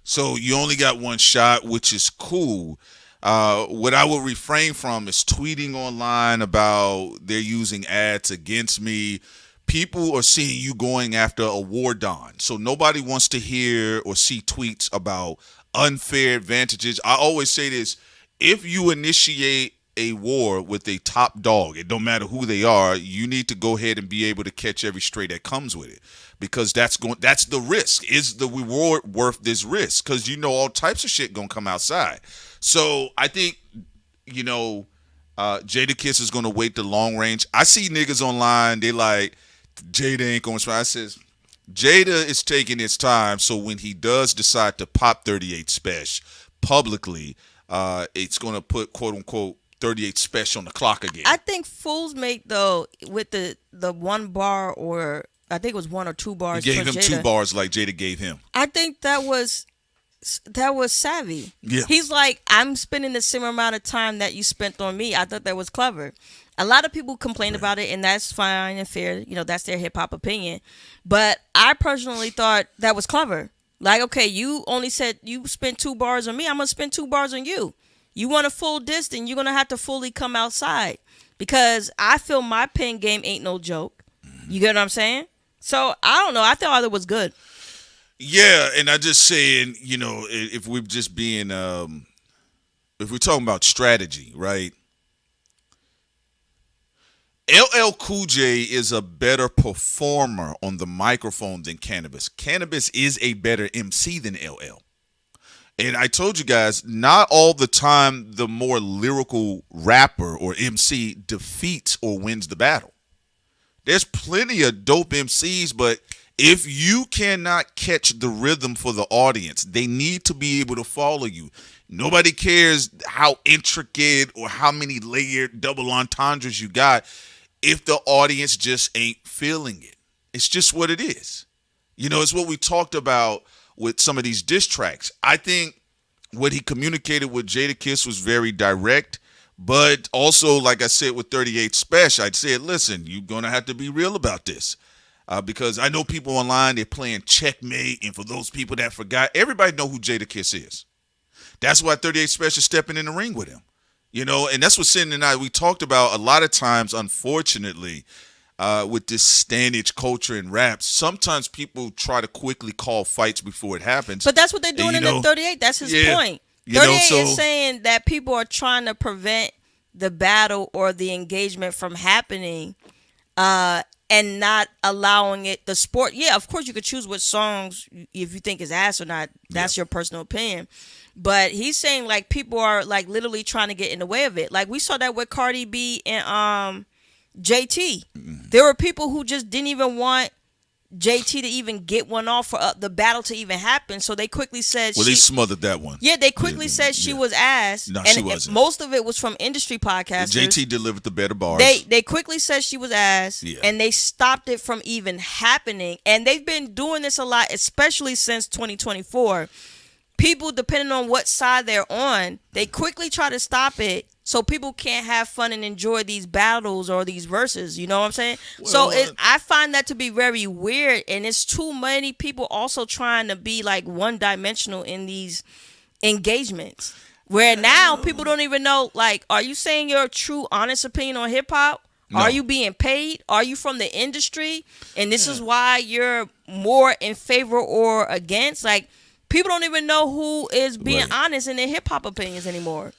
So you only got one shot, which is cool. What I will refrain from is tweeting online about they're using ads against me. People are seeing you going after a war don. So nobody wants to hear or see tweets about unfair advantages. I always say this: if you initiate a war with a top dog, it don't matter who they are, you need to go ahead and be able to catch every stray that comes with it, because that's the risk. Is the reward worth this risk? Because you know all types of shit gonna come outside. So I think, you know, Jadakiss is gonna wait the long range. I see niggas online, they like, Jada ain't gonna try. I says, Jada is taking his time, so when he does decide to pop 38SPESH publicly, it's gonna put quote unquote 38SPESH on the clock again. I think Fool's Mate, though, with the 1 bar, or I think it was 1 or 2 bars. He gave him Jada, 2 bars like Jada gave him. I think that was that was savvy. Yeah. He's like, I'm spending the same amount of time that you spent on me. I thought that was clever. A lot of people complain about it, and that's fine and fair. You know, that's their hip hop opinion. But I personally thought that was clever. Like, okay, you only said you spent 2 bars on me. I'm gonna spend 2 bars on you. You want a full diss, then you're gonna have to fully come outside, because I feel my pen game ain't no joke. You get what I'm saying? So I don't know. I thought it was good. Yeah, and I just saying, you know, if we're just being, if we're talking about strategy, right? LL Cool J is a better performer on the microphone than Cannabis. Cannabis is a better MC than LL. And I told you guys, not all the time the more lyrical rapper or MC defeats or wins the battle. There's plenty of dope MCs, but if you cannot catch the rhythm for the audience, they need to be able to follow you. Nobody cares how intricate or how many layered double entendres you got if the audience just ain't feeling it. It's just what it is. You know, it's what we talked about with some of these diss tracks. I think what he communicated with Jadakiss was very direct, but also, like I said, with 38SPESH, I'd said, listen, you're going to have to be real about this. Because I know people online, they're playing checkmate, and for those people that forgot, everybody know who Jadakiss is. That's why 38SPESH is stepping in the ring with him. You know, and that's what Sin and I, we talked about a lot of times, unfortunately, with this standage culture in rap. Sometimes people try to quickly call fights before it happens. But that's what they're doing in the 38. That's his point. 38 is saying that people are trying to prevent the battle or the engagement from happening, and not allowing it, the sport. Yeah, of course you could choose which songs if you think is ass or not. That's your personal opinion. But he's saying like people are like literally trying to get in the way of it. Like we saw that with Cardi B and JT. There were people who just didn't even want JT to even get one off for the battle to even happen. So they quickly said they smothered that one. Yeah, they quickly said she was ass. No, and she wasn't. Most of it was from industry podcasters. JT delivered the better bars. They quickly said she was ass, and they stopped it from even happening. And they've been doing this a lot, especially since 2024. People, depending on what side they're on, they quickly try to stop it so people can't have fun and enjoy these battles or these verses. You know what I'm saying? Well, so I find that to be very weird, and it's too many people also trying to be like one-dimensional in these engagements, where now people don't even know, like, are you saying your true, honest opinion on hip-hop? No. Are you being paid? Are you from the industry? And this is why you're more in favor or against? Like, people don't even know who is being honest in their hip hop opinions anymore.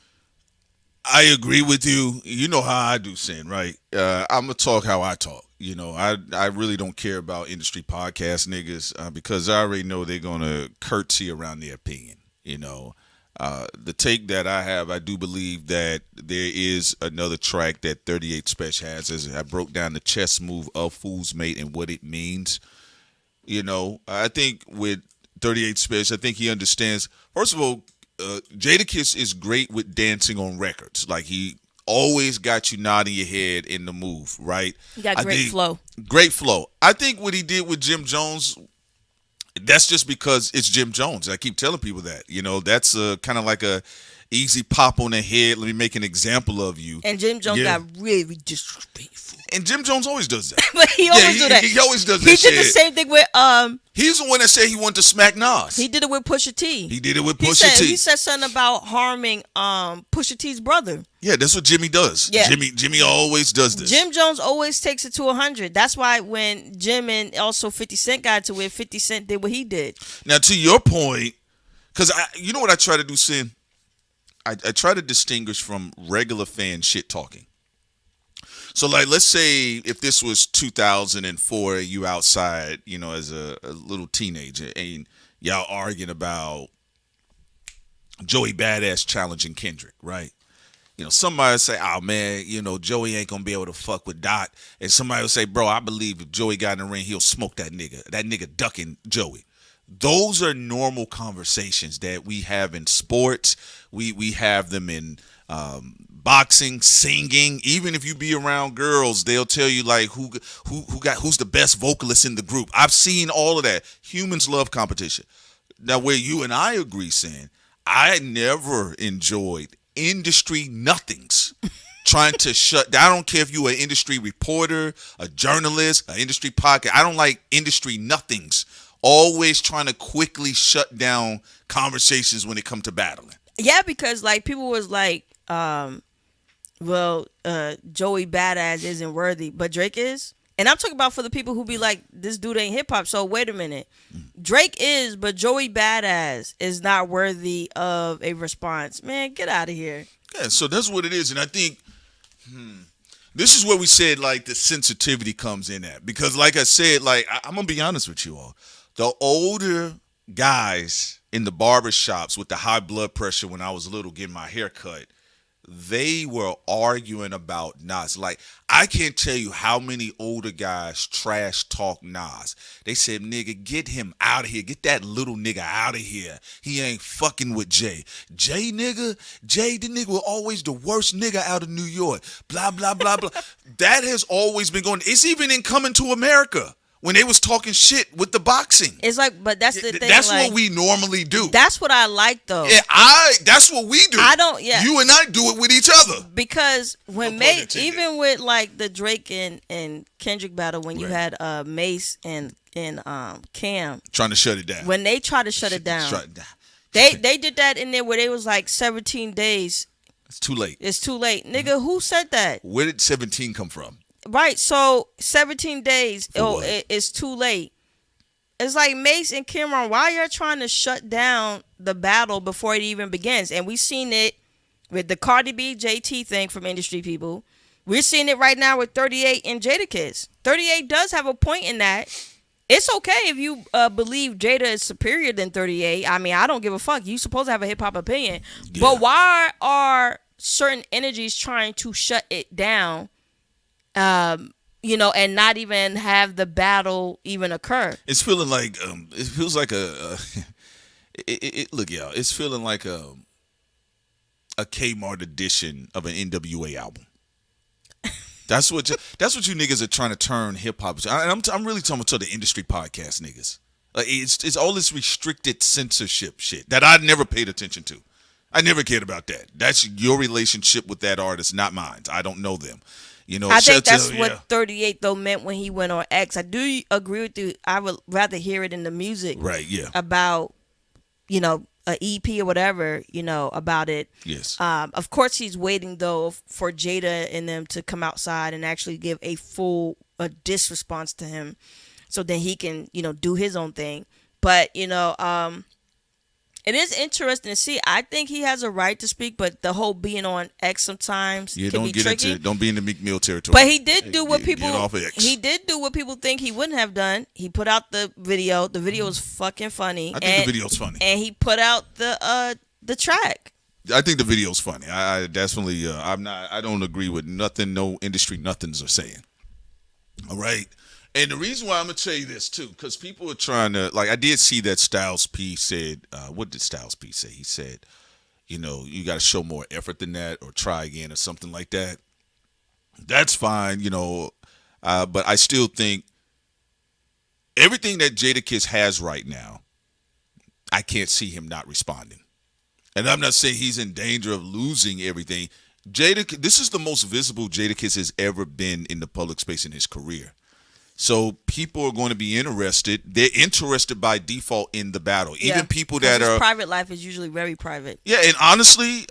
I agree with you. You know how I do, Sin, right? I'm gonna talk how I talk. You know, I really don't care about industry podcast niggas because I already know they're gonna curtsy around their opinion. You know, the take that I have, I do believe that there is another track that 38SPESH has. As I broke down the chess move of Fool's Mate and what it means. You know, I think with 38SPESH, I think he understands. First of all, Jadakiss is great with dancing on records. Like, he always got you nodding your head in the move, right? He got great flow. Great flow. I think what he did with Jim Jones, that's just because it's Jim Jones. I keep telling people that. You know, that's kind of like a easy pop on the head. Let me make an example of you. And Jim Jones got really disrespectful. And Jim Jones always does that. But he always do that. He always does that. He did the same thing with He's the one that said he wanted to smack Nas. He did it with Pusha T. He did it with Pusha T. He said something about harming Pusha T's brother. Yeah, that's what Jimmy does. Yeah. Jimmy always does this. Jim Jones always takes it to 100. That's why when Jim and also 50 Cent got to it, 50 Cent did what he did. Now, to your point, because you know what I try to do, Sin? I try to distinguish from regular fan shit talking. So, like, let's say if this was 2004, you outside, you know, as a little teenager, and y'all arguing about Joey Badass challenging Kendrick, right? You know, somebody would say, oh, man, you know, Joey ain't going to be able to fuck with Dot. And somebody would say, bro, I believe if Joey got in the ring, he'll smoke that nigga. That nigga ducking Joey. Those are normal conversations that we have in sports. We have them in boxing, singing. Even if you be around girls, they'll tell you like who's the best vocalist in the group. I've seen all of that. Humans love competition. now where you and I agree, saying I never enjoyed industry nothings. Trying to shut down. I don't care if you an industry reporter, a journalist, an industry podcast. I don't like industry nothings. Always trying to quickly shut down conversations when it comes to battling. Yeah, because like people was like, Joey Badass isn't worthy, but Drake is. And I'm talking about for the people who be like, this dude ain't hip hop. So wait a minute. Drake is, but Joey Badass is not worthy of a response. Man, get out of here. Yeah, so that's what it is. And I think this is where we said like the sensitivity comes in at. Because like I said, like I'm going to be honest with you all. The older guys in the barber shops with the high blood pressure when I was little getting my hair cut, they were arguing about Nas. Like, I can't tell you how many older guys trash talk Nas. They said, nigga, get him out of here. Get that little nigga out of here. He ain't fucking with Jay. Jay, nigga, the nigga was always the worst nigga out of New York. Blah, blah, blah, blah. That has always been going. It's even in Coming to America. When they was talking shit with the boxing. It's like, but that's the thing. That's like, what we normally do. That's what I like, though. Yeah, that's what we do. I don't, yeah. You and I do it with each other. Because when even with like the Drake and Kendrick battle, when you had Mace and Cam. Trying to shut it down. When they tried to shut it down. They did that in there where they was like 17 days. It's too late. It's too late. Nigga, who said that? Where did 17 come from? Right, so 17 days, it's too late. It's like Mace and Cameron, why y'all trying to shut down the battle before it even begins? And we've seen it with the Cardi B JT thing from industry people. We're seeing it right now with 38 and Jadakiss. 38 does have a point in that. It's okay if you believe Jada is superior than 38. I mean, I don't give a fuck. You supposed to have a hip hop opinion. Yeah. But why are certain energies trying to shut it down? And not even have the battle even occur. It's feeling like it feels like look, y'all. It's feeling like a Kmart edition of an NWA album. That's what you niggas are trying to turn hip hop. And I'm really talking to the industry podcast niggas. Like it's all this restricted censorship shit that I never paid attention to. I never cared about that. That's your relationship with that artist, not mine. I don't know them. You know, I think that's what 38 though meant when he went on X. I do agree with you. I would rather hear it in the music, right? Yeah, about a EP or whatever, about it. Yes. Of course, he's waiting though for Jada and them to come outside and actually give a full diss response to him, so then he can do his own thing. But it is interesting to see. I think he has a right to speak, but the whole being on X sometimes can be tricky. Don't be in the Meek Mill territory. But he did do what people get off of X. He did do what people think he wouldn't have done. He put out the video. The video was fucking funny. I think the video's funny. And he put out the track. I think the video's funny. I definitely I don't agree with nothing no industry nothings are saying. All right. And the reason why I'm going to tell you this, too, because people are trying to, like, I did see that Styles P said, what did Styles P say? He said, you got to show more effort than that or try again or something like that. That's fine, but I still think everything that Jadakiss has right now, I can't see him not responding. And I'm not saying he's in danger of losing everything. This is the most visible Jadakiss has ever been in the public space in his career. So people are going to be interested. They're interested by default in the battle. Even people that his private life is usually very private. Yeah, and honestly,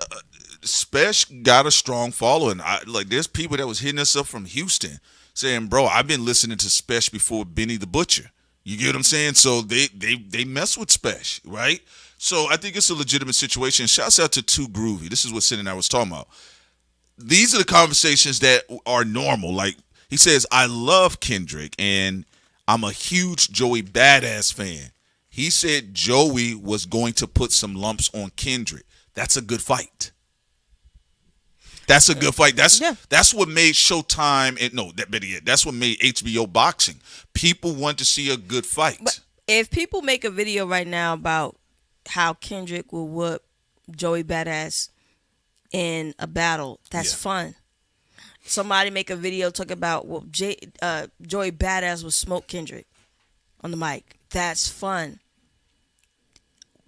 SPESH got a strong following. There's people that was hitting us up from Houston saying, "Bro, I've been listening to SPESH before Benny the Butcher." You get what I'm saying? So they mess with SPESH, right? So I think it's a legitimate situation. Shouts out to Too Groovy. This is what Sid and I was talking about. These are the conversations that are normal. Like, he says, I love Kendrick, and I'm a huge Joey Badass fan. He said Joey was going to put some lumps on Kendrick. That's a good fight. That's a good fight. That's what made Showtime, that's what made HBO boxing. People want to see a good fight. But if people make a video right now about how Kendrick will whoop Joey Badass in a battle, that's fun. Somebody make a video talk about Joey Badass will smoke Kendrick on the mic. That's fun.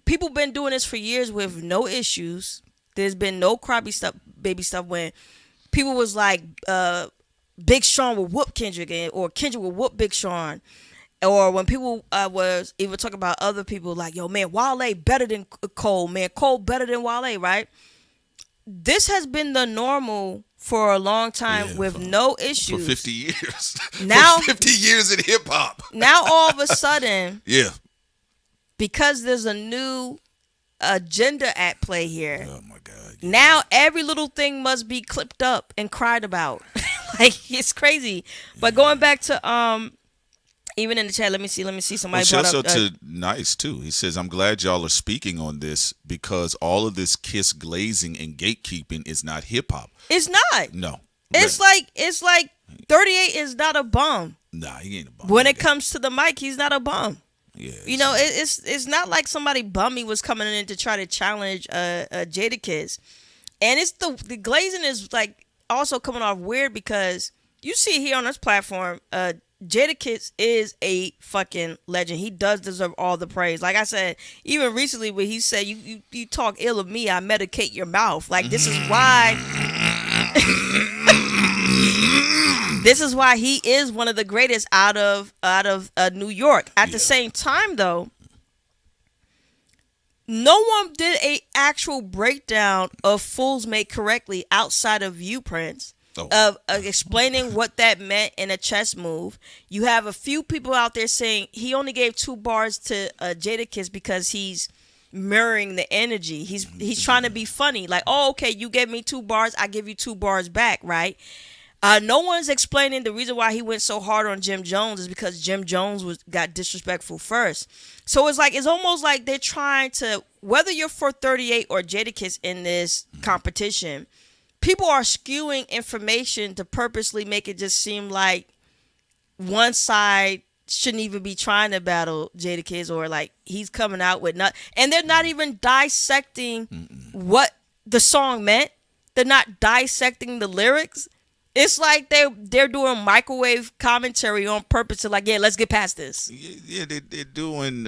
people been doing this for years with no issues. There's been no crappy stuff, baby stuff when people was like, Big Sean would whoop Kendrick, or Kendrick would whoop Big Sean. Or when people was even talking about other people like, yo, man, Wale better than Cole, man. Cole better than Wale, right? This has been the normal for a long time with no issues. For 50 years. Now, for 50 years in hip-hop. Now, all of a sudden, yeah, because there's a new agenda at play here. Oh, my God. Yeah. Now, every little thing must be clipped up and cried about. Like, it's crazy. But going back to... even in the chat, let me see. Somebody brought up. Shouts out to Nice too. He says, "I'm glad y'all are speaking on this because all of this kiss glazing and gatekeeping is not hip hop. It's not. No. It's like 38 is not a bum. Nah, he ain't a bum. When it comes to the mic, he's not a bum. Yeah. You know, it's not like somebody bummy was coming in to try to challenge Jadakiss, and it's the glazing is like also coming off weird because you see here on this platform. Jadakiss is a fucking legend. He does deserve all the praise. Like I said, even recently when he said, you talk ill of me, I medicate your mouth. Like, this is why this is why he is one of the greatest out of New York. At the same time, though, no one did a actual breakdown of Fools Made Correctly outside of you, Prince. Of explaining what that meant in a chess move. You have a few people out there saying he only gave 2 bars to Jadakiss because he's mirroring the energy. He's trying to be funny. Like, oh, okay, you gave me 2 bars, I give you 2 bars back, right? No one's explaining the reason why he went so hard on Jim Jones is because Jim Jones got disrespectful first. So it's almost like they're trying to, whether you're for 38 or Jadakiss in this competition, people are skewing information to purposely make it just seem like one side shouldn't even be trying to battle Jadakiss, or like he's coming out with and they're not even dissecting what the song meant. They're not dissecting the lyrics. It's like they're doing microwave commentary on purpose to like, yeah, let's get past this. Yeah, they're doing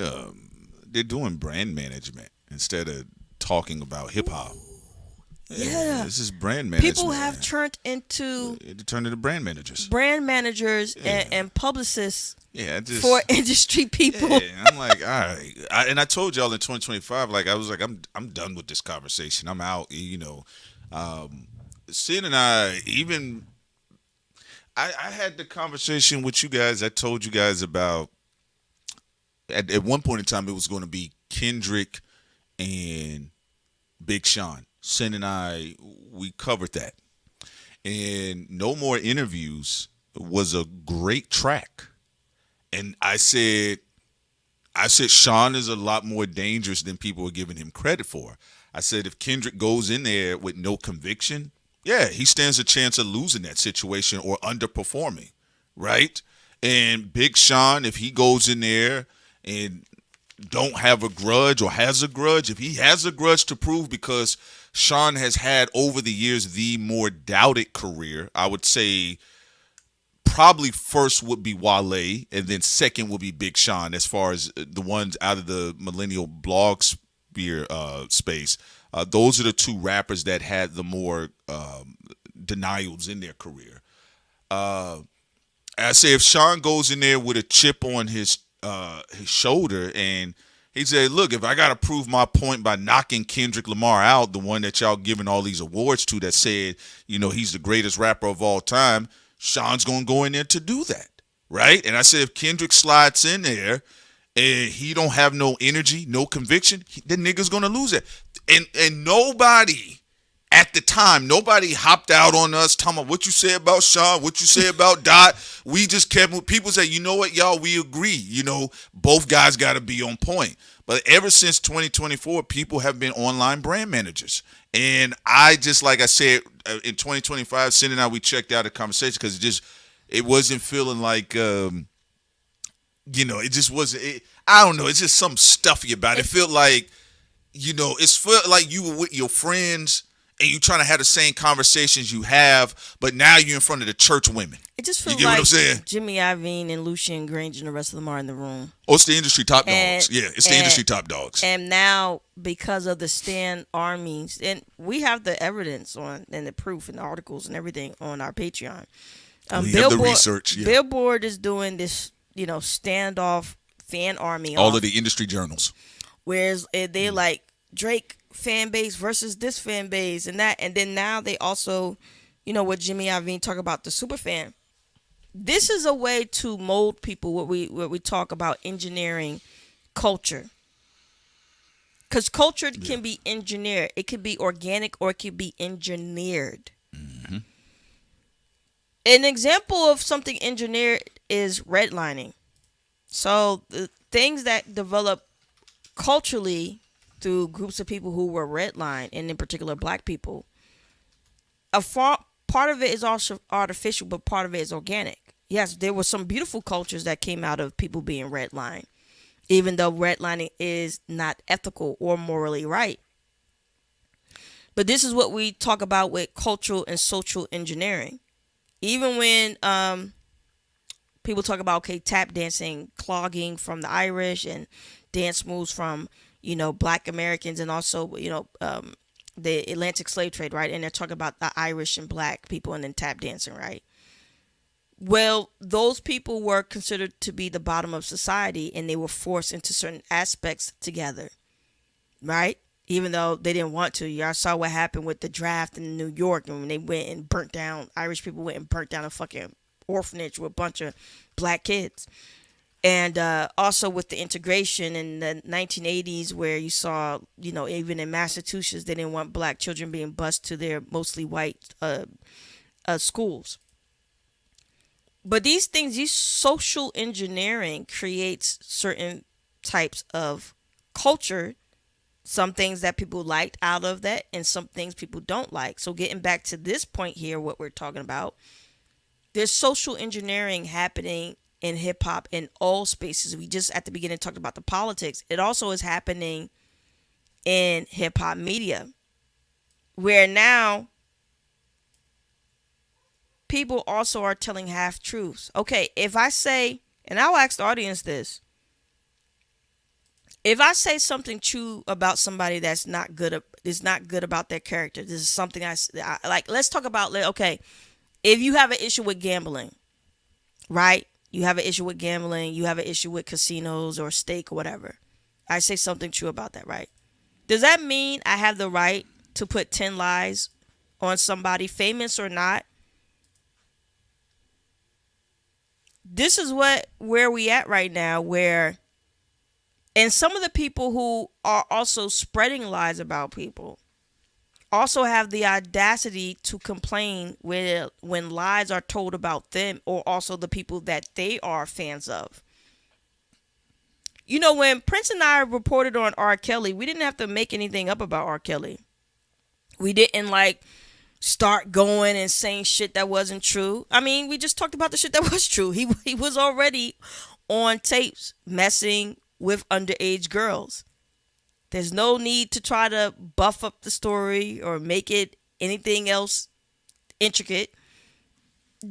brand management instead of talking about hip hop. Yeah, this is brand management. People have turned into brand managers, and publicists. Yeah, for industry people. Yeah, I'm like, all right, and I told y'all in 2025, like I was like, I'm done with this conversation. I'm out. You know, Sid and I had the conversation with you guys. I told you guys about at one point in time it was going to be Kendrick and Big Sean. Sin and I, we covered that. And No More Interviews was a great track. And I said Sean is a lot more dangerous than people are giving him credit for. I said if Kendrick goes in there with no conviction, yeah, he stands a chance of losing that situation or underperforming, right? And Big Sean, if he goes in there and don't have a grudge or has a grudge, if he has a grudge to prove, because Sean has had over the years the more doubted career. I would say probably first would be Wale, and then second would be Big Sean as far as the ones out of the millennial blog sphere space. Those are the 2 rappers that had the more denials in their career. I say if Sean goes in there with a chip on his shoulder and he said, look, if I got to prove my point by knocking Kendrick Lamar out, the one that y'all giving all these awards to that said, you know, he's the greatest rapper of all time, Sean's going to go in there to do that, right? And I said if Kendrick slides in there and he don't have no energy, no conviction, the nigga's going to lose it. And nobody at the time, nobody hopped out on us talking about what you say about Sean, what you say about Dot. We just kept, people say, you know what, y'all, we agree. You know, both guys got to be on point. But ever since 2024, people have been online brand managers. And I just, like I said, in 2025, Cindy and I, we checked out the conversation because it wasn't feeling like, you know, it just wasn't, I don't know, it's just something stuffy about it. It felt like, you know, it's felt like you were with your friends and you trying to have the same conversations you have, but now you're in front of the church women. It just You feels get what like I'm saying? Jimmy Iovine and Lucian Grainge and the rest of them are in the room. Oh, it's the industry top And- dogs. Yeah, it's the and- industry top dogs. And now, because of the Stan armies, and we have the evidence on and the proof and the articles and everything on our Patreon. We have the research. Yeah. Billboard is doing this, standoff fan army. All off, of the industry journals. whereas they like Drake fan base versus this fan base and that, and then now they also, what Jimmy Iovine talk about the super fan. This is a way to mold people. What we talk about engineering culture, because culture can be engineered. It could be organic or it could be engineered. Mm-hmm. An example of something engineered is redlining. So the things that develop culturally through groups of people who were redlined, and in particular black people, part of it is also artificial, but part of it is organic. Yes, there were some beautiful cultures that came out of people being redlined, even though redlining is not ethical or morally right. But this is what we talk about with cultural and social engineering. Even when people talk about, tap dancing, clogging from the Irish and dance moves from, black Americans, and also, the Atlantic slave trade, right? And they're talking about the Irish and black people and then tap dancing, right? Well, those people were considered to be the bottom of society, and they were forced into certain aspects together, right? Even though they didn't want to. Y'all saw what happened with the draft in New York, and when they went and burnt down, Irish people went and burnt down a fucking orphanage with a bunch of black kids. And also with the integration in the 1980s, where you saw, even in Massachusetts, they didn't want black children being bused to their mostly white schools. But these social engineering creates certain types of culture, some things that people liked out of that, and some things people don't like. So getting back to this point here, what we're talking about, there's social engineering happening in hip hop in all spaces. We just at the beginning talked about the politics. It also is happening in hip hop media, where now people also are telling half truths. Okay, if I say, and I'll ask the audience this, if I say something true about somebody that's not good, is not good about their character, this is something I like. Let's talk about, okay, if you have an issue with gambling, right? You have an issue with gambling, you have an issue with casinos or stake or whatever. I say something true about that, right? Does that mean I have the right to put 10 lies on somebody, famous or not? This is where we at right now, where, and some of the people who are also spreading lies about people also have the audacity to complain when lies are told about them, or also the people that they are fans of. When Prince and I reported on R. Kelly, we didn't have to make anything up about R. Kelly. We didn't start going and saying shit that wasn't true. I mean, we just talked about the shit that was true. He was already on tapes messing with underage girls. There's no need to try to buff up the story or make it anything else intricate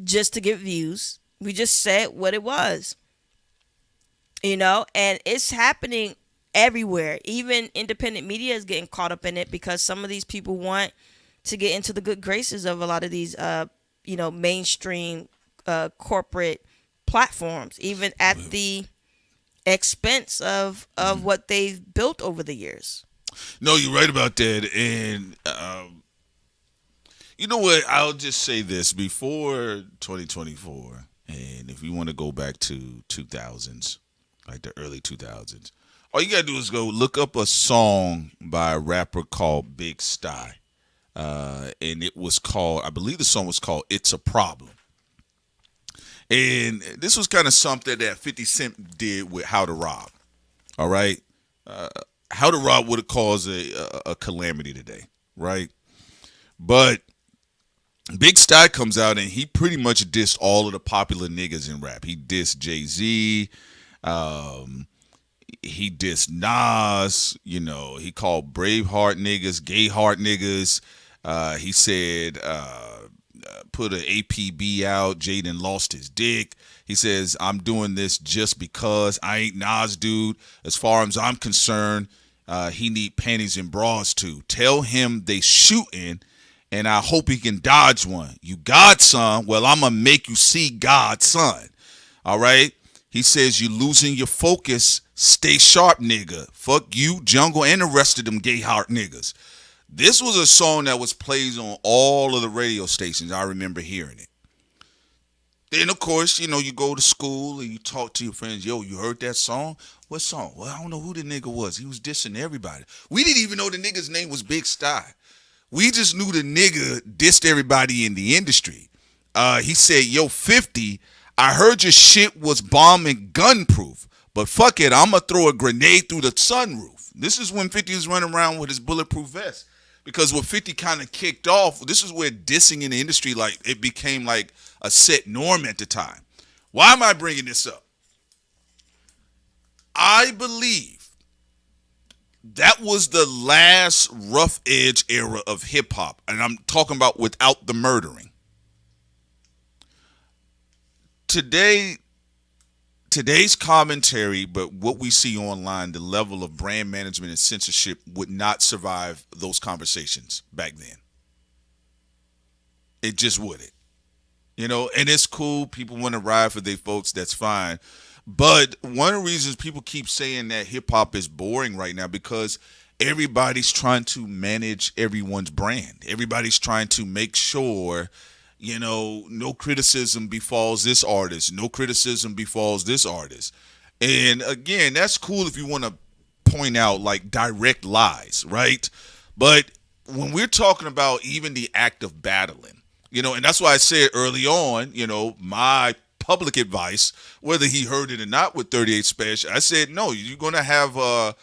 just to get views. We just said what it was. And it's happening everywhere. Even independent media is getting caught up in it, because some of these people want to get into the good graces of a lot of these, mainstream corporate platforms, even at the expense of what they've built over the years. No, you're right about that. And you know what? I'll just say this before 2024, and if you want to go back to 2000s, like the early 2000s, all you gotta do is go look up a song by a rapper called Big Sty, and it was called, I believe the song was called "It's a Problem." And this was kind of something that 50 Cent did with How to Rob. All right. How to Rob would have caused a calamity today. Right. But Big Sty comes out and he pretty much dissed all of the popular niggas in rap. He dissed Jay-Z. He dissed Nas. He called Braveheart niggas, gay heart niggas. He said, put an APB out. Jaden lost his dick. He says, I'm doing this just because. I ain't Nas, dude. As far as I'm concerned, he need panties and bras too. Tell him they shooting, and I hope he can dodge one. You godson? Well, I'm going to make you see godson. All right? He says, you losing your focus. Stay sharp, nigga. Fuck you, Jungle, and the rest of them gay heart niggas. This was a song that was played on all of the radio stations. I remember hearing it. Then, of course, you go to school and you talk to your friends. Yo, you heard that song? What song? Well, I don't know who the nigga was. He was dissing everybody. We didn't even know the nigga's name was Big Sty. We just knew the nigga dissed everybody in the industry. He said, yo, 50, I heard your shit was bomb and gun-proof. But fuck it, I'm going to throw a grenade through the sunroof. This is when 50 was running around with his bulletproof vest. Because what 50 kind of kicked off, this is where dissing in the industry, like, it became like a set norm at the time. Why am I bringing this up? I believe that was the last rough edge era of hip hop. And I'm talking about without the murdering. Today's commentary, but what we see online, the level of brand management and censorship would not survive those conversations back then. It just wouldn't. And it's cool. People want to ride for their folks. That's fine. But one of the reasons people keep saying that hip hop is boring right now because everybody's trying to manage everyone's brand. Everybody's trying to make sure no criticism befalls this artist. No criticism befalls this artist. And again, that's cool if you want to point out like direct lies, right? But when we're talking about even the act of battling, and that's why I said early on, my public advice, whether he heard it or not with 38SPESH, I said, no, you're going to have a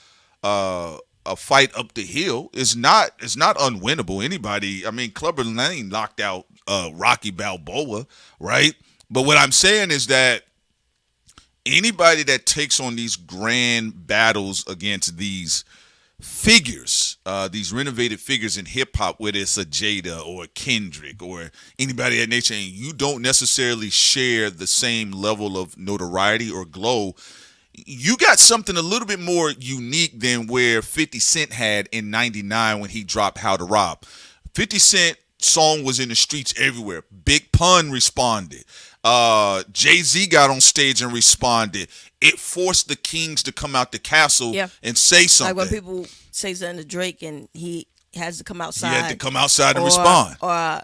fight up the hill. It's not unwinnable. Anybody, Clubber Lang knocked out Rocky Balboa, right? But what I'm saying is that anybody that takes on these grand battles against these figures, these renovated figures in hip hop, whether it's a Jada or a Kendrick or anybody of that nature, and you don't necessarily share the same level of notoriety or glow, you got something a little bit more unique than where 50 Cent had in 99 when he dropped How to Rob. 50 Cent song was in the streets everywhere. Big Pun responded. Jay-Z got on stage and responded. It forced the Kings to come out the castle and say something. Like when people say something to Drake and he has to come outside. He had to come outside and respond. Or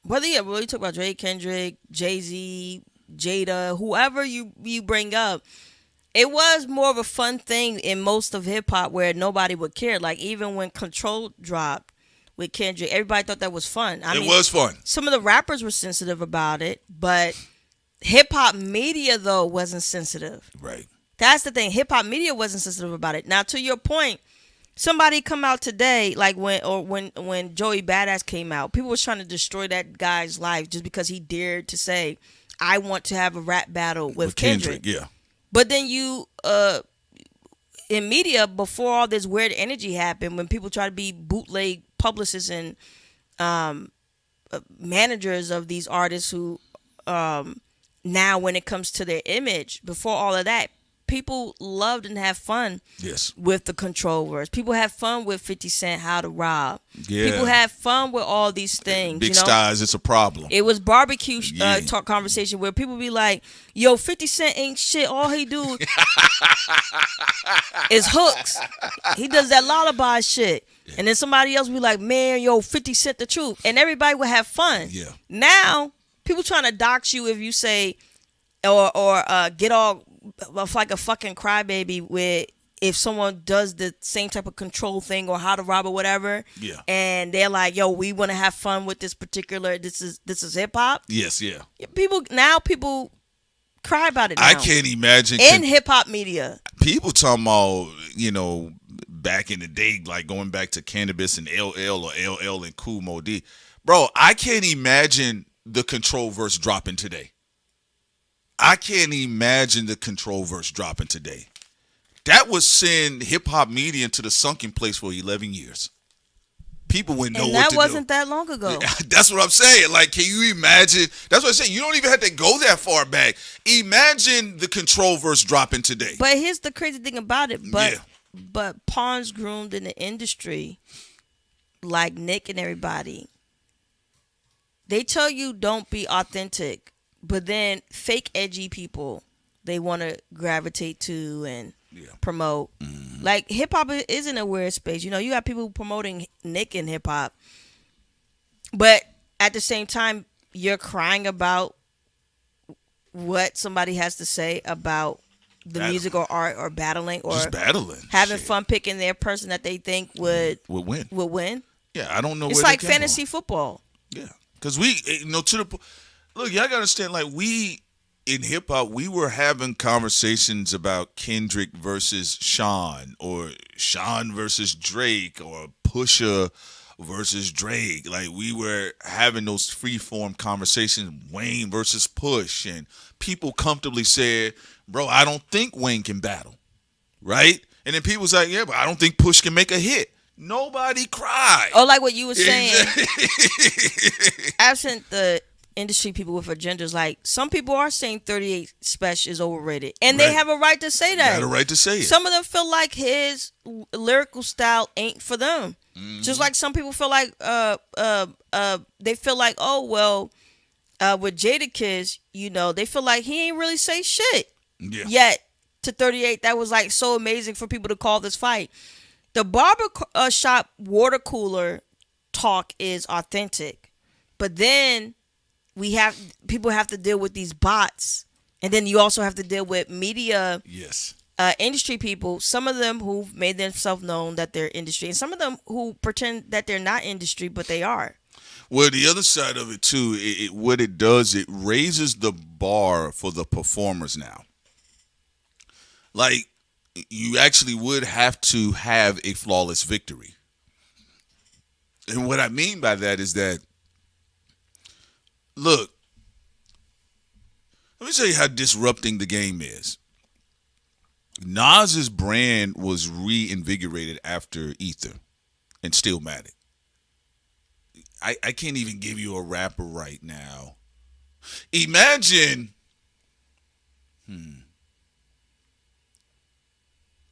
whether you talk about Drake, Kendrick, Jay-Z, Jada, whoever you bring up, it was more of a fun thing in most of hip hop where nobody would care. Like even when Control dropped with Kendrick, everybody thought that was fun. It was fun. Some of the rappers were sensitive about it, but hip hop media though wasn't sensitive. Right. That's the thing. Hip hop media wasn't sensitive about it. Now to your point, somebody come out today like when Joey Badass came out, people was trying to destroy that guy's life just because he dared to say, "I want to have a rap battle with Kendrick." Yeah. But then you, in media, before all this weird energy happened, when people try to be bootleg publicists and managers of these artists who, now when it comes to their image, before all of that, people loved and have fun with the Control verse. People have fun with 50 Cent, How to Rob. Yeah. People have fun with all these things. Big Styles, it's a problem. It was barbecue talk conversation where people be like, yo, 50 Cent ain't shit. All he do is hooks. He does that lullaby shit. Yeah. And then somebody else be like, man, yo, 50 Cent the truth. And everybody would have fun. Yeah. Now, people trying to dox you if you say, or get all like a fucking crybaby where if someone does the same type of Control thing or How to Rob or whatever, and they're like, yo, we want to have fun with this particular, this is hip hop. Yes, yeah. People cry about it now. I can't imagine in hip hop media. People talking about, back in the day, like going back to Cannabis and LL or LL and Kool Moe Dee. Bro, I can't imagine the Control verse dropping today. I can't imagine the Control verse dropping today. That would send hip-hop media into the sunken place for 11 years. people wouldn't know And what that to wasn't do. that long ago. That's what I'm saying. Like, can you imagine? That's what I'm saying. You don't even have to go that far back. Imagine the Control verse dropping today. But here's the crazy thing about it. But Yeah. but pawns groomed in the industry, like Nick and everybody, they tell you don't be authentic, but then fake edgy people they want to gravitate to and promote. Like hip hop is in a weird space. You know, you got people promoting Nick in hip hop, but at the same time, you're crying about what somebody has to say about the music or art or battling or just battling, having fun picking their person that they think would win. Yeah, I don't know. It's where like they came fantasy football. Yeah, because we, to the look, y'all gotta understand. Like we in hip hop, we were having conversations about Kendrick versus Sean, or Sean versus Drake, or Pusha versus Drake. Like we were having those free form conversations, Wayne versus Push, and people comfortably said, "Bro, I don't think Wayne can battle," right? And then people was like, "Yeah, but I don't think Push can make a hit." Nobody cried. Oh, like what you were saying. Absent the industry people with agendas, like some people are saying 38SPESH is overrated, and they have a right to say that. Got a right to say it. Some of them feel like his lyrical style ain't for them. Just like some people feel like they feel like, oh well, with Jadakiss, you know, they feel like he ain't really say shit. Yeah. Yet to 38, that was like so amazing for people to call this fight. The barber shop water cooler talk is authentic, but then people have to deal with these bots, and then you also have to deal with media, industry people. Some of them who've made themselves known that they're industry, and some of them who pretend that they're not industry, but they are. Well, the other side of it too, what it does, it raises the bar for the performers now. Like, you actually would have to have a flawless victory. And what I mean by that is that, look, let me tell you how disrupting the game is. Nas's brand was reinvigorated after Ether and Stillmatic. I can't even give you a rapper right now. Imagine,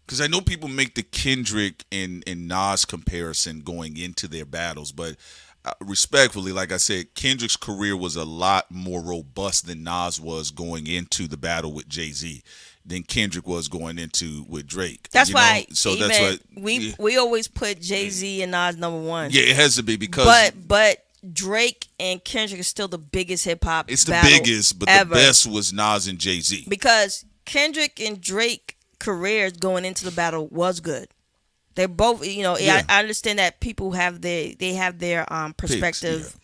because I know people make the Kendrick and Nas comparison going into their battles, but respectfully, like I said, Kendrick's career was a lot more robust than Nas was going into the battle with Jay-Z than Kendrick was going into with Drake. That's why. So even that's why we always put Jay-Z and Nas number one. Yeah, it has to be because. But Drake and Kendrick is still the biggest hip hop. It's the battle biggest, but ever. the best was Nas and Jay-Z. Because Kendrick and Drake careers going into the battle was good. They're both, you know, I understand that people have their perspective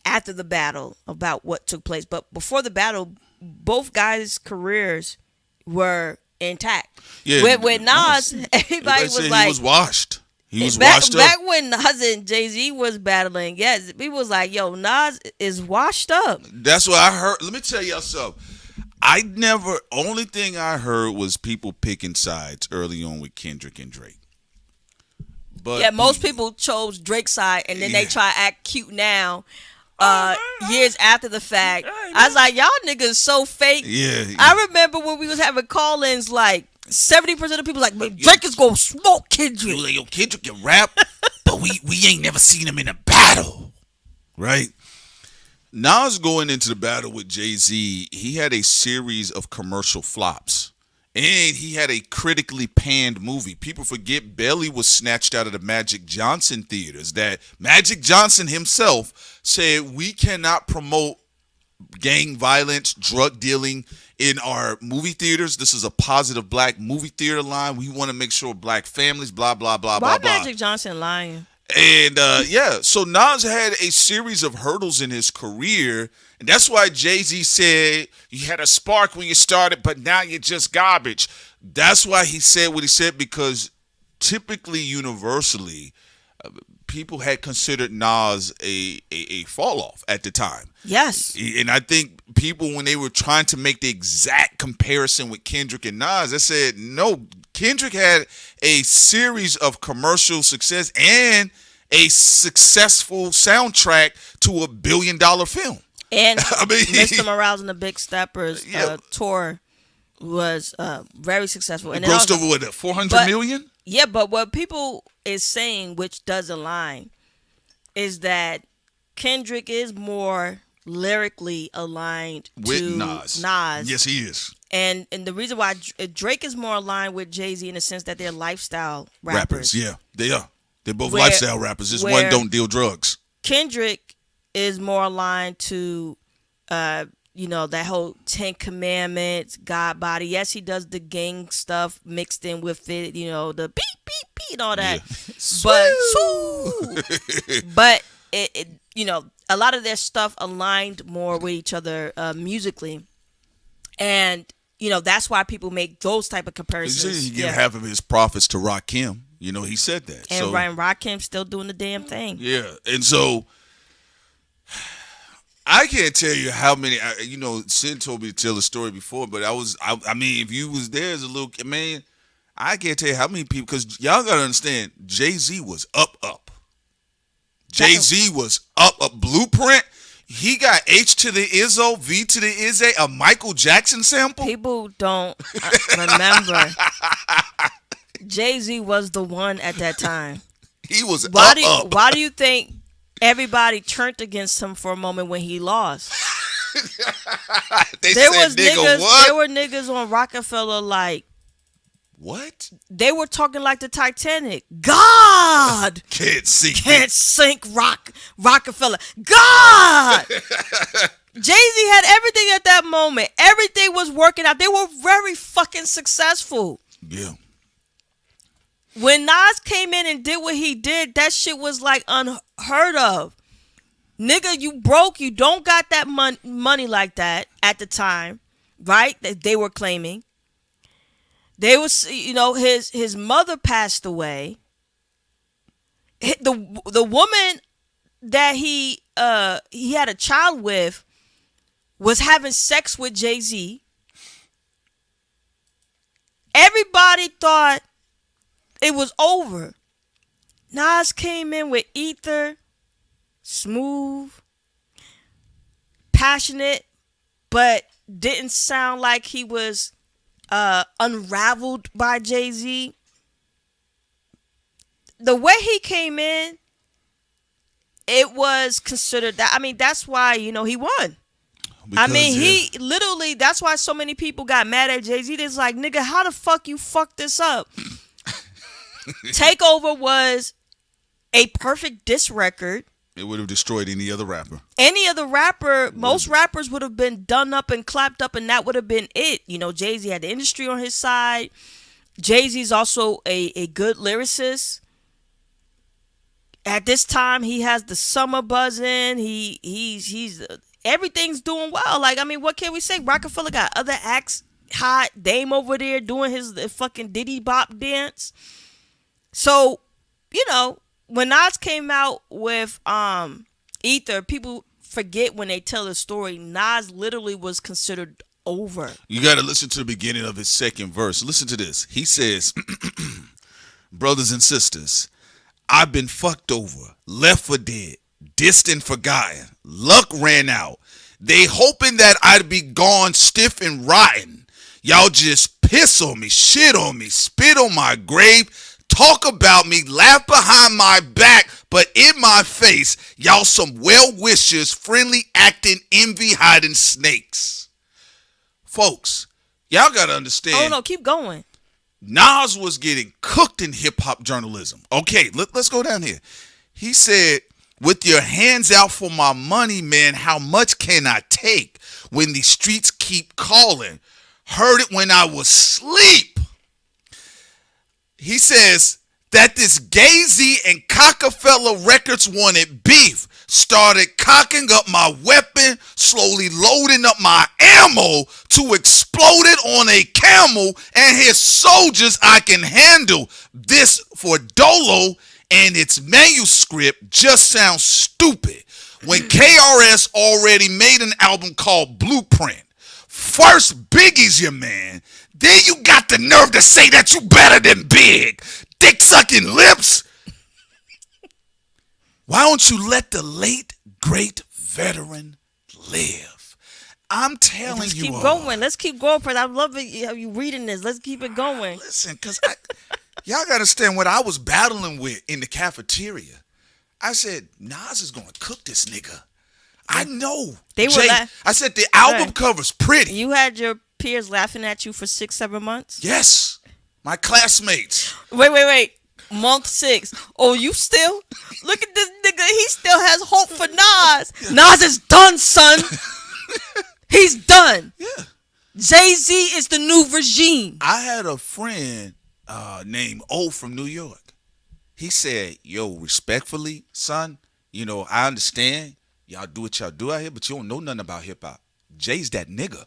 after the battle about what took place, but before the battle, both guys' careers were intact. Yeah, with Nas, everybody was like, he was washed. He was back, washed up. Back when Nas and Jay-Z was battling, yes, people was like, yo, Nas is washed up. That's what I heard. Let me tell y'all something. Only thing I heard was people picking sides early on with Kendrick and Drake. But yeah, most people chose Drake's side, and then they try to act cute now, years after the fact. I was like, y'all niggas so fake. Yeah. I remember when we was having call-ins, like 70% of the people like, Drake is gonna smoke Kendrick. Like, yo, Kendrick can rap, but we ain't never seen him in a battle, right? Nas going into the battle with Jay-Z, he had a series of commercial flops. And he had a critically panned movie. People forget Belly was snatched out of the Magic Johnson theaters. That Magic Johnson himself said, we cannot promote gang violence, drug dealing in our movie theaters. This is a positive black movie theater line. We want to make sure black families, blah, blah, blah, Why blah, blah. Magic Johnson lying? And so Nas had a series of hurdles in his career, and that's why Jay-Z said you had a spark when you started, but now you're just garbage. That's why he said what he said, because typically, universally, people had considered Nas a fall off at the time. Yes. And I think people, when they were trying to make the exact comparison with Kendrick and Nas, they said, no, Kendrick had a series of commercial success, and a successful soundtrack to $1 billion film. And I mean, Mr. Morales and the Big Steppers tour was very successful. And grossed over what, 400 million? Yeah, but what people is saying, which doesn't align, is that Kendrick is more lyrically aligned with to Nas. Yes, he is. And the reason why Drake is more aligned with Jay-Z in the sense that they're lifestyle rappers. Yeah, they are. They're both lifestyle rappers. Just one don't deal drugs. Kendrick is more aligned to, that whole 10 Commandments, God body. Yes, he does the gang stuff mixed in with it, the beep, beep, beep, and all that. Yeah. But it, a lot of their stuff aligned more with each other musically. And, that's why people make those type of comparisons. He gave half of his profits to Rakim. He said that. And Rakim's still doing the damn thing. Yeah. And so I can't tell you how many, Sin told me to tell the story before, but I mean, if you was there as a little man, I can't tell you how many people, because y'all got to understand, Jay-Z was up. Jay-Z was up. Blueprint, he got H to the Izzo, V to the Izzy, a Michael Jackson sample. People don't remember. Jay-Z was the one at that time. He was Why do you think everybody turned against him for a moment when he lost? There were niggas on Rockefeller like, what? They were talking like the Titanic. God can't sink Rockefeller. God. Jay-Z had everything at that moment. Everything was working out. They were very fucking successful. Yeah. When Nas came in and did what he did, that shit was like unheard of. Nigga, you broke. You don't got that money like that at the time, right? That they were claiming. They was, his mother passed away. The woman that he had a child with was having sex with Jay-Z. Everybody thought it was over. Nas came in with Ether, smooth, passionate, but didn't sound like he was unraveled by Jay-Z. The way he came in, it was considered that. I mean, that's why, he won. Because, he literally, that's why so many people got mad at Jay-Z. It's like, nigga, how the fuck you fucked this up? Takeover was a perfect diss record. It would have destroyed any other rapper. Any other rapper, most rappers would have been done up and clapped up, and that would have been it. Jay-Z had the industry on his side. Jay-Z's also a good lyricist. At this time, he has the summer buzzing. He's everything's doing well. Like, I mean, what can we say? Rockefeller got other acts hot. Dame over there doing his fucking Diddy Bop dance. So, when Nas came out with Ether, people forget when they tell the story, Nas literally was considered over. You got to listen to the beginning of his second verse. Listen to this. He says, brothers and sisters, I've been fucked over, left for dead, distant forgotten. Luck ran out. They hoping that I'd be gone stiff and rotten. Y'all just piss on me, shit on me, spit on my grave, talk about me, laugh behind my back, but in my face, y'all some well-wishers, friendly acting, envy hiding snakes. Folks, y'all gotta understand. Oh no, keep going. Nas was getting cooked in hip-hop journalism. Okay, let's go down here. He said, with your hands out for my money, man, how much can I take when these streets keep calling? Heard it when I was asleep. He says that this Gazy and Rockefeller Records wanted beef. Started cocking up my weapon, slowly loading up my ammo to explode it on a camel and his soldiers I can handle. This for Dolo and its manuscript just sounds stupid. When KRS already made an album called Blueprint. First Biggie's your man. Then you got the nerve to say that you better than Big. Dick sucking lips. Why don't you let the late, great veteran live? I'm telling Let's you keep all. going. Let's keep going, Prince. I love it. How you reading this? Let's keep it going. Listen, because y'all got to understand what I was battling with in the cafeteria. I said, Nas is going to cook this nigga. I know. They were I said, the album Right. cover's pretty. You had your peers laughing at you for 6-7 months. Yes. My classmates. Wait. Month 6. Oh, you still? Look at this nigga. He still has hope for Nas. Nas is done, son. He's done. Yeah. Jay-Z is the new regime. I had a friend named O from New York. He said, yo, respectfully, son, you know, I understand y'all do what y'all do out here, but you don't know nothing about hip-hop. Jay's that nigga.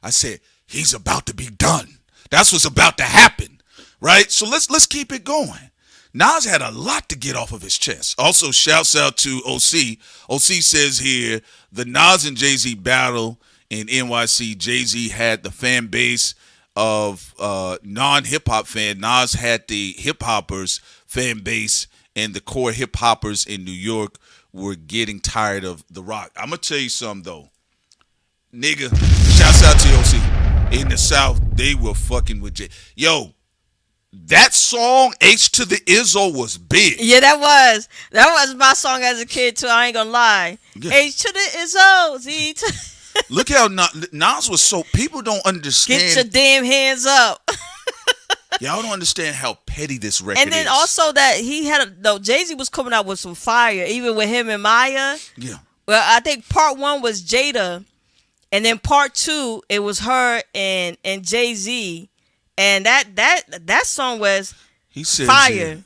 I said, he's about to be done. That's what's about to happen, right? So let's keep it going. Nas had a lot to get off of his chest. Also, shouts out to OC. OC says here, the Nas and Jay-Z battle in NYC, Jay-Z had the fan base of non-hip-hop fan. Nas had the hip-hoppers fan base, and the core hip-hoppers in New York were getting tired of The Rock. I'm going to tell you something, though. Nigga, shouts out to OC. In the South, they were fucking with Jay. Yo, that song, H to the Izzo, was big. Yeah, that was my song as a kid, too. I ain't gonna lie. Yeah. H to the Izzo, Z to... Look how Nas was so... People don't understand... Get your damn hands up. Y'all don't understand how petty this record is. And then also that he had... Jay-Z was coming out with some fire, even with him and Maya. Yeah. Well, I think part 1 was Jada, and then part 2, it was her and Jay-Z. And that song was fire.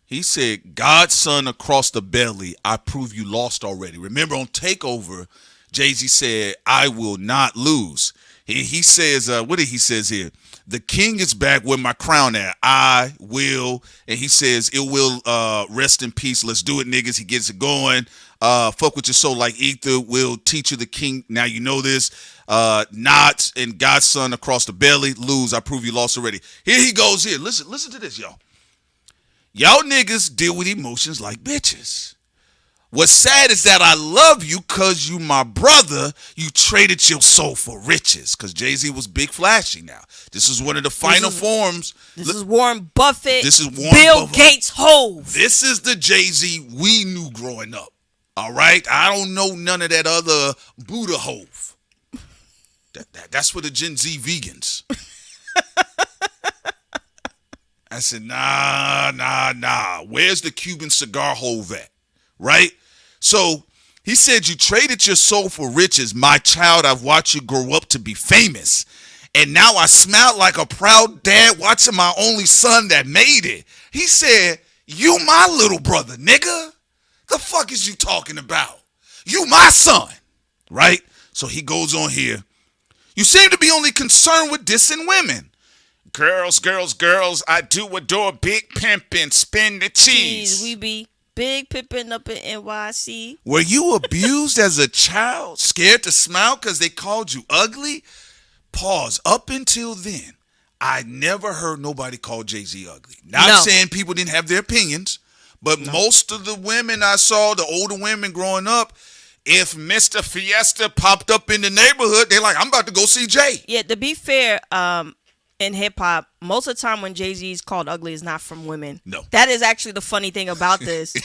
He said, God's son across the belly, I prove you lost already. Remember on Takeover, Jay-Z said, I will not lose. He says, what did he says here? The king is back with my crown at. I will. And he says, it will rest in peace. Let's do it, niggas. He gets it going. Fuck with your soul like ether. Will teach you the king. Now you know this. Not and God's son across the belly. Lose. I prove you lost already. Here he goes here. Listen to this, y'all. Y'all niggas deal with emotions like bitches. What's sad is that I love you because you my brother. You traded your soul for riches. Because Jay-Z was big flashy now. This is one of the final forms. This is Warren Buffett. This is Warren Bill Buffett. Gates Hove. This is the Jay-Z we knew growing up. All right? I don't know none of that other Buddha Hove. That's for the Gen Z vegans. I said, nah. Where's the Cuban cigar Hove at? Right? So he said, you traded your soul for riches. My child, I've watched you grow up to be famous. And now I smile like a proud dad watching my only son that made it. He said, you my little brother, nigga. The fuck is you talking about? You my son. Right? So he goes on here. You seem to be only concerned with dissing women. Girls, I do adore big pimpin', spin the cheese. We be big pimpin' up in NYC. Were you abused as a child? Scared to smile because they called you ugly? Pause. Up until then, I never heard nobody call Jay-Z ugly. Not saying people didn't have their opinions, but most of the women I saw, the older women growing up, if Mr. Fiesta popped up in the neighborhood, they're like, I'm about to go see Jay. Yeah, to be fair, in hip-hop, most of the time when Jay-Z is called ugly is not from women. No. That is actually the funny thing about this.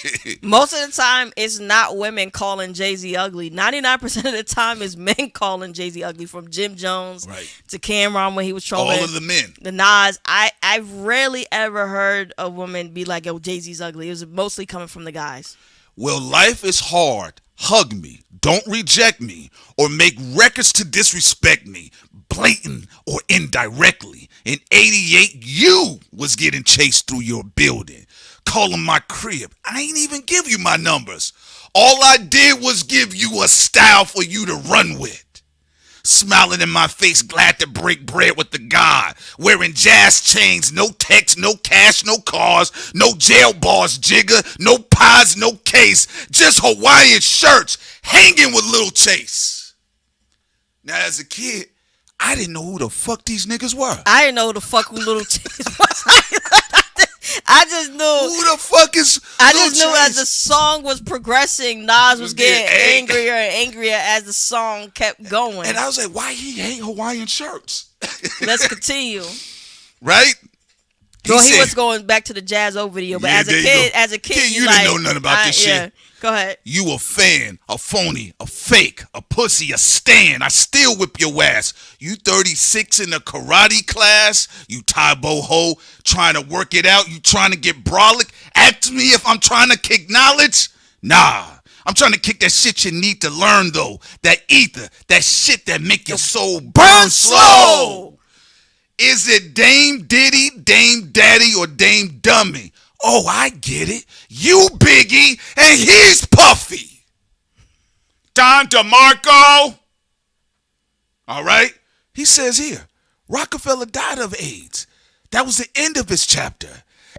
Most of the time, it's not women calling Jay-Z ugly. 99% of the time is men calling Jay-Z ugly, from Jim Jones to Cameron when he was trolling. All of the men. The Nas. I've rarely ever heard a woman be like, yo, Jay-Z's ugly. It was mostly coming from the guys. Well, life is hard. Hug me. Don't reject me or make records to disrespect me, blatant or indirectly. In 88, you was getting chased through your building, calling my crib. I ain't even give you my numbers. All I did was give you a style for you to run with. Smiling in my face, glad to break bread with the God. Wearing jazz chains, no text, no cash, no cars, no jail bars, jigger, no pies, no case. Just Hawaiian shirts, hanging with Lil Chase. Now, as a kid, I didn't know who the fuck these niggas were. I didn't know who the fuck Lil Chase was. I just knew. Who the fuck is? I Lil just knew Trace? as the song was progressing, Nas was getting getting angrier and angrier as the song kept going. And I was like, why he hate Hawaiian shirts? Let's continue. Right? He was going back to the Jazz O video, but as a kid, you didn't know nothing about this shit. Yeah. Go ahead. You a fan, a phony, a fake, a pussy, a stan. I still whip your ass. You 36 in a karate class. You Taibo ho trying to work it out. You trying to get brolic. Ask me if I'm trying to kick knowledge. Nah. I'm trying to kick that shit you need to learn though. That ether. That shit that make your soul burn slow. Is it Dame Diddy, Dame Daddy, or Dame Dummy? Oh, I get it. You Biggie, and he's Puffy. Don DeMarco. All right? He says here, Rockefeller died of AIDS. That was the end of his chapter.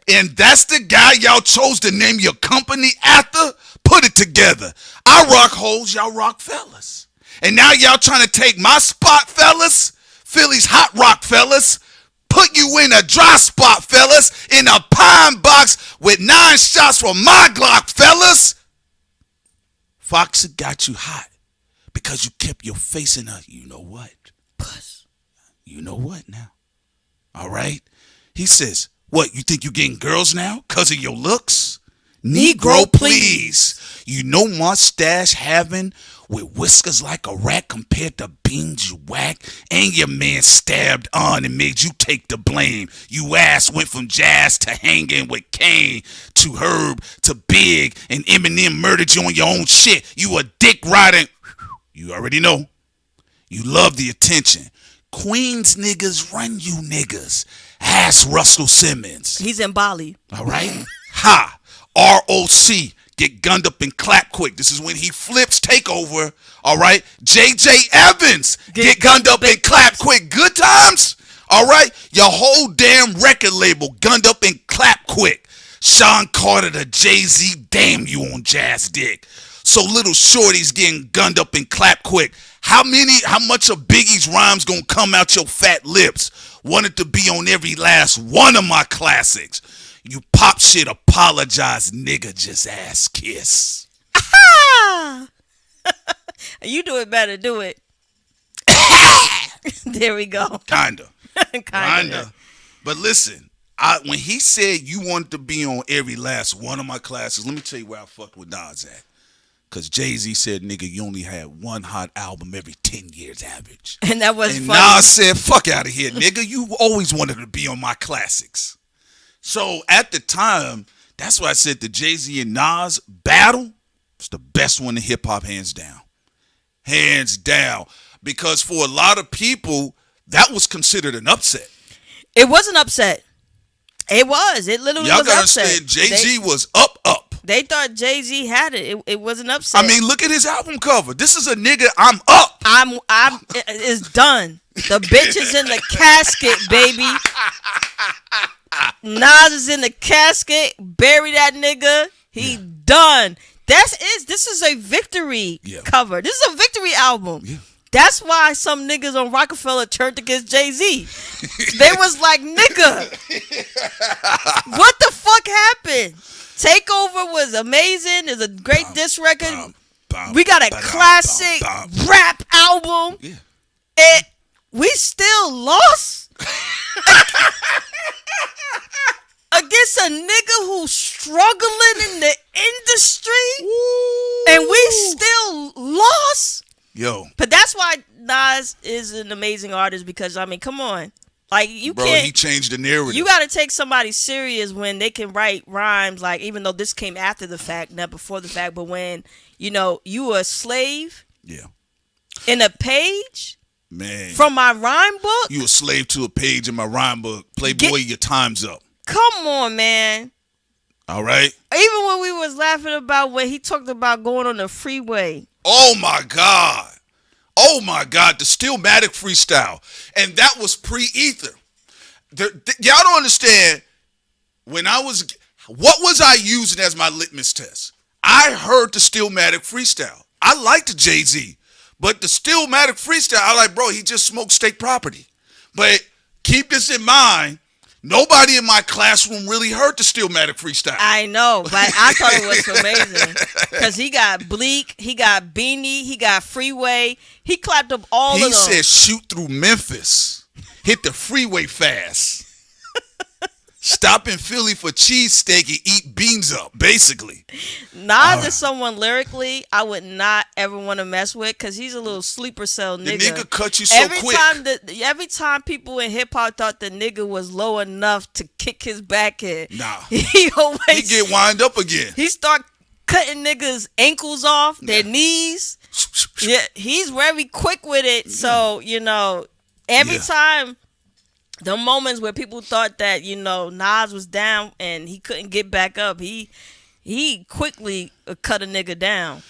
And that's the guy y'all chose to name your company after? Put it together. I rock hoes, y'all rock fellas. And now y'all trying to take my spot, fellas? Philly's hot rock, fellas. Put you in a dry spot, fellas. In a pine box with 9 shots from my Glock, fellas. Fox got you hot because you kept your face in a you know what. Puss. You know what now. All right? He says, what, you think you getting girls now because of your looks? Negro, please. You know mustache having with whiskers like a rat compared to beans you whack, and your man stabbed on and made you take the blame. You ass went from Jazz to hanging with Kane to Herb to Big, and Eminem murdered you on your own shit. You a dick riding. You already know. You love the attention. Queens niggas run you niggas. Ask Russell Simmons. He's in Bali. All right? Ha! ROC. Get gunned up and clap quick. This is when he flips takeover. All right. JJ Evans. Get gunned up and clap quick. Good times. All right. Your whole damn record label gunned up and clap quick. Sean Carter to Jay-Z. Damn you on Jazz Dick. So little shorty's getting gunned up and clap quick. How much of Biggie's rhymes gonna come out your fat lips? Wanted to be on every last one of my classics. You pop shit, apologize, nigga, just ass kiss. You do it better, do it. There we go. Kinda. Kinda. But listen, when he said you wanted to be on every last one of my classes, let me tell you where I fucked with Nas at. Because Jay-Z said, nigga, you only had one hot album every 10 years average. And that was and funny. Nas said, fuck out of here, nigga. You always wanted to be on my classics. So at the time, that's why I said the Jay-Z and Nas battle was the best one in hip-hop, hands down. Hands down. Because for a lot of people, that was considered an upset. It was an upset. It was. It literally Y'all was gotta upset. understand, Jay-Z was up. They thought Jay-Z had it. It was an upset. I mean, look at his album cover. This is a nigga, I'm up. It's done. The bitch is in the casket, baby. Nas is in the casket. Bury that nigga. He done. This is a victory cover. This is a victory album. Yeah. That's why some niggas on Rockefeller turned against Jay-Z. They was like, nigga, what the fuck happened? Takeover was amazing. It's a great diss record. We got a classic rap album. Yeah. And we still lost against a nigga who's struggling in the industry. Ooh. And we still lost. Yo. But that's why Nas is an amazing artist, because, I mean, come on. Like, you can't. He changed the narrative. You got to take somebody serious when they can write rhymes, like, even though this came after the fact, not before the fact, but when, you were a slave. Yeah. In a page. Man. From my rhyme book. You a slave to a page in my rhyme book. Playboy, your time's up. Come on, man. All right. Even when we was laughing about when he talked about going on the freeway. Oh, my God. Oh, my God. The Stillmatic freestyle. And that was pre-Ether. Y'all don't understand. What was I using as my litmus test? I heard the Stillmatic freestyle. I liked Jay-Z. But the Stillmatic freestyle, I like, bro, he just smoked state property. But keep this in mind. Nobody in my classroom really heard the Stillmatic freestyle. I know, but I thought it was amazing because he got Bleak, he got Beanie, he got Freeway. He clapped up all of them. He said, "Shoot through Memphis, hit the freeway fast, stop in Philly for cheesesteak and eat beans up." Basically, Nas is someone lyrically I would not ever want to mess with because he's a little sleeper cell nigga. The nigga cut you so quick. Every time people in hip hop thought the nigga was low enough to kick his back in, he get wind up again. He start cutting niggas' ankles off, their knees. Yeah, he's very quick with it. So every time. The moments where people thought that Nas was down and he couldn't get back up, he quickly cut a nigga down.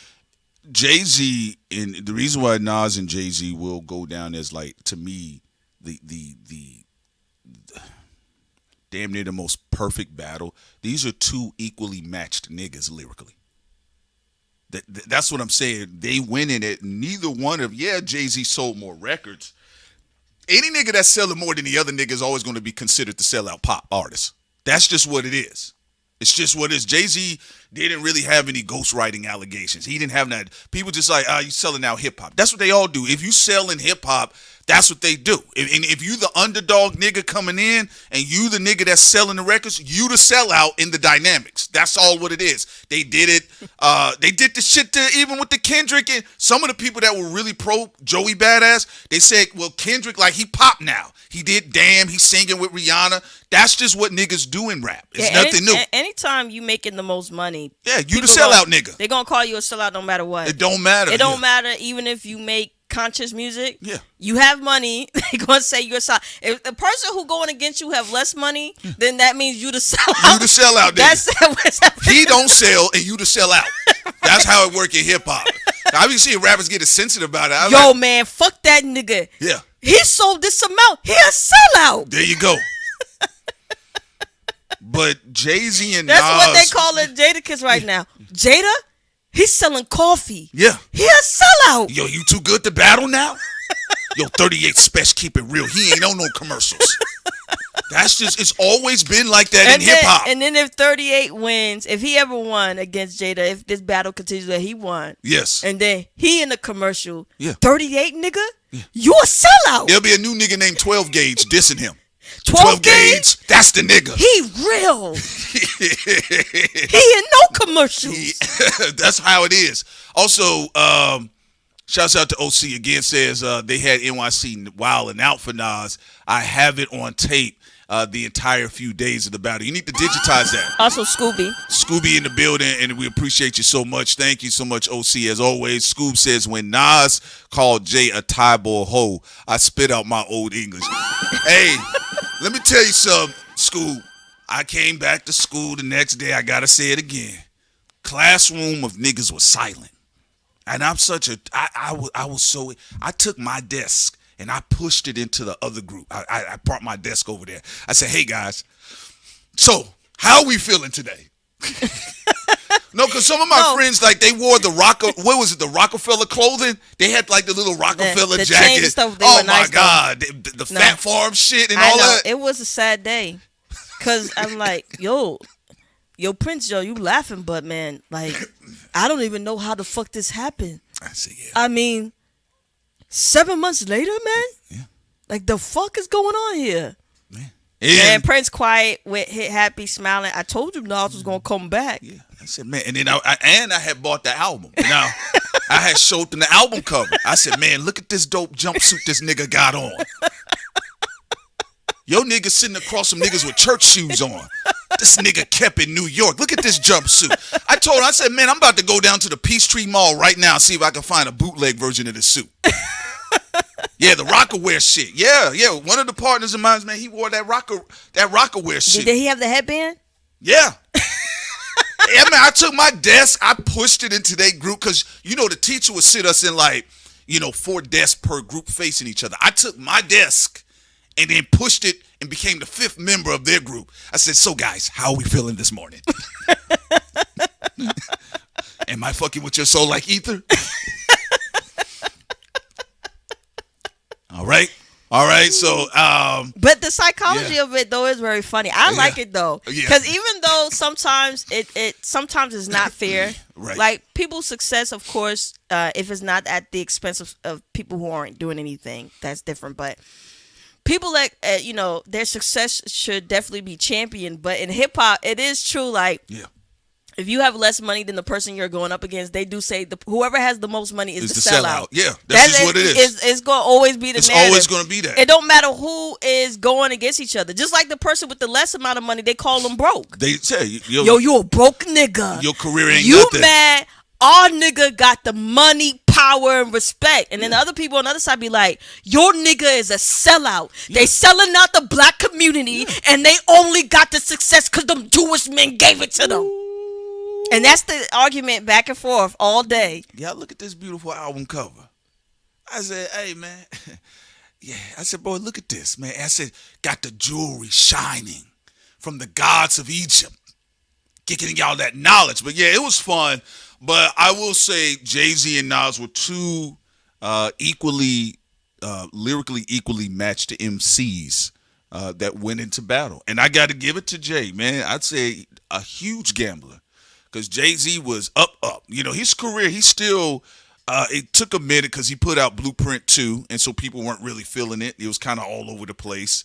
Jay-Z, and the reason why Nas and Jay-Z will go down as, like, to me, the damn near the most perfect battle. These are two equally matched niggas lyrically. That's what I'm saying. They win in it. Neither one of Jay-Z sold more records. Any nigga that's selling more than the other nigga is always going to be considered the sellout pop artist. That's just what it is. It's just what it is. Jay-Z didn't really have any ghostwriting allegations. He didn't have that. People just like, you selling out hip-hop. That's what they all do. If you sell in hip-hop, that's what they do. And if you the underdog nigga coming in and you the nigga that's selling the records, you the sellout in the dynamics. That's all what it is. They did it. They did the shit even with the Kendrick and some of the people that were really pro Joey Badass. They said, well, Kendrick, like, he popped now. He did Damn. He's singing with Rihanna. That's just what niggas do in rap. It's nothing new. Anytime you making the most money, you the sellout nigga. They gonna call you a sellout no matter what. It don't matter. It don't matter even if you make conscious music. Yeah. You have money, they gonna say you're a sellout. If the person who going against you have less money, then that means you the sellout. You the sellout nigga. He don't sell and you the sellout. That's how it work in hip hop. I been seeing rappers get sensitive about it. Man, fuck that nigga. Yeah. He sold this amount. He a sellout. There you go. But Jay-Z and That's Nas, what they call it Jadakiss right now. Jada, he's selling coffee. Yeah. He a sellout. Yo, you too good to battle now? Yo, 38SPESH, keep it real. He ain't on no commercials. That's just, it's always been like that in hip-hop. And then if 38 wins, if he ever won against Jada, if this battle continues that he won. Yes. And then he in the commercial. Yeah. 38 nigga? Yeah. You a sellout. There'll be a new nigga named 12 Gauge dissing him. 12 Gauge? That's the nigga. He real. He in no commercials. That's how it is. Also, shouts out to OC again, says they had NYC wilding out for Nas. I have it on tape the entire few days of the battle. You need to digitize that. Also, Scooby in the building, and we appreciate you so much. Thank you so much, OC, as always. Scoob says, when Nas called Jay a tie-ball hoe, I spit out my old English. Hey, let me tell you something, Scoob. I came back to school the next day. I got to say it again. Classroom of niggas was silent. And I'm such a, I was so, I took my desk and I pushed it into the other group. I brought my desk over there. I said, hey guys, so how are we feeling today? No, because some of my friends, like, they wore the the Rockefeller clothing? They had like the little Rockefeller the jacket. Stuff, oh my nice God, the Fat Farm shit and all that. It was a sad day. Cause I'm like, yo, Prince, you laughing, but man, like, I don't even know how the fuck this happened. I see, yeah. I mean, 7 months later, man. Yeah. Like, the fuck is going on here? Man. And Prince quiet with hit happy smiling. I told you Nas was gonna come back. Yeah. I said, man, and then I had bought the album. Now I had showed them the album cover. I said, man, look at this dope jumpsuit this nigga got on. Yo nigga sitting across some niggas with church shoes on. This nigga kept in New York. Look at this jumpsuit. I told him, I said, man, I'm about to go down to the Peachtree Mall right now and see if I can find a bootleg version of this suit. Yeah, the Rockaware shit. Yeah. One of the partners of mine, man, he wore that Rockaware shit. Did he have the headband? Yeah. Yeah, man, I took my desk, I pushed it into their group because, the teacher would sit us in 4 desks per group facing each other. I took my desk and then pushed it and became the 5th member of their group. I said, so guys, how are we feeling this morning? Am I fucking with your soul like ether? All All right, so But the psychology Yeah. of it though is very funny. I like it though, Yeah. because even though sometimes it sometimes is not fair. Right. Like people's success, of course, if it's not at the expense of people who aren't doing anything, that's different. But people like their success should definitely be championed. But in hip hop, it is true. Like yeah, if you have less money than the person you're going up against, they do say whoever has the most money is it's the the sellout. Yeah, that's just what it is. It's going to always be the It's narrative. always going to be that. It don't matter who is going against each other. Just like the person with the less amount of money, they call them broke. They say Yo, you a broke nigga. Your career ain't you nothing. mad? Our nigga got the money, power, and respect. And then the other people on the other side be like, your nigga is a sellout. They selling out the black community, and they only got the success because them Jewish men gave it to them. And that's the argument back and forth all day. Y'all look at this beautiful album cover. I said, hey, man. Yeah, I said, boy, look at this, man. I said, got the jewelry shining from the gods of Egypt. Getting y'all that knowledge. But yeah, it was fun. But I will say Jay-Z and Nas were two lyrically equally matched MCs that went into battle. And I got to give it to Jay, man. I'd say a huge gambler. Because Jay-Z was up. You know, his career, he still, it took a minute because he put out Blueprint 2, and so people weren't really feeling it. It was kind of all over the place.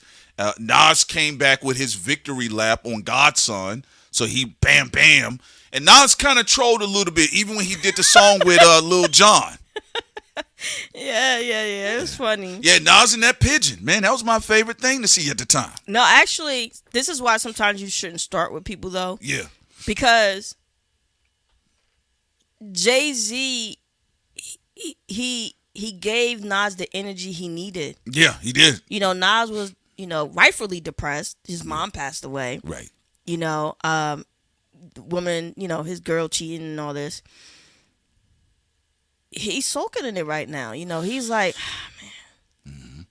Nas came back with his victory lap on Godson, so he bam, bam. And Nas kind of trolled a little bit, even when he did the song with Lil Jon. Yeah. It was funny. Yeah, Nas and that pigeon, man, that was my favorite thing to see at the time. No, actually, this is why sometimes you shouldn't start with people, though. Yeah. Because Jay-Z, he gave Nas the energy he needed. Yeah, he did. You know, Nas was, rightfully depressed. His mom passed away. Right. The woman, his girl cheating and all this. He's soaking in it right now. He's like, man. Mm-hmm.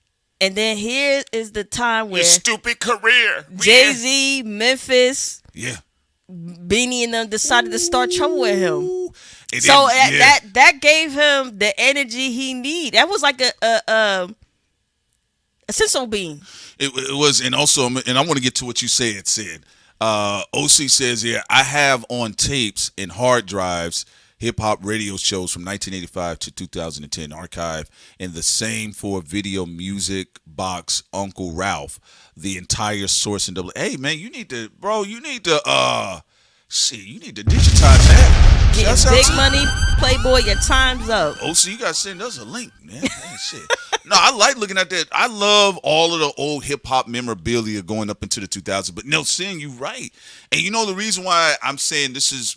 And then here is the time where your stupid career. Jay-Z, Memphis, yeah, Beanie and them decided to start trouble with him. And So then, that gave him the energy he need. That was like a sensible being. It was, and also, and I want to get to what you said. OC says here, I have on tapes and hard drives hip-hop radio shows from 1985 to 2010 archive, and the same for video music box Uncle Ralph, the entire source and double. Hey man, you need to digitize that. Getting Shouts out big to- money, Playboy, your time's up. OC, you gotta send us a link, man. Shit. No, I like looking at that. I love all of the old hip hop memorabilia going up into the 2000s. But no, seeing you right, and the reason why I'm saying this is,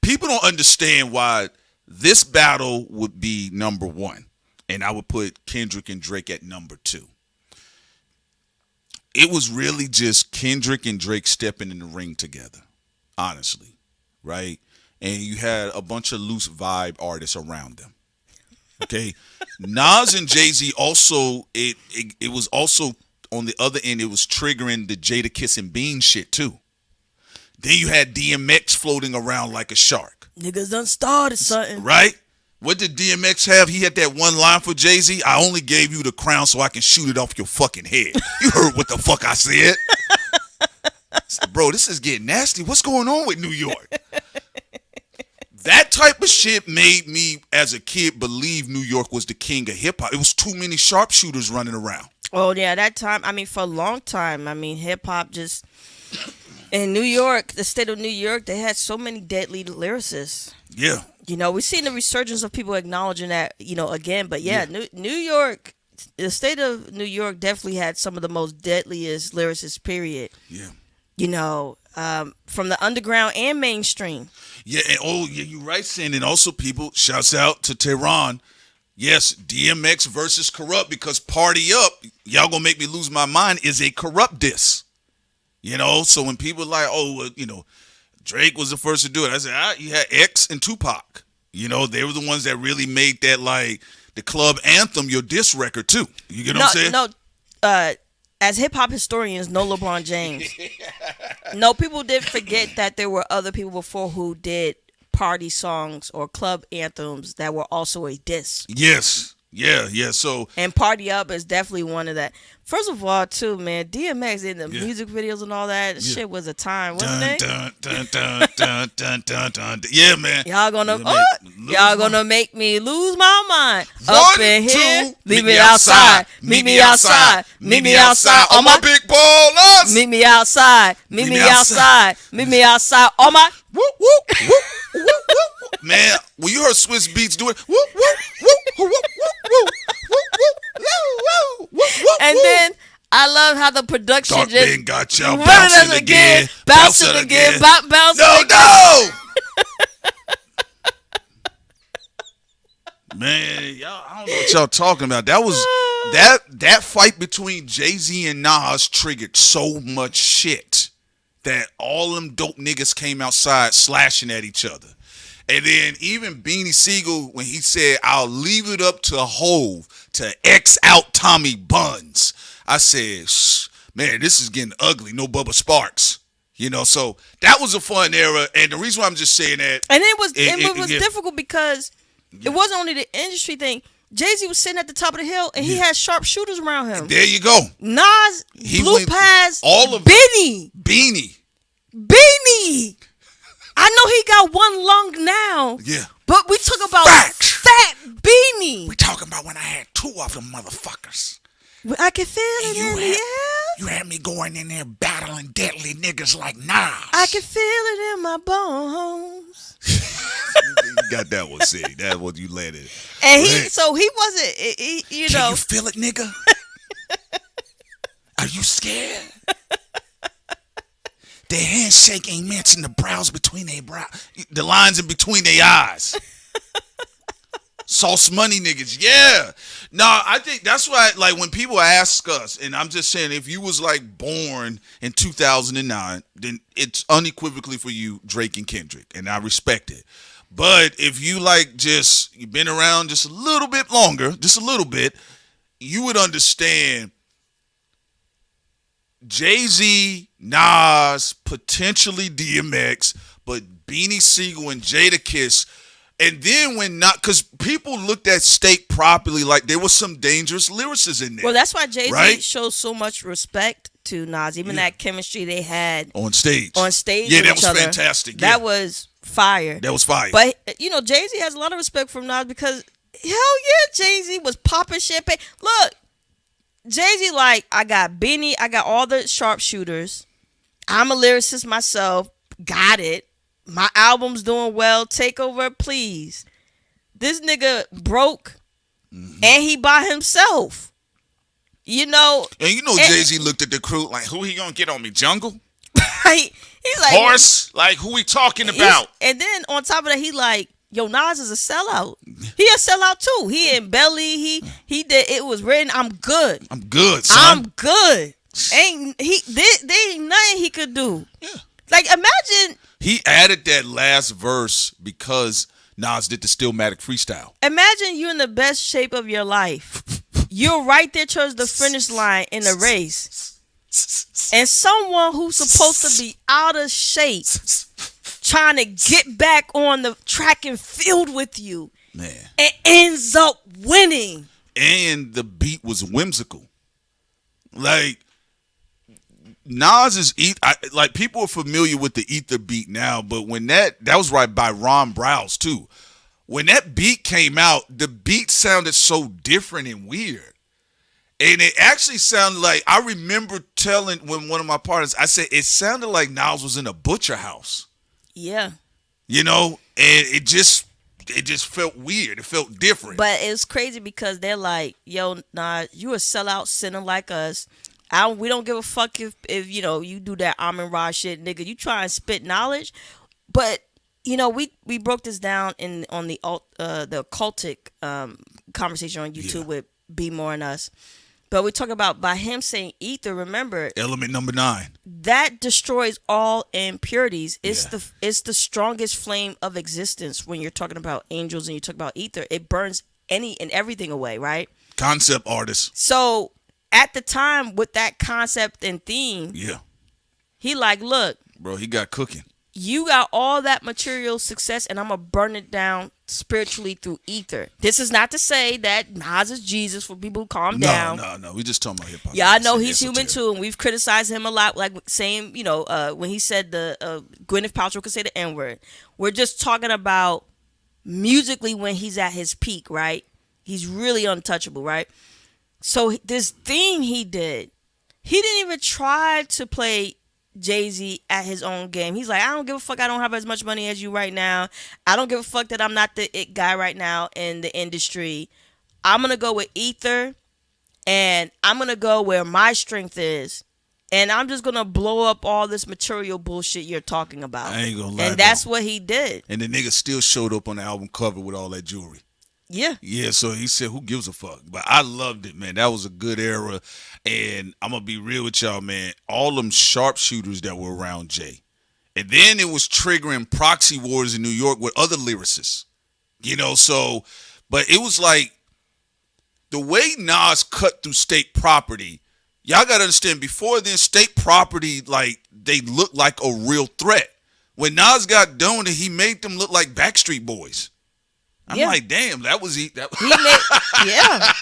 people don't understand why this battle would be number one, and I would put Kendrick and Drake at number two. It was really just Kendrick and Drake stepping in the ring together, honestly, right? And you had a bunch of loose vibe artists around them. Okay, Nas and Jay-Z also, it was also on the other end, it was triggering the Jada Kiss and Bean shit too. Then you had DMX floating around like a shark. Niggas done started something. Right? What did DMX have? He had that one line for Jay-Z. I only gave you the crown so I can shoot it off your fucking head. You heard what the fuck I said. I said, bro, this is getting nasty. What's going on with New York? That type of shit made me, as a kid, believe New York was the king of hip-hop. It was too many sharpshooters running around. Oh, yeah, that time, for a long time, hip-hop just... In New York, the state of New York, they had so many deadly lyricists. Yeah. We've seen the resurgence of people acknowledging that, again. But yeah. New York, the state of New York definitely had some of the most deadliest lyricists, period. Yeah. From the underground and mainstream. Yeah, and you're right, Sin. And also, people, shouts out to Tehran. Yes, DMX versus Corrupt, because Party Up, y'all gonna make me lose my mind, is a Corrupt diss. So when people like, Drake was the first to do it, I said, you had X and Tupac. They were the ones that really made that, like, the club anthem your diss record, too. You get what I'm saying? No, as hip-hop historians, no LeBron James. No, people did forget that there were other people before who did party songs or club anthems that were also a diss. Yes. Yeah. So And Party Up is definitely one of that. First of all, too, man, DMX in the Yeah. music videos and all that shit was a time, wasn't dun, it? dun, dun, dun, dun, dun, dun, dun. Yeah, man. Y'all gonna Lose y'all my- gonna make me lose my mind. One, Up in here, two, leave me outside. Meet me outside. Meet me outside. On my big ballers. Meet me outside. Meet me outside. Meet me outside. On my. Whoop, whoop, whoop, whoop, whoop. Man, when you heard Swiss Beats doing whoop, whoop, whoop, whoop, whoop, whoop, whoop, whoop, whoop, whoop, And then I love how the production Dark just Ben got y'all run bouncing it again, bouncing again, bouncing No, again. no. Man, y'all, I don't know what y'all talking about. That was that fight between Jay-Z and Nas triggered so much shit that all them dope niggas came outside slashing at each other. And then even Beanie Siegel, when he said, I'll leave it up to Hove to X out Tommy Buns, I said, man, this is getting ugly. No Bubba Sparks. You know, so that was a fun era. And the reason why I'm just saying that. And it was difficult because it wasn't only the industry thing. Jay-Z was sitting at the top of the hill and he had sharpshooters around him. There you go. Nas blew past all of Beanie. I know he got one lung now. Yeah. But we talk about Facts. Fat Beanie. We talking about when I had two of them motherfuckers. I can feel it in the air. You had me going in there battling deadly niggas like Nas. I can feel it in my bones. You got that one, see. That one you let it. And he wasn't, you know. Can you feel it, nigga? Are you scared? Their handshake ain't matching the brows between their brows. The lines in between their eyes. Sauce money niggas, yeah. No, I think that's why, like, when people ask us, and I'm just saying, if you was, like, born in 2009, then it's unequivocally for you, Drake and Kendrick, and I respect it. But if you, like, you've been around just a little bit longer, just a little bit, you would understand Jay-Z, Nas, potentially DMX, but Beanie Siegel and Jadakiss. And then because people looked at State properly, like there was some dangerous lyricists in there. Well, that's why Jay-Z right? shows so much respect to Nas, even that chemistry they had on stage. Yeah, with that was each other. fantastic. That was fire. That was fire. But, you know, Jay-Z has a lot of respect from Nas because, hell yeah, Jay-Z was popping champagne. Look, Jay-Z like, I got Beanie, I got all the sharpshooters. I'm a lyricist myself. Got it. My album's doing well. Take over, please. This nigga broke, and he by himself. You know. And you know Jay-Z looked at the crew like, who he gonna get on me? Jungle? He's like, Horse? Like, who we talking about? And then on top of that, he like, yo, Nas is a sellout. He a sellout too. He in Belly. He did. It was written. I'm good. I'm good, son. I'm good. There ain't nothing he could do. Yeah. Like, imagine. He added that last verse because Nas did the Stillmatic freestyle. Imagine you're in the best shape of your life. You're right there towards the finish line in the race. And someone who's supposed to be out of shape trying to get back on the track and field with you. Man. And ends up winning. And the beat was whimsical. Like, Nas is like people are familiar with the Ether beat now, but when that was right by Ron Browse too. When that beat came out, the beat sounded so different and weird. And it actually sounded like, I remember telling when one of my partners, I said it sounded like Nas was in a butcher house. Yeah. You know, and it just felt weird. It felt different. But it's crazy because they're like, yo, Nas, you a sellout sinner like us. We don't give a fuck if you know you do that Amin Ra shit, nigga. You try and spit knowledge, but you know we broke this down on the occultic conversation on YouTube with Be More and Us. But we talk about by him saying ether. Remember, element number 9 that destroys all impurities. It's the strongest flame of existence when you're talking about angels and you talk about ether. It burns any and everything away, right? Concept artist. So. At the time, with that concept and theme, yeah, he like, look, bro, he got cooking. you got all that material success, and I'm gonna burn it down spiritually through ether. This is not to say that Nas is Jesus for people who calm down. No. We just talking about hip hop. Yeah, I know he's human too, and we've criticized him a lot, like saying, when he said the Gwyneth Paltrow could say the N-word. We're just talking about musically when he's at his peak, right? He's really untouchable, right? So this thing he did, he didn't even try to play Jay-Z at his own game. He's like, I don't give a fuck. I don't have as much money as you right now. I don't give a fuck that I'm not the it guy right now in the industry. I'm going to go with ether, and I'm going to go where my strength is. And I'm just going to blow up all this material bullshit you're talking about. I ain't going to lie. And that's what he did. And the nigga still showed up on the album cover with all that jewelry. Yeah. Yeah, so he said, who gives a fuck? But I loved it, man. That was a good era. And I'm going to be real with y'all, man. All them sharpshooters that were around Jay. And then it was triggering proxy wars in New York with other lyricists. So, but it was like the way Nas cut through state property, y'all got to understand, before then, state property, like, they looked like a real threat. When Nas got done, he made them look like Backstreet Boys. I'm like, damn, that was he. Yeah.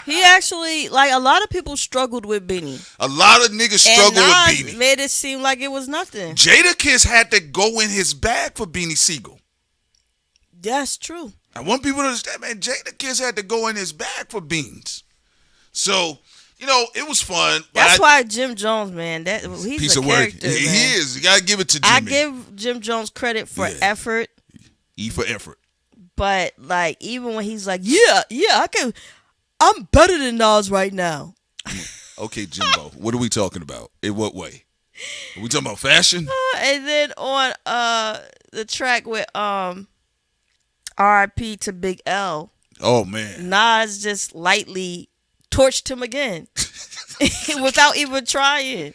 He actually, like, a lot of people struggled with Beanie. A lot of niggas struggled with Beanie. Made it seem like it was nothing. Jadakiss had to go in his bag for Beanie Siegel. That's true. I want people to understand, man, Jadakiss had to go in his bag for Beans. So, it was fun. That's why Jim Jones, man, he's piece a of work. character. He is. You got to give it to Jimmy. I give Jim Jones credit for effort. E for effort. But, like, even when he's like, I'm better than Nas right now. Okay, Jimbo, what are we talking about? In what way? Are we talking about fashion? And then on the track with R.I.P. to Big L. Oh, man. Nas just lightly torched him again without even trying.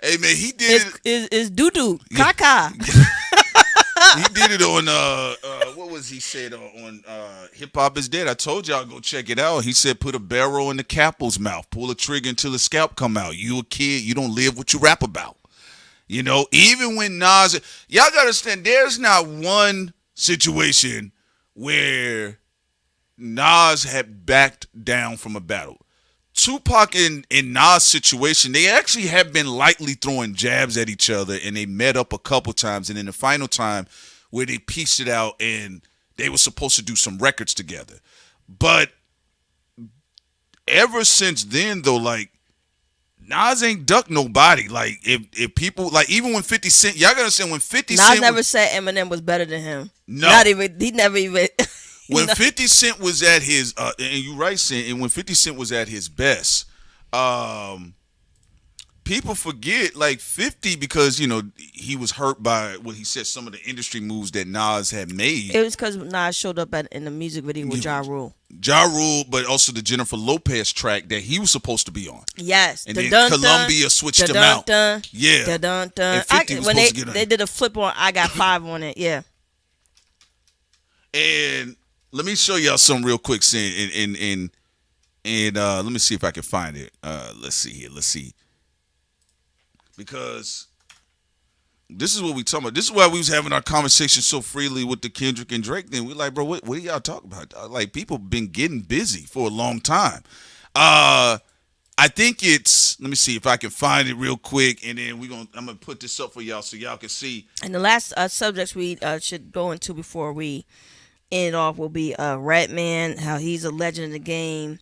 Hey, man, he did it. It's doo-doo, caca. He did it on what was he said on Hip Hop Is Dead. I told y'all go check it out. He said put a barrel in the capo's mouth, pull a trigger until the scalp come out. You a kid, you don't live what you rap about. Even when Nas, y'all gotta understand, there's not one situation where Nas had backed down from a battle. Tupac and Nas' situation, they actually have been lightly throwing jabs at each other, and they met up a couple times, and in the final time where they pieced it out and they were supposed to do some records together. But ever since then, though, like, Nas ain't ducked nobody. Like, if people, like, even when 50 Cent, y'all gotta understand, when 50 Cent Nas never said Eminem was better than him. No. He never even... When 50 Cent was at his, and you right, Cent, and when 50 Cent was at his best, people forget, like, 50, because, he was hurt by what he said, some of the industry moves that Nas had made. It was because Nas showed up in the music video with Ja Rule. Ja Rule, but also the Jennifer Lopez track that he was supposed to be on. Yes. And then Columbia switched him out. Yeah. And 50 was when supposed to get on. they did a flip on I Got 5 on it, yeah. And let me show y'all something real quick, and let me see if I can find it. Let's see here. Let's see. Because this is what we talking about. This is why we was having our conversation so freely with the Kendrick and Drake thing. We like, bro, what are y'all talking about? Like, people been getting busy for a long time. I think it's, let me see if I can find it real quick, and then I'm gonna put this up for y'all so y'all can see. And the last subjects we should go into before we end off will be Redman, how he's a legend in the game.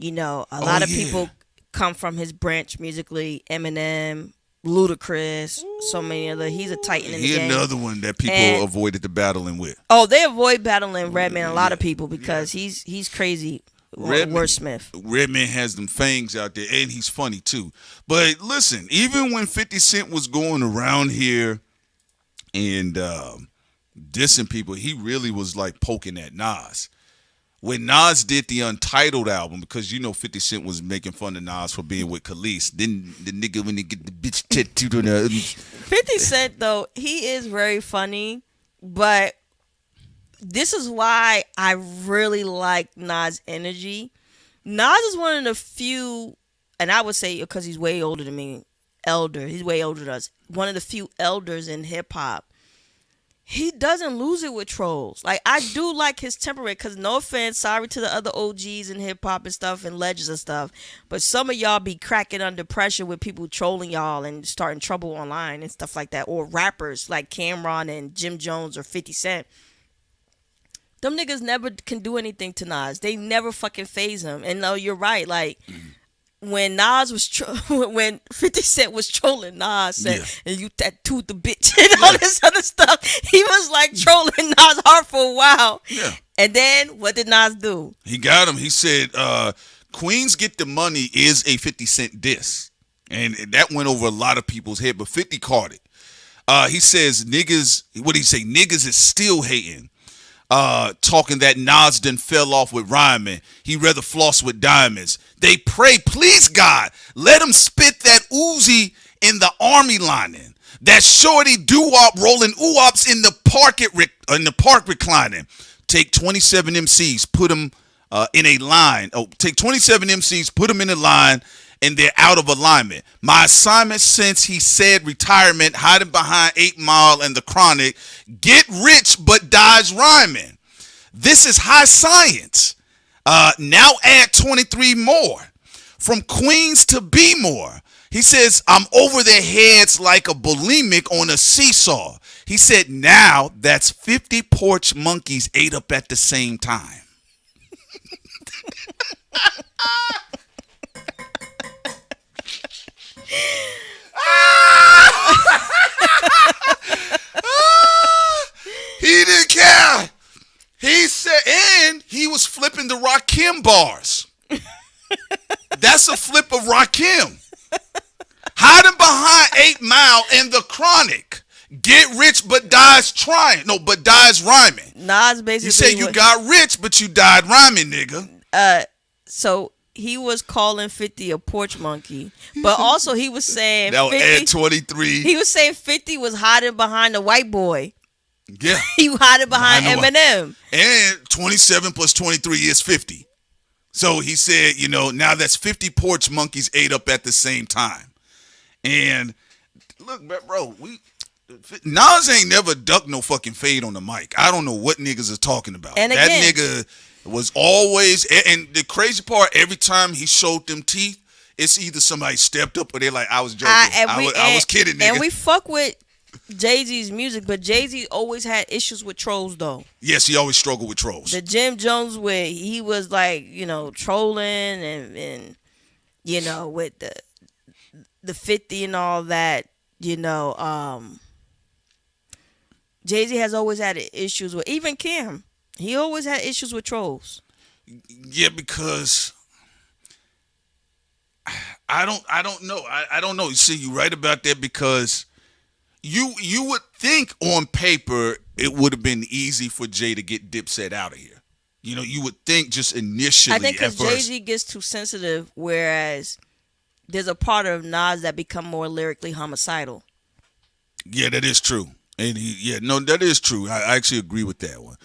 A lot of people come from his branch musically. Eminem, Ludacris, so many other. He's a titan in the game. He's another one that people avoided the battling with. Oh, they avoid battling Redman, a lot of people, because he's crazy. Wordsmith. Redman has them fangs out there, and he's funny too. But listen, even when 50 Cent was going around here and dissing people, he really was like poking at Nas. When Nas did the Untitled album, because 50 Cent was making fun of Nas for being with Khalees, then the nigga, when they get the bitch tattooed on the 50 Cent, though, he is very funny, but this is why I really like Nas' energy. Nas is one of the few, and I would say because he's way older than me, he's way older than us, one of the few elders in hip-hop he doesn't lose it with trolls. Like, I do like his temperament, because no offense, sorry to the other OGs in hip hop and stuff and legends and stuff, but some of y'all be cracking under pressure with people trolling y'all and starting trouble online and stuff like that, or rappers like Cameron and Jim Jones or 50 Cent. Them niggas never can do anything to Nas. They never fucking phase him. And no, you're right. Like, when Nas was when 50 Cent was trolling Nas, said, and you tattooed the bitch and all this other stuff, he was like trolling Nas hard for a while. Yeah. And then what did Nas do? He got him. He said, Queens Get the Money is a 50 Cent diss. And that went over a lot of people's head, but 50 caught it. He says niggas, what did he say? Niggas is still hating. Talking that Nas done fell off with rhyming. He rather floss with diamonds. They pray, please God, let him spit that Uzi in the army lining. That shorty doo-wop rolling oops in the park reclining. Take 27 MCs, put them in a line. Take 27 MCs, put them in a line, and they're out of alignment. My assignment since he said retirement, hiding behind 8 Mile and the Chronic, get rich but dies rhyming. This is high science. Now add 23 more. From Queens to be more. He says, I'm over their heads like a bulimic on a seesaw. He said, now that's 50 porch monkeys ate up at the same time. He didn't care. He said, and he was flipping the Rakim bars. That's a flip of Rakim. Hiding behind 8 Mile and the Chronic. Get rich but dies trying. No, but dies rhyming. Nas basically. You said you got rich, but you died rhyming, nigga. So he was calling 50 a porch monkey, but also he was saying now 50, add 23. He was saying 50 was hiding behind a white boy. Yeah. He was hiding behind Eminem. And 27 plus 23 is 50. So he said, you know, now that's 50 porch monkeys ate up at the same time. And look, bro, Nas ain't never ducked no fucking fade on the mic. I don't know what niggas is talking about. And that again, nigga was always, and the crazy part, every time he showed them teeth, it's either somebody stepped up or they're like, I was joking. I was kidding, nigga. And we fuck with Jay-Z's music, but Jay-Z always had issues with trolls, though. Yes, he always struggled with trolls. The Jim Jones where he was like, you know, trolling and you know, with the 50 and all that, you know, Jay-Z has always had issues with, even Kim. He always had issues with trolls. Yeah, because I don't know. I don't know. You see, you're right about that, because you would think on paper it would have been easy for Jay to get Dipset out of here. You know, you would think just initially. I think because Jay-Z gets too sensitive, whereas there's a part of Nas that become more lyrically homicidal. Yeah, that is true. And that is true. I actually agree with that one.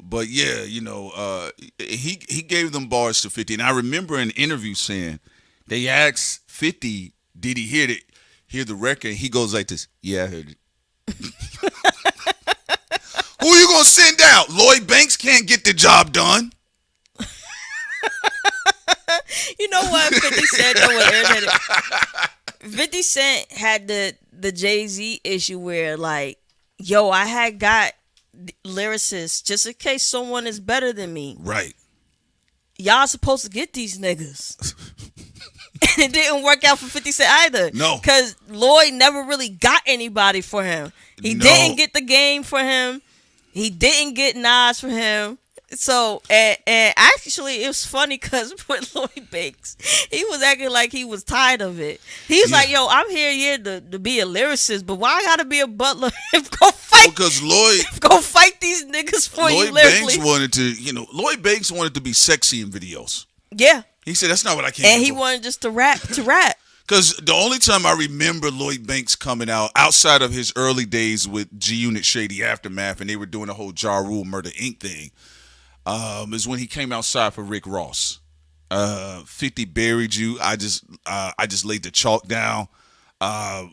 But yeah, you know, he gave them bars to 50. And I remember in an interview saying, they asked 50, did he hear the record? And he goes like this, yeah, I heard it. Who you gonna send out? Lloyd Banks can't get the job done. You know what 50 Cent what irritated? 50 Cent had the Jay-Z issue where, like, yo, I had got lyricists just in case someone is better than me. Right. Y'all supposed to get these niggas. And it didn't work out for 50 Cent either. No. Because Lloyd never really got anybody for him. He didn't get the Game for him. He didn't get Nas for him. So, and actually, it was funny because with Lloyd Banks, he was acting like he was tired of it. He was like, yo, I'm here to be a lyricist, but why I gotta be a butler? Go fight. Because Lloyd. Go fight these niggas for you lyrically. Lloyd Banks wanted to be sexy in videos. Yeah. He said, that's not what I came And he for. wanted just to rap. Because the only time I remember Lloyd Banks coming out, outside of his early days with G-Unit Shady Aftermath, and they were doing the whole Ja Rule Murder Inc. thing, is when he came outside for Rick Ross. 50 buried you. I just laid the chalk down. I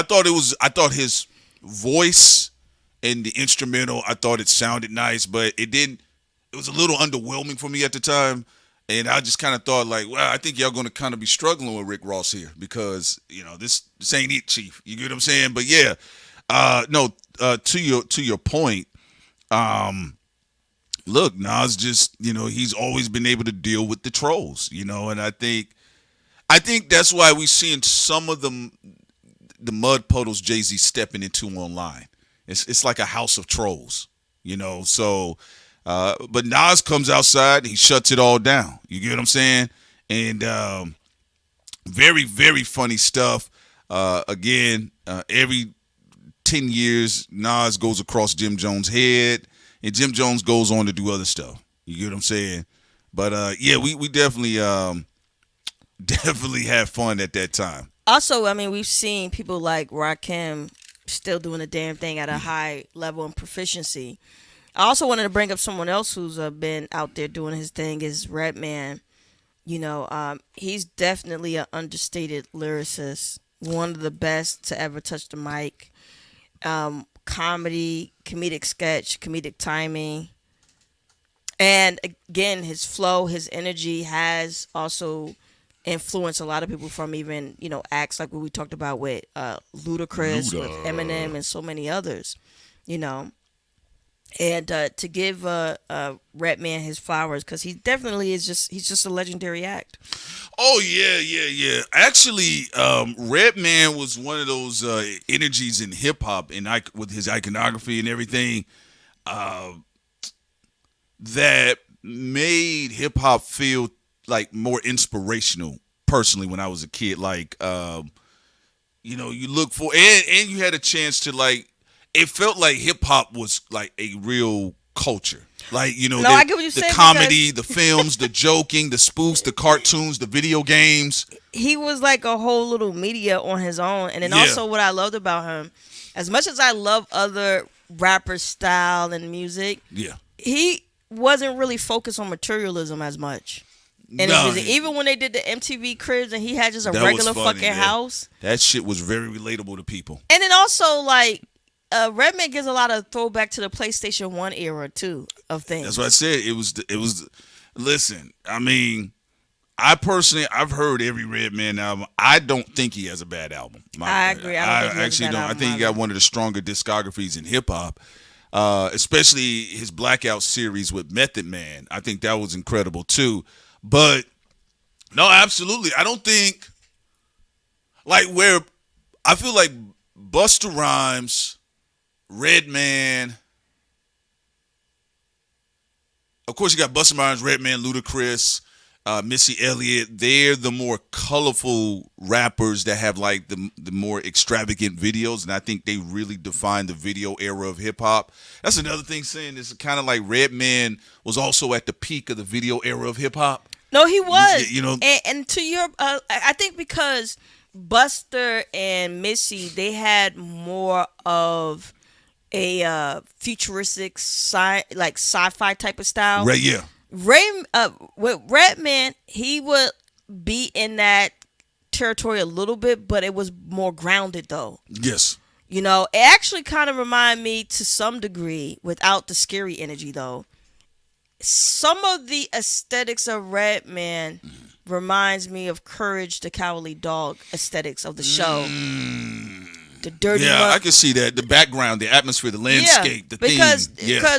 thought his voice and the instrumental, I thought it sounded nice, but it didn't. It was a little underwhelming for me at the time, and I just kind of thought like, well, I think y'all going to kind of be struggling with Rick Ross here because this ain't it, Chief. You get what I'm saying? But yeah, no. To your point, look, Nas just he's always been able to deal with the trolls, and I think that's why we seeing some of the mud puddles Jay-Z stepping into online. It's like a house of trolls, So, but Nas comes outside and he shuts it all down. You get what I'm saying? And very, very funny stuff. Again, every 10 years, Nas goes across Jim Jones' head, and Jim Jones goes on to do other stuff. You get what I'm saying? But yeah, we definitely definitely had fun at that time. Also, I mean, we've seen people like Rakim still doing the damn thing at a high level and proficiency. I also wanted to bring up someone else who's been out there doing his thing is Redman. He's definitely an understated lyricist, one of the best to ever touch the mic. Comedy, comedic sketch, comedic timing. And again, his flow, his energy has also influenced a lot of people from even, acts like what we talked about with Ludacris, with Eminem, and so many others, And to give Redman his flowers, because he definitely he's just a legendary act. Oh, yeah. Actually, Redman was one of those energies in hip-hop and with his iconography and everything that made hip-hop feel like more inspirational personally when I was a kid. Like, you look for, and you had a chance to like, it felt like hip-hop was like a real culture. Like, I get what you're the saying, comedy, the films, the joking, the spoofs, the cartoons, the video games. He was like a whole little media on his own. And then also what I loved about him, as much as I love other rappers' style and music, he wasn't really focused on materialism as much. And even when they did the MTV Cribs and he had just a regular fucking house. That shit was very relatable to people. And then also, like, Redman gives a lot of throwback to the PlayStation 1 era, too, of things. That's what I said. It was. Listen, I mean, I've heard every Redman album. I don't think he has a bad album. I agree. I actually don't. I think he got one of the stronger discographies in hip-hop. Especially his Blackout series with Method Man. I think that was incredible, too. But no, absolutely. I don't think like where I feel like Busta Rhymes, Redman. Of course, you got Busta Rhymes, Redman, Ludacris, Missy Elliott. They're the more colorful rappers that have like the more extravagant videos, and I think they really define the video era of hip hop. That's another thing. Saying it's kind of like Redman was also at the peak of the video era of hip hop. No, he was. And to your, I think because Buster and Missy, they had more of a futuristic sci-fi type of style. Right, yeah. With Redman, he would be in that territory a little bit, but it was more grounded though. Yes. It actually kind of reminded me to some degree, without the scary energy though. Some of the aesthetics of Redman reminds me of Courage the Cowardly Dog aesthetics of the show. The dirty Yeah, I can see that. The background, the atmosphere, the landscape, the theme.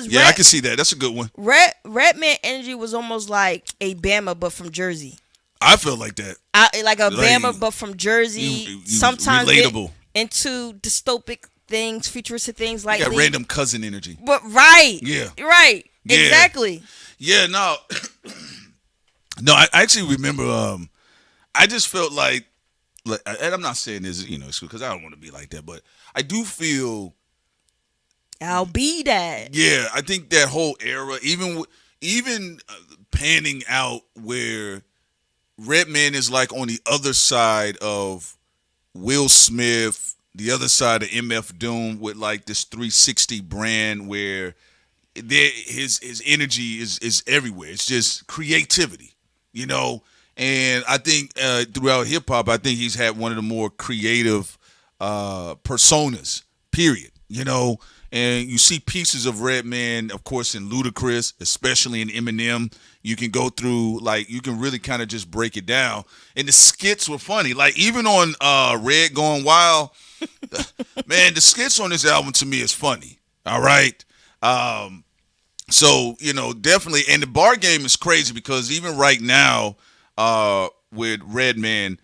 Yeah, I can see that. That's a good one. Redman energy was almost like a Bama, but from Jersey. I feel like that. Bama, but from Jersey. Sometimes relatable. Into dystopic things, futuristic things like you got random cousin energy. But right. Yeah. Right. Yeah. Exactly. Yeah, no. No, I actually remember I just felt like and I'm not saying this, because I don't want to be like that, but I do feel I'll be that. Yeah, I think that whole era, even panning out where Redman is like on the other side of Will Smith, the other side of MF Doom with like this 360 brand where his energy is everywhere. It's just creativity, And I think throughout hip hop, I think he's had one of the more creative personas. Period. and you see pieces of Redman, of course, in Ludacris, especially in Eminem. You can go through, like, you can really kind of just break it down. And the skits were funny. Like, even on Red Going Wild, man, the skits on this album to me is funny. All right. So, you know, definitely. And the bar game is crazy because even right now with Redman,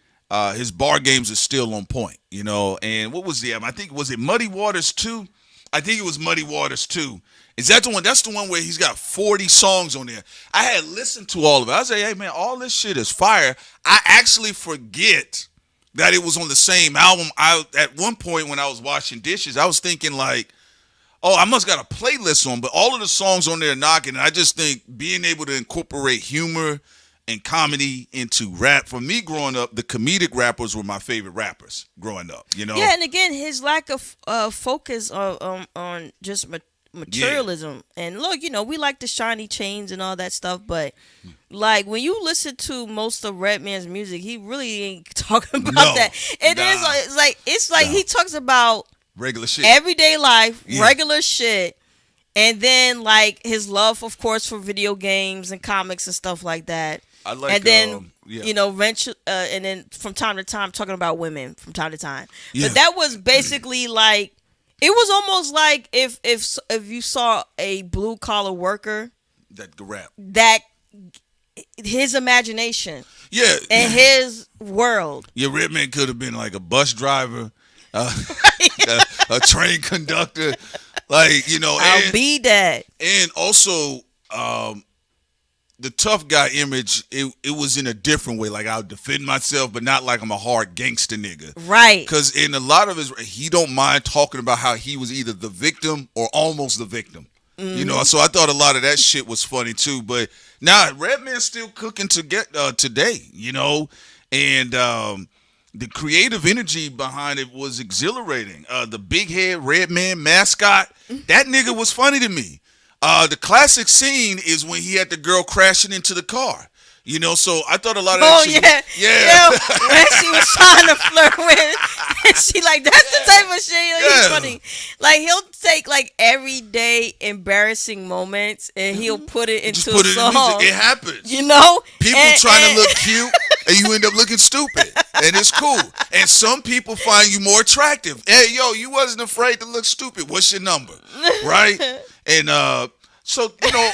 his bar games are still on point, you know. And what was the album? I think, was it Muddy Waters 2? I think it was Muddy Waters 2. Is that the one? That's the one where he's got 40 songs on there. I had listened to all of it. I was like, hey, man, all this shit is fire. I actually forget that it was on the same album. At one point when I was washing dishes, I was thinking like, oh, I must got a playlist on, but all of the songs on there are knocking. And I just think being able to incorporate humor and comedy into rap, for me growing up, the comedic rappers were my favorite rappers growing up, you know? Yeah, and again, his lack of focus on just materialism. Yeah. And look, you know, we like the shiny chains and all that stuff, but like when you listen to most of Redman's music, he really ain't talking about that. It's like he talks about regular shit, everyday life, regular shit, and then like his love, of course, for video games and comics and stuff like that. I like, and then you know, and then from time to time talking about women from time to time. Yeah. But that was basically like, it was almost like if you saw a blue collar worker that could rap, that his imagination, and his world. Yeah, Redman could have been like a bus driver, a train conductor, like, you know. I'll be that. And also, the tough guy image, it was in a different way. Like, I'll defend myself, but not like I'm a hard gangster nigga. Right. Because in a lot of his, he don't mind talking about how he was either the victim or almost the victim. Mm-hmm. You know, so I thought a lot of that shit was funny too. But now, Redman's still cooking to get today, you know, and the creative energy behind it was exhilarating. The big head Redman mascot, that nigga was funny to me. The classic scene is when he had the girl crashing into the car. You know, so I thought a lot of that shit. When she was trying to flirt with, and she like, that's the type of shit. Like, he's funny. Like, he'll take like everyday embarrassing moments and he'll put it into a song. It happens. You know, people trying to look cute and you end up looking stupid, and it's cool. And some people find you more attractive. Hey, yo, you wasn't afraid to look stupid. What's your number, right? And so, you know.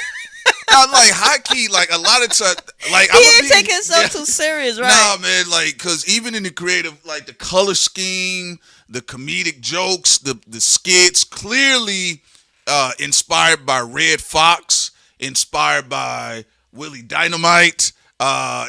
I like high key, like a lot of times, like he didn't take himself too serious, right? Nah, man, like, because even in the creative, like the color scheme, the comedic jokes, the skits, clearly inspired by Red Fox, inspired by Willie Dynamite,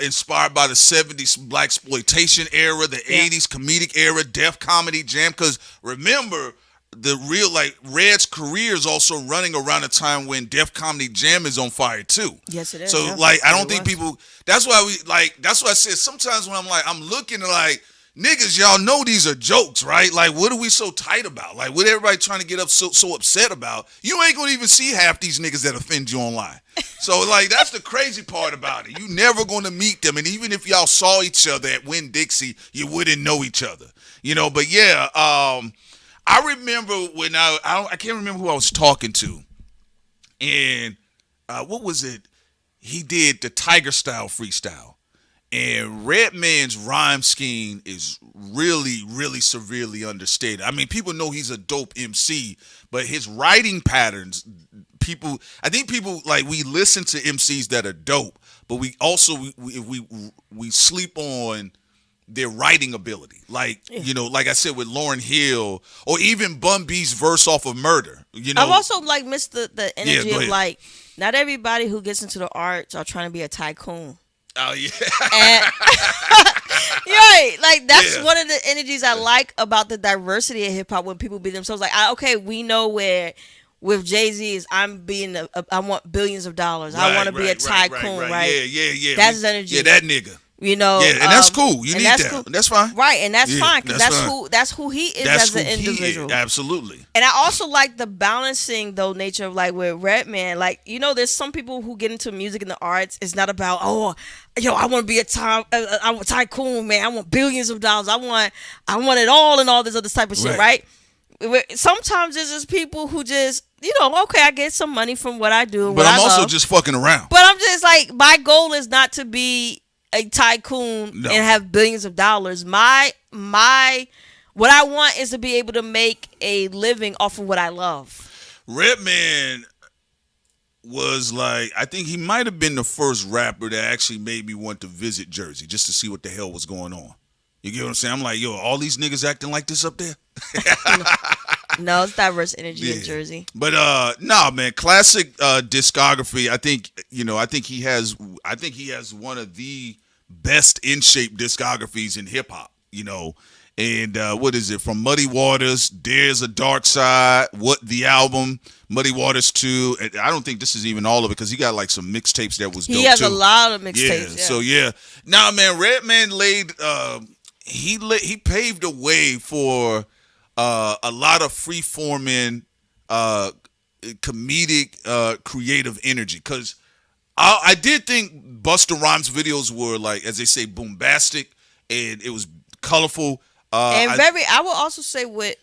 inspired by the 70s blaxploitation era, the 80s comedic era, Def Comedy Jam. Because remember, the real, like, Red's career is also running around a time when Def Comedy Jam is on fire too. Yes, it is. So like, I don't think people. That's why that's why I said sometimes when I'm looking like, niggas, y'all know these are jokes, right? Like, what are we so tight about? Like, what everybody trying to get so upset about? You ain't gonna even see half these niggas that offend you online. So like, that's the crazy part about it. You never gonna meet them, and even if y'all saw each other at Winn Dixie, you wouldn't know each other. You know, but yeah. I remember when I can't remember who I was talking to, and what was it? He did the Tiger Style freestyle, and Redman's rhyme scheme is really, really severely understated. I mean, people know he's a dope MC, but his writing patterns, I think people like, we listen to MCs that are dope, but we also we sleep on their writing ability. Like, you know, like I said with Lauryn Hill, or even Bun B's verse off of Murder. You know, I've also like missed the energy of like, not everybody who gets into the arts are trying to be a tycoon. Oh yeah. And, right, like that's one of the energies I like about the diversity of hip hop, when people be themselves. Like, okay, we know where with Jay-Z is, I want billions of dollars. Right, I want to be a tycoon, right? Yeah. That's his energy. Yeah, that nigga. You know, and that's cool. You need that. Cool. That's fine, right? And that's fine, because that's who he is as an individual. Absolutely. And I also like the balancing though nature of like with Redman. Like, you know, there's some people who get into music and the arts. It's not about, oh, yo, I want to be a tycoon, man. I want billions of dollars. I want it all and all this other type of shit, right? Sometimes there's just people who just, okay, I get some money from what I do, but what I'm I also love. just fucking around. But I'm just like, my goal is not to be a tycoon and have billions of dollars. My what I want is to be able to make a living off of what I love. Redman was like, I think he might have been the first rapper that actually made me want to visit Jersey just to see what the hell was going on. You get what I'm saying? I'm like, yo, all these niggas acting like this up there? No, it's diverse energy in Jersey. But nah, man, classic discography. I think he has one of the best in shape discographies in hip hop. And what is it? From Muddy Waters, There's a Dark Side, What the Album, Muddy Waters 2. And I don't think this is even all of it because he got like some mixtapes that was dope too. He has a lot of mixtapes. Yeah. So yeah. Nah, man, Redman laid he paved the way for a lot of free-forming comedic creative energy. Because I did think Busta Rhymes videos were, like, as they say, bombastic, and it was colorful. And I would also say with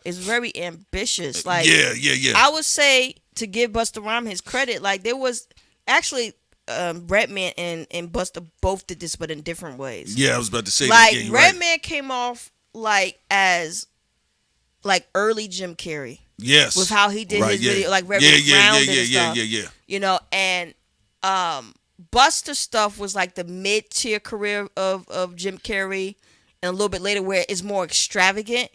it's very ambitious. Like, yeah. I would say, to give Busta Rhymes his credit, like, there was actually Redman and Busta both did this, but in different ways. Yeah, I was about to say like that. Yeah, Redman came off like as like early Jim Carrey. Yes, with how he did his video, like very grounded and stuff. Yeah. And Busta stuff was like the mid-tier career of Jim Carrey, and a little bit later where it's more extravagant.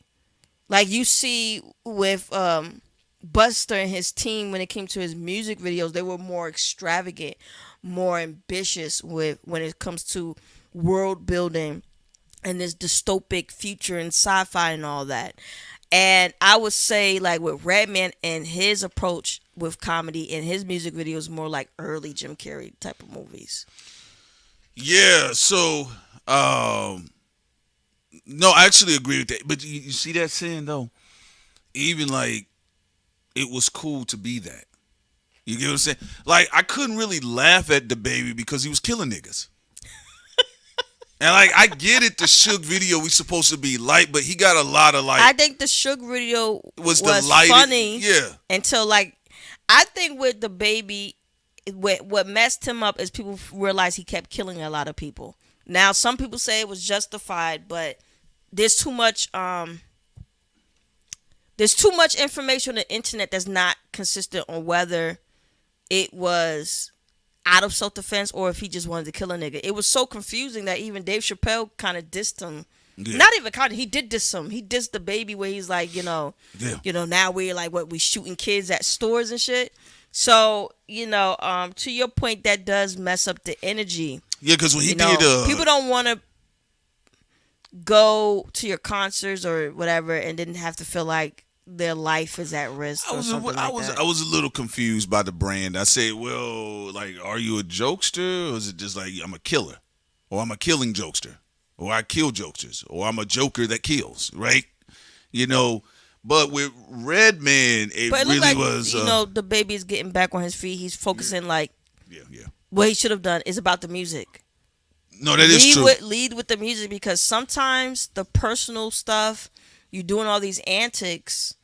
Like you see with Busta and his team, when it came to his music videos, they were more extravagant, more ambitious when it comes to world building and this dystopic future and sci-fi and all that. And I would say, like, with Redman and his approach with comedy and his music videos, more like early Jim Carrey type of movies. Yeah, so no, I actually agree with that. But you see that saying though, even like it was cool to be that. You get what I'm saying? Like, I couldn't really laugh at the baby because he was killing niggas. And like, I get it, the Suge video we supposed to be light, but he got a lot of like. I think the Suge video was lighted, funny. Yeah. Until like, I think with the baby, what messed him up is people realized he kept killing a lot of people. Now some people say it was justified, but there's too much information on the internet that's not consistent on whether it was out of self-defense or if he just wanted to kill a nigga. It was so confusing that even Dave Chappelle kind of dissed him. Yeah. Not even kind of, he did diss him. He dissed the baby where he's like, now we're like, we shooting kids at stores and shit. So, to your point, that does mess up the energy. Yeah, because when he did... people don't want to go to your concerts or whatever and didn't have to feel like their life is at risk. I was a little confused by the brand. I say, well, like, are you a jokester, or is it just like I'm a killer, or I'm a killing jokester, or I kill jokesters, or I'm a joker that kills, right? But with Redman, it really was. The baby's getting back on his feet. He's focusing what he should have done is about the music. No, that is true. Lead with the music, because sometimes the personal stuff, you doing all these antics,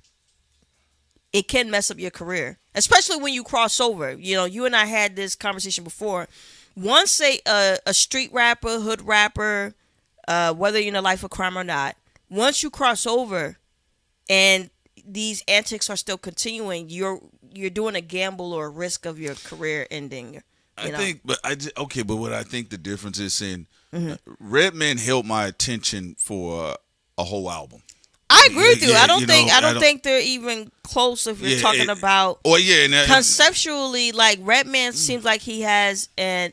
it can mess up your career, especially when you cross over. You and I had this conversation before. Once, say, a street rapper, hood rapper, whether you're in a life of crime or not, once you cross over and these antics are still continuing, you're doing a gamble or a risk of your career ending. But what I think the difference is in Redman held my attention for a whole album. I agree with you. I don't think they're even close if you're talking about. Conceptually, like Redman seems like he has an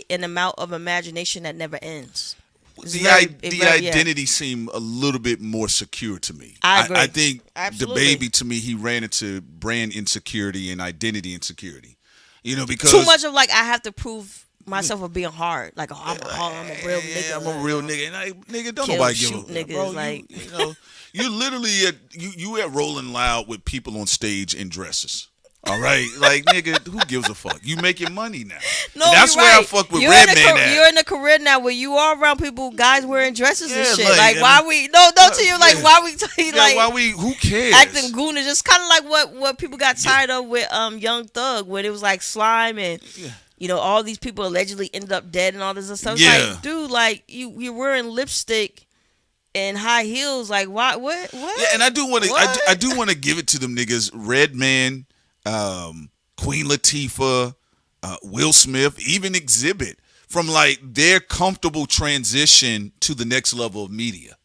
amount of imagination that never ends. The identity seemed a little bit more secure to me. I agree. I think Absolutely. The baby, to me, he ran into brand insecurity and identity insecurity. Because too much of like, I have to prove myself of being hard. Like, I'm a real nigga. I'm a real nigga. And nigga, don't kill, nobody shoot give a niggas. bro, like, you literally you at Rolling Loud with people on stage in dresses. All right, like nigga, who gives a fuck? You making money now. No, And that's you're where right. I fuck with You're Redman at. You're in a career now where you are around people, guys wearing dresses and Yeah, shit. like, Like, why we? No, don't you like yeah. why we? Like, Why we? Who cares? acting goonish, just kind of like what people got tired of with Young Thug, when it was like slime and all these people allegedly ended up dead and all this other stuff. It's like, dude, like you're wearing lipstick and high heels, like what? Yeah, and I do want to I do want to give it to them niggas. Redman, Queen Latifah, Will Smith, even Exhibit, from like their comfortable transition to the next level of media.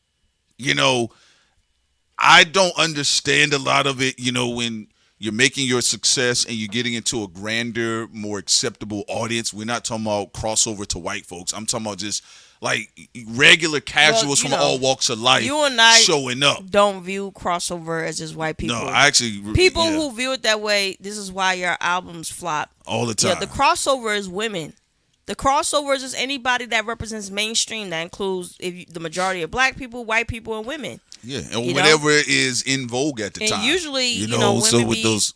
I don't understand a lot of it, when you're making your success and you're getting into a grander, more acceptable audience. We're not talking about crossover to white folks. I'm talking about just like regular casuals from all walks of life you and I showing up. Don't view crossover as just white people. No, I actually people who view it that way. This is why your albums flop all the time. Yeah, the crossover is women. The crossover is just anybody that represents mainstream. That includes the majority of black people, white people, and women. Yeah, and whatever is in vogue at the time. And usually, women so with those,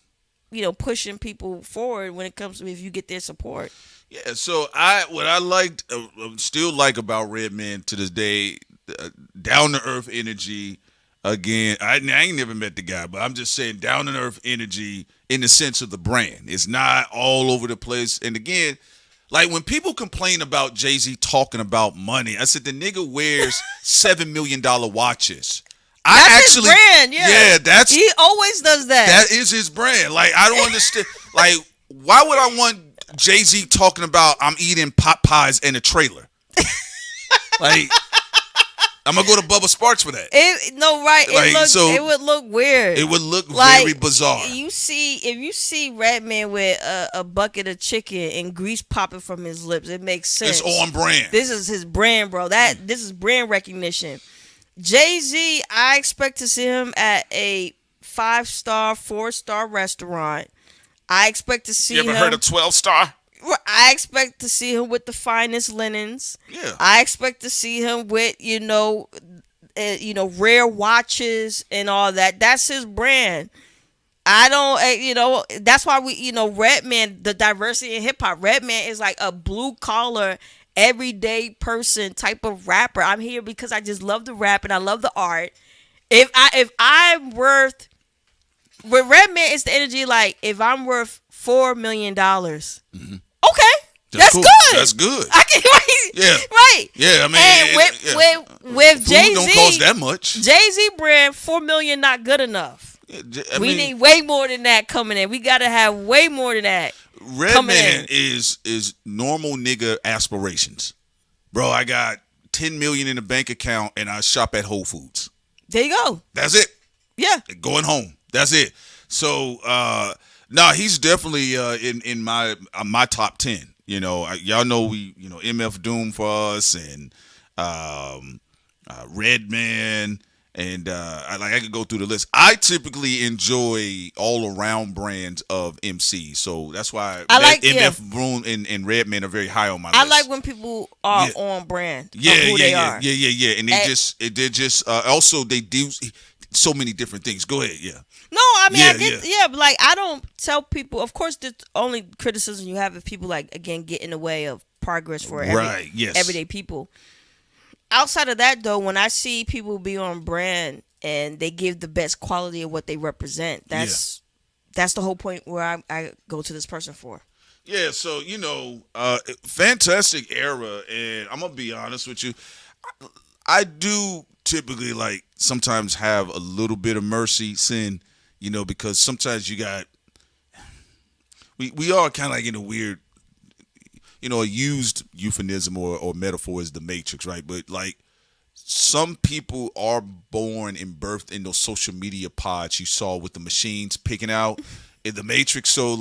pushing people forward when it comes to if you get their support. Yeah, so what I liked, still like about Redman to this day, down to earth energy. Again, I ain't never met the guy, but I'm just saying down to earth energy in the sense of the brand. It's not all over the place. And again, like when people complain about Jay-Z talking about money, I said the nigga wears $7 million watches. That's his brand, yeah. He always does that. That is his brand. Like I don't understand. Like why would I want Jay-Z talking about I'm eating pot pies in a trailer? Like I'm gonna go to Bubba Sparks for that. It would look weird. It would look very bizarre. If you see Redman with a bucket of chicken and grease popping from his lips, it makes sense. It's on brand. This is his brand, bro. This is brand recognition. Jay-Z, I expect to see him at a 5-star, 4-star restaurant. I expect to see him. You ever heard of 12-star? I expect to see him with the finest linens. Yeah. I expect to see him with rare watches and all that. That's his brand. I don't, that's why Redman, the diversity in hip hop. Redman is like a blue collar, everyday person type of rapper. I'm here because I just love the rap and I love the art. If I'm worth, with Redman, it's the energy like if I'm worth $4 million. Mm-hmm. Okay, that's good. That's good. I can right. Yeah, I mean, with Jay-Z, don't cost that much. Jay-Z brand, $4 million not good enough. We need way more than that coming in. We gotta have way more than that. Redman is normal nigga aspirations, bro. I got $10 million in the bank account and I shop at Whole Foods. There you go. That's it. Yeah, going home. That's it. So he's definitely in my top 10. Y'all know we MF Doom for us and Redman. And I could go through the list. I typically enjoy all around brands of MC, so that's why MF Doom and Redman are very high on my list. I like when people are on brand. Yeah, of who they are. Yeah. And they just also they do so many different things. Go ahead, yeah. No, I mean, but like I don't tell people. Of course, the only criticism you have if people get in the way of progress for everyday people. Outside of that, though, when I see people be on brand and they give the best quality of what they represent, that's the whole point where I go to this person for. Yeah, so fantastic era, and I'm gonna be honest with you, I do typically sometimes have a little bit of mercy sin, because sometimes you got we are kind of in a weird. A used euphemism or metaphor is the Matrix, right? But some people are born and birthed in those social media pods you saw with the machines picking out in the Matrix. So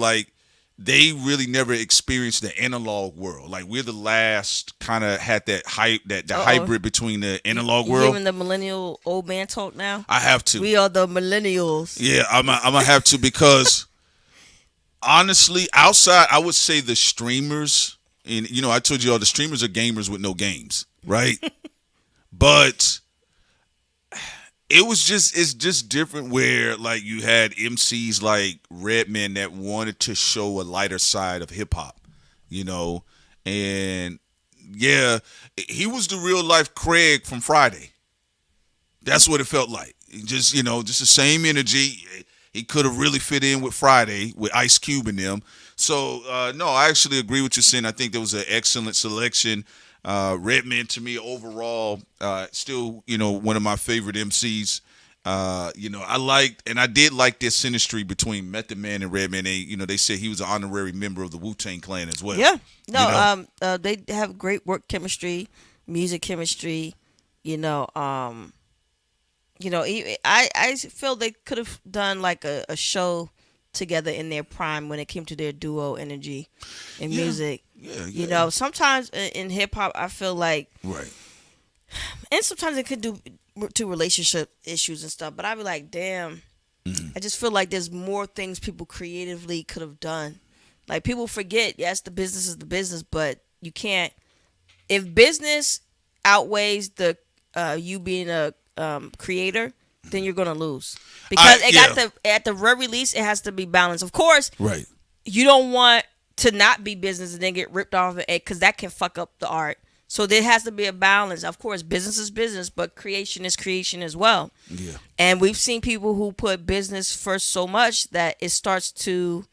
they really never experienced the analog world. We're the last kind of had that hybrid between the analog world. You giving the millennial old man talk now? I have to. We are the millennials. Yeah, I'm gonna have to because honestly, outside I would say the streamers. And, I told you all the streamers are gamers with no games, right? But it's just different where like you had MCs like Redman that wanted to show a lighter side of hip hop, you know, and yeah, he was the real life Craig from Friday. That's what it felt like. Just, you know, just the same energy. He could have really fit in with Friday with Ice Cube and them. So no, I actually agree with you saying. I think there was an excellent selection. Redman to me overall, still, you know, one of my favorite MCs. You know, I did like this synastry between Method Man and Redman. They said he was an honorary member of the Wu-Tang Clan as well. Yeah, no, You know? they have great work chemistry, music chemistry. I feel they could have done like a show together in their prime when it came to their duo energy in music. Yeah. You know, sometimes in hip hop, I feel like, Right. and sometimes it could do to relationship issues and stuff. But I'd be like, damn, I just feel like there's more things people creatively could have done. Like people forget, yes, the business is the business, but you can't. If business outweighs the you being a creator, then you're gonna lose because at the very least it has to be balanced. Of course, Right. you don't want to not be business and then get ripped off because that can fuck up the art. So there has to be a balance. Of course, business is business, but creation is creation as well. Yeah. And we've seen people who put business first so much that it starts to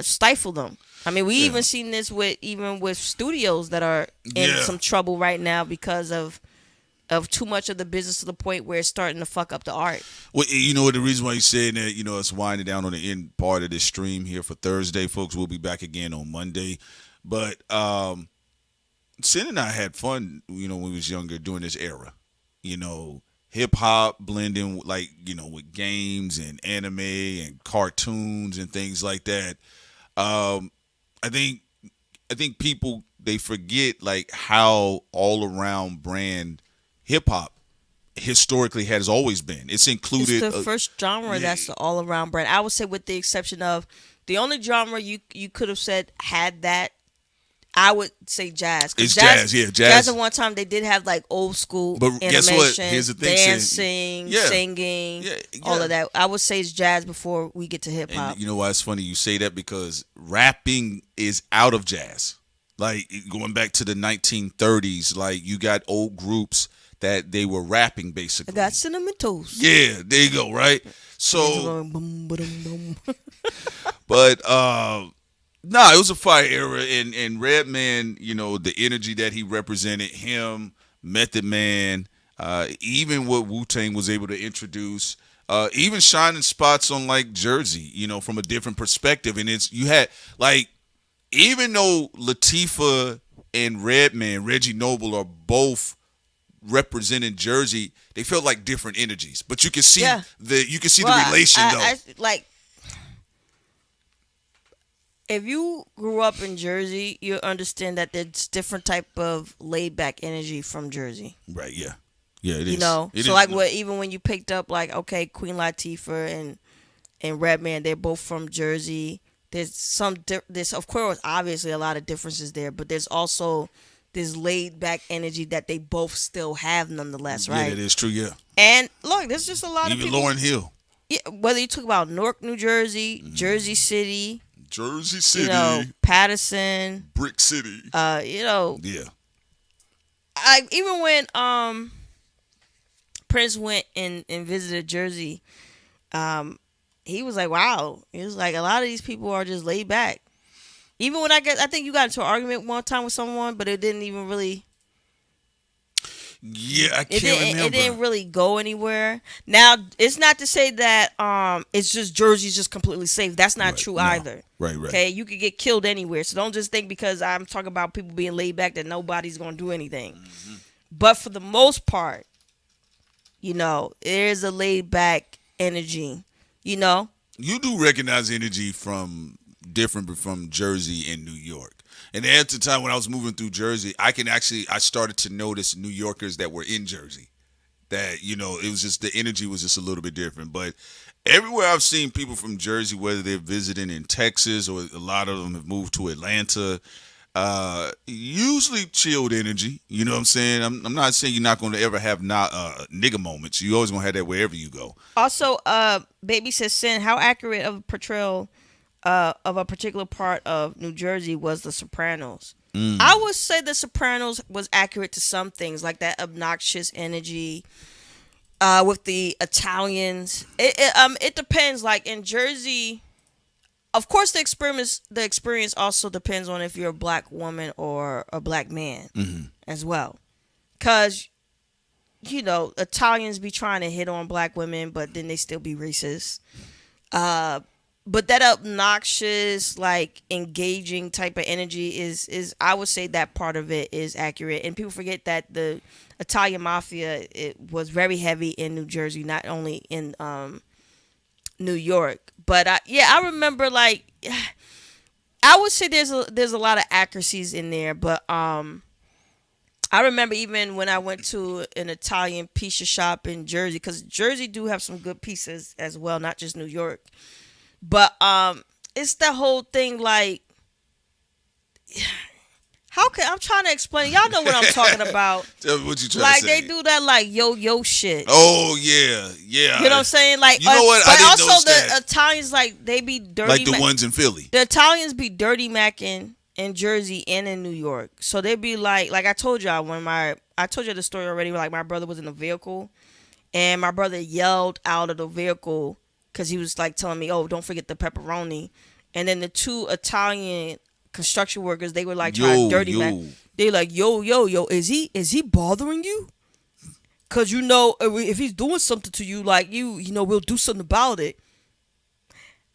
stifle them. I mean, we even seen this with studios that are in some trouble right now because of too much of the business to the point where it's starting to fuck up the art. Well, you know what, the reason why you're saying that, you know, it's winding down on the end part of this stream here for Thursday, folks. We'll be back again on Monday. But Sin and I had fun, you know, when we was younger during this era. You know, hip hop blending like, you know, with games and anime and cartoons and things like that. I think people, they forget like how all around brand hip hop historically has always been. It's included. It's the first genre that's the all around brand. I would say, with the exception of the only genre you could have said had that, I would say jazz. It's jazz. Jazz at one time they did have like old school but animation, guess what? Here's the thing, dancing, singing, all of that. I would say it's jazz before we get to hip hop. And you know why it's funny you say that? Because rapping is out of jazz. Like going back to the 1930s, like you got old groups that they were rapping basically. I got cinnamon toast. Yeah, there you go, right? So, but it was a fire era, and Redman, you know, the energy that he represented, him, Method Man, even what Wu-Tang was able to introduce, even shining spots on like Jersey, you know, from a different perspective. And you had like, even though Latifah and Redman, Reggie Noble, are both representing Jersey, they felt like different energies. But you can see the relation though. Like, if you grew up in Jersey, you understand that there's different type of laid back energy from Jersey. Right, yeah. Yeah, it is. You know? It so is. like even when you picked up like, okay, Queen Latifah and Redman, they're both from Jersey. There's of course obviously a lot of differences there, but there's also this laid back energy that they both still have nonetheless, right? Yeah, it is true, yeah. And look, there's just a lot of people. Even Lauryn Hill. Yeah, whether you talk about Newark, New Jersey, Jersey City, you know, Patterson, Brick City. You know. Yeah. Even when Prince went and visited Jersey, he was like, wow. He was like, a lot of these people are just laid back. Even when I think you got into an argument one time with someone, but it didn't even really. Yeah, I can't remember. It didn't really go anywhere. Now, it's not to say that it's just Jersey's just completely safe. That's not true either. Right. Okay, you could get killed anywhere. So don't just think because I'm talking about people being laid back that nobody's going to do anything. Mm-hmm. But for the most part, you know, there's a laid back energy, you know. You do recognize energy different from Jersey and New York. And at the time when I was moving through Jersey, I started to notice New Yorkers that were in Jersey. That, you know, it was just, the energy was just a little bit different. But everywhere I've seen people from Jersey, whether they're visiting in Texas or a lot of them have moved to Atlanta, Usually chilled energy. You know what I'm saying? I'm not saying you're not going to ever have not nigga moments. You always gonna have that wherever you go. Also, Baby says, Sin, how accurate of a portrayal of a particular part of New Jersey was The Sopranos? I would say The Sopranos was accurate to some things, like that obnoxious energy with the Italians. It depends. Like in Jersey, of course, the experience also depends on if you're a black woman or a black man as well. Because, you know, Italians be trying to hit on black women, but then they still be racist. But that obnoxious, like, engaging type of energy is I would say that part of it is accurate. And people forget that the Italian mafia, it was very heavy in New Jersey, not only in New York. But I remember, like, I would say there's a lot of accuracies in there. But I remember even when I went to an Italian pizza shop in Jersey, because Jersey do have some good pizzas as well, not just New York. But it's the whole thing, like, I'm trying to explain. Y'all know what I'm talking about. Tell me what you trying like, to say. they do that, like, yo shit. Oh, yeah. You know what I'm saying? Like, you know what? But I didn't also notice the that. Italians, like, they be dirty. Like the ones in Philly. The Italians be dirty macking in Jersey and in New York. So they be like I told y'all I told you the story already. Like, my brother was in a vehicle, and my brother yelled out of the vehicle because he was like telling me, "Oh, don't forget the pepperoni." And then the two Italian construction workers, they were like trying to dirty mac. They like, yo, is he bothering you? Cause you know, if he's doing something to you, like you know, we'll do something about it.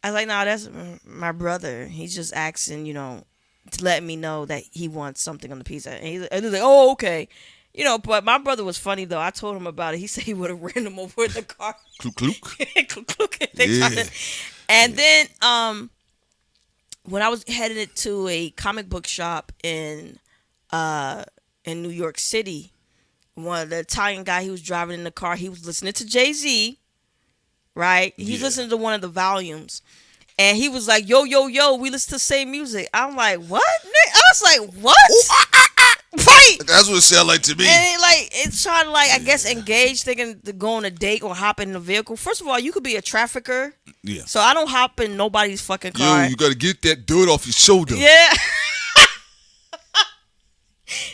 I was like, nah, that's my brother. He's just asking, you know, to let me know that he wants something on the pizza. And he's like, oh, okay. You know, but my brother was funny though. I told him about it. He said he would have ran him over in the car. Kluk kluk. Kluk kluk. And then when I was headed to a comic book shop in New York City, one of the Italian guy, he was driving in the car. He was listening to Jay-Z, right? He's listening to one of the volumes. And he was like, yo, we listen to the same music. I'm like, what? I was like, what? Right. That's what it sounded like to me. And it's trying to, like, I guess, engage, thinking to go on a date or hop in a vehicle. First of all, you could be a trafficker. Yeah. So I don't hop in nobody's fucking car. Yo, you got to get that dirt off your shoulder. Yeah.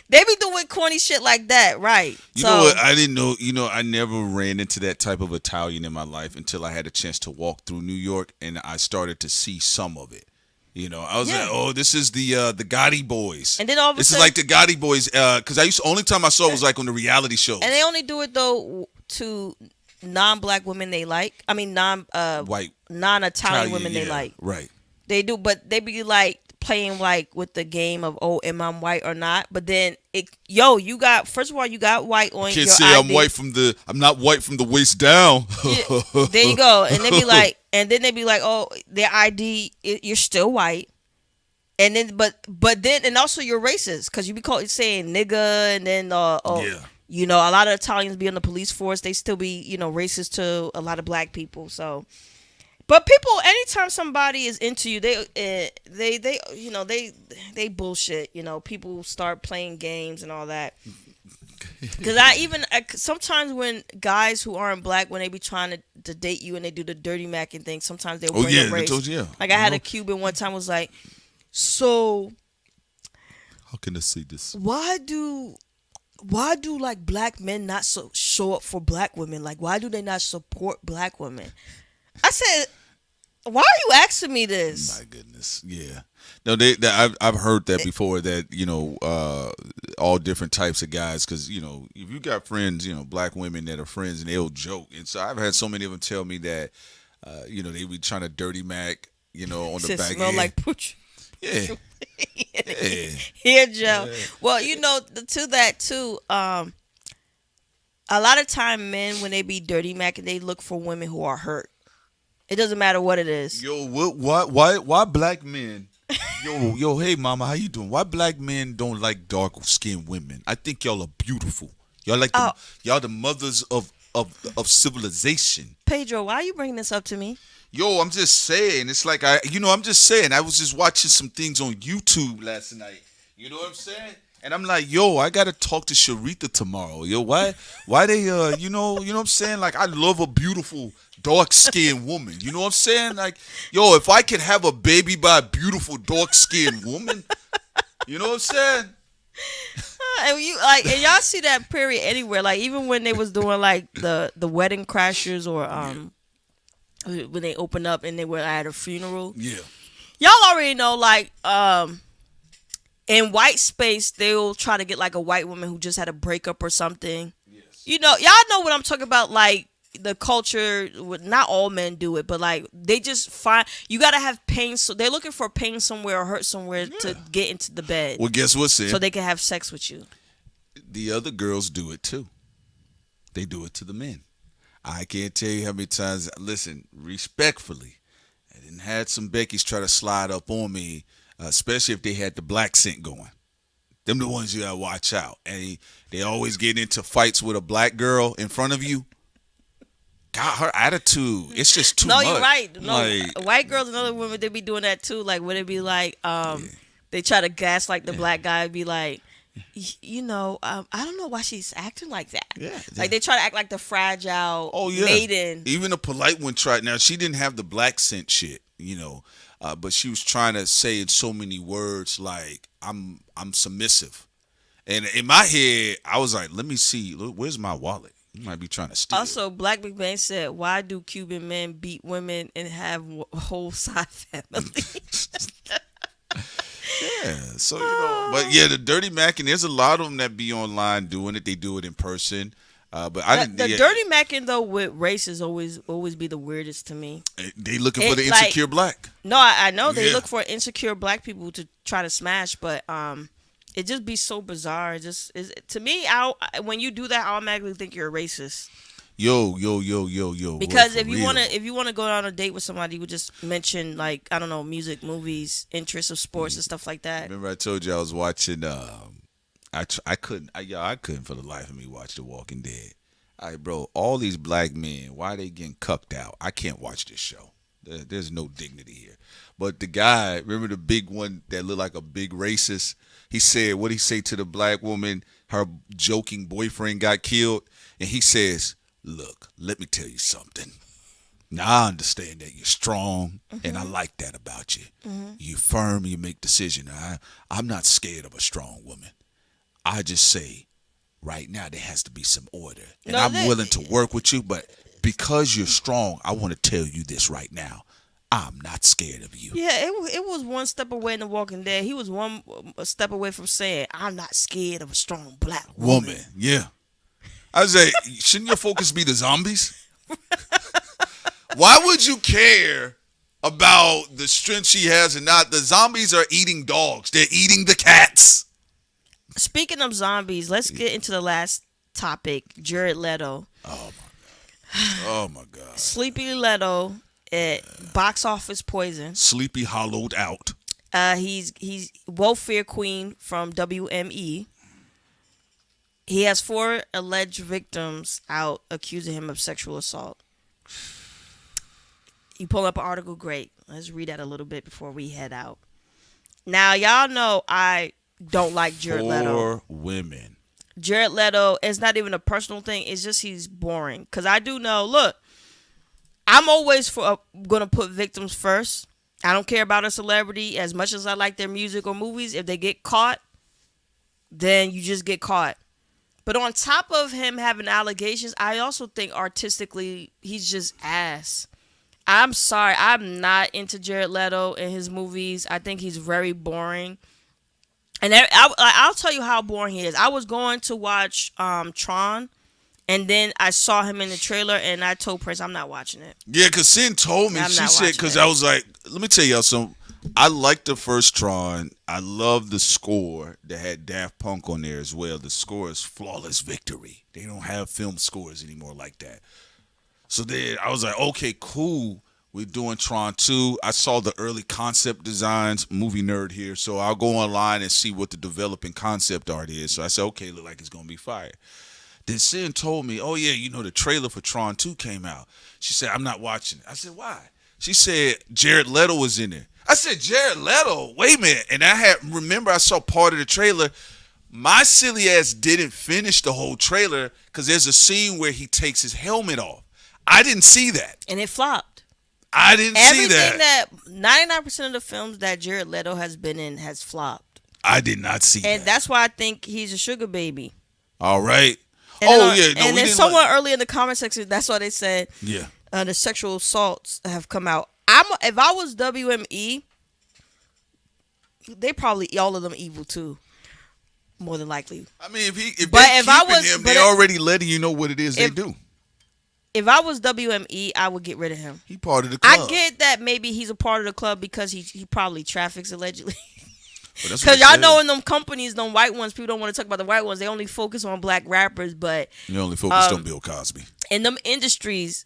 They be doing corny shit like that, right? You know what? I didn't know. You know, I never ran into that type of Italian in my life until I had a chance to walk through New York, and I started to see some of it. You know, I was like, oh, this is the Gotti Boys. And then all of a this sudden, is like the Gotti Boys, because only time I saw it was like on the reality shows. And they only do it though to non-black women they like. I mean, white, non-Italian women they like. Right. They do, but they be like playing like with the game of, oh, am I white or not? But then you got, first of all, you got white on your Can't say ID. I'm not white from the waist down. Yeah, there you go. And they be like, oh, their ID, you're still white. And then, but then, and also you're racist because you be saying nigga, and then, you know, a lot of Italians be on the police force. They still be, you know, racist to a lot of black people. So, but people, anytime somebody is into you, they you know, they bullshit. You know, people start playing games and all that. Because sometimes when guys who aren't black, when they be trying to date you and they do the dirty macking thing, sometimes they'll bring up race. Like I had a Cuban one time was like, so how can I say this? Why do like black men not show up for black women? Like, why do they not support black women? I said, why are you asking me this? My goodness, yeah. No, I've heard that before. That, you know, all different types of guys. Because, you know, if you got friends, you know, black women that are friends, and they'll joke. And so I've had so many of them tell me that, you know, they be trying to dirty mac, you know, on the back smell end. like pooch. Yeah. Here, Joe. Yeah. Well, you know, to that too. A lot of time, men, when they be dirty macking, they look for women who are hurt. It doesn't matter what it is. Yo, why black men? Yo, hey mama, how you doing? Why black men don't like dark skinned women? I think y'all are beautiful. Y'all like y'all the mothers of civilization. Pedro, why are you bringing this up to me? Yo, I'm just saying. It's like I'm just saying. I was just watching some things on YouTube last night. You know what I'm saying? And I'm like, yo, I gotta talk to Sharita tomorrow. Yo, why they you know what I'm saying? Like, I love a beautiful dark-skinned woman. You know what I'm saying? Like, yo, if I could have a baby by a beautiful dark-skinned woman, you know what I'm saying? And and y'all see that period anywhere. Like, even when they was doing like the Wedding Crashers, or when they opened up and they were at a funeral. Yeah. Y'all already know, like, in white space, they'll try to get like a white woman who just had a breakup or something. Yes. You know, y'all know what I'm talking about. Like, the culture, not all men do it, but like, they just find, you gotta have pain. So they're looking for pain somewhere or hurt somewhere to get into the bed. Well, guess what, Sam? So they can have sex with you. The other girls do it too. They do it to the men. I can't tell you how many times. Listen, respectfully, I didn't had some Becky's try to slide up on me. Especially if they had the black scent going. Them the ones you gotta watch out. And they always get into fights with a black girl in front of you. God, her attitude, it's just too much. No, you're right. No, like, white girls and other women, they be doing that too. Like, would it be like, they try to gaslight the black guy, be like, you know, I don't know why she's acting like that. Yeah. Like, they try to act like the fragile maiden. Even a polite one tried. Now, she didn't have the black scent shit, you know. But she was trying to say in so many words, like, I'm submissive. And in my head, I was like, let me see. Look, where's my wallet? You might be trying to steal. Also, Black McBain said, why do Cuban men beat women and have a whole side family? Yeah, so, you know. But, yeah, the Dirty Mac, and there's a lot of them that be online doing it. They do it in person. But I didn't. The dirty macking though with race is always be the weirdest to me. They looking for the insecure black. No, I know they look for insecure black people to try to smash, but it just be so bizarre. It just is to me. When you do that, I automatically think you're a racist. Yo. Because if you wanna go on a date with somebody, you would just mention, like, I don't know, music, movies, interests of sports and stuff like that. Remember I told you I was watching. I couldn't for the life of me watch The Walking Dead. All right, bro, all these black men, why they getting cucked out? I can't watch this show. There's no dignity here. But the guy, remember the big one that looked like a big racist? He said, what'd he say to the black woman? Her joking boyfriend got killed. And he says, look, let me tell you something. Now, I understand that you're strong, and I like that about you. You firm, you make decisions. I'm not scared of a strong woman. I just say, right now, there has to be some order. And I'm willing to work with you, but because you're strong, I want to tell you this right now. I'm not scared of you. Yeah, it was one step away in The Walking Dead. He was one step away from saying, I'm not scared of a strong black woman. Yeah. I say, shouldn't your focus be the zombies? Why would you care about the strength she has and not? The zombies are eating dogs. They're eating the cats. Speaking of zombies, let's get into the last topic. Jared Leto. Oh my God. Sleepy Leto at box office poison. Sleepy hollowed out. He's welfare queen from WME. He has 4 alleged victims out accusing him of sexual assault. You pull up an article, great. Let's read that a little bit before we head out. Now, y'all know I don't like Jared Leto. 4 women. Jared Leto, it's not even a personal thing. It's just he's boring. Because I do know, look, I'm always going to put victims first. I don't care about a celebrity as much as I like their music or movies. If they get caught, then you just get caught. But on top of him having allegations, I also think artistically he's just ass. I'm sorry. I'm not into Jared Leto and his movies. I think he's very boring. And I'll tell you how boring he is. I was going to watch Tron, and then I saw him in the trailer, and I told Prince I'm not watching it. Yeah, because Sin told me. She said, because I was like, let me tell y'all something. I liked the first Tron. I love the score that had Daft Punk on there as well. The score is Flawless Victory. They don't have film scores anymore like that. So then I was like, okay, cool. We're doing Tron 2. I saw the early concept designs, movie nerd here, so I'll go online and see what the developing concept art is. So I said, okay, look like it's going to be fire. Then Sin told me, oh, yeah, you know, the trailer for Tron 2 came out. She said, I'm not watching it. I said, why? She said, Jared Leto was in there. I said, Jared Leto, wait a minute. And I saw part of the trailer. My silly ass didn't finish the whole trailer because there's a scene where he takes his helmet off. I didn't see that. And it flopped. I didn't see Everything that. 99% of the films that Jared Leto has been in has flopped. I did not see that. And that's why I think he's a sugar baby. All right. And we then didn't somewhere early in the comment section, that's why they said the sexual assaults have come out. If I was WME, they probably all of them evil too, more than likely. I mean, they already letting you know what it is they do. If I was WME, I would get rid of him. He part of the club. I get that maybe he's a part of the club because he probably traffics allegedly. Because y'all know in them companies, them white ones, people don't want to talk about the white ones. They only focus on black rappers, but they only focus on Bill Cosby. In them industries,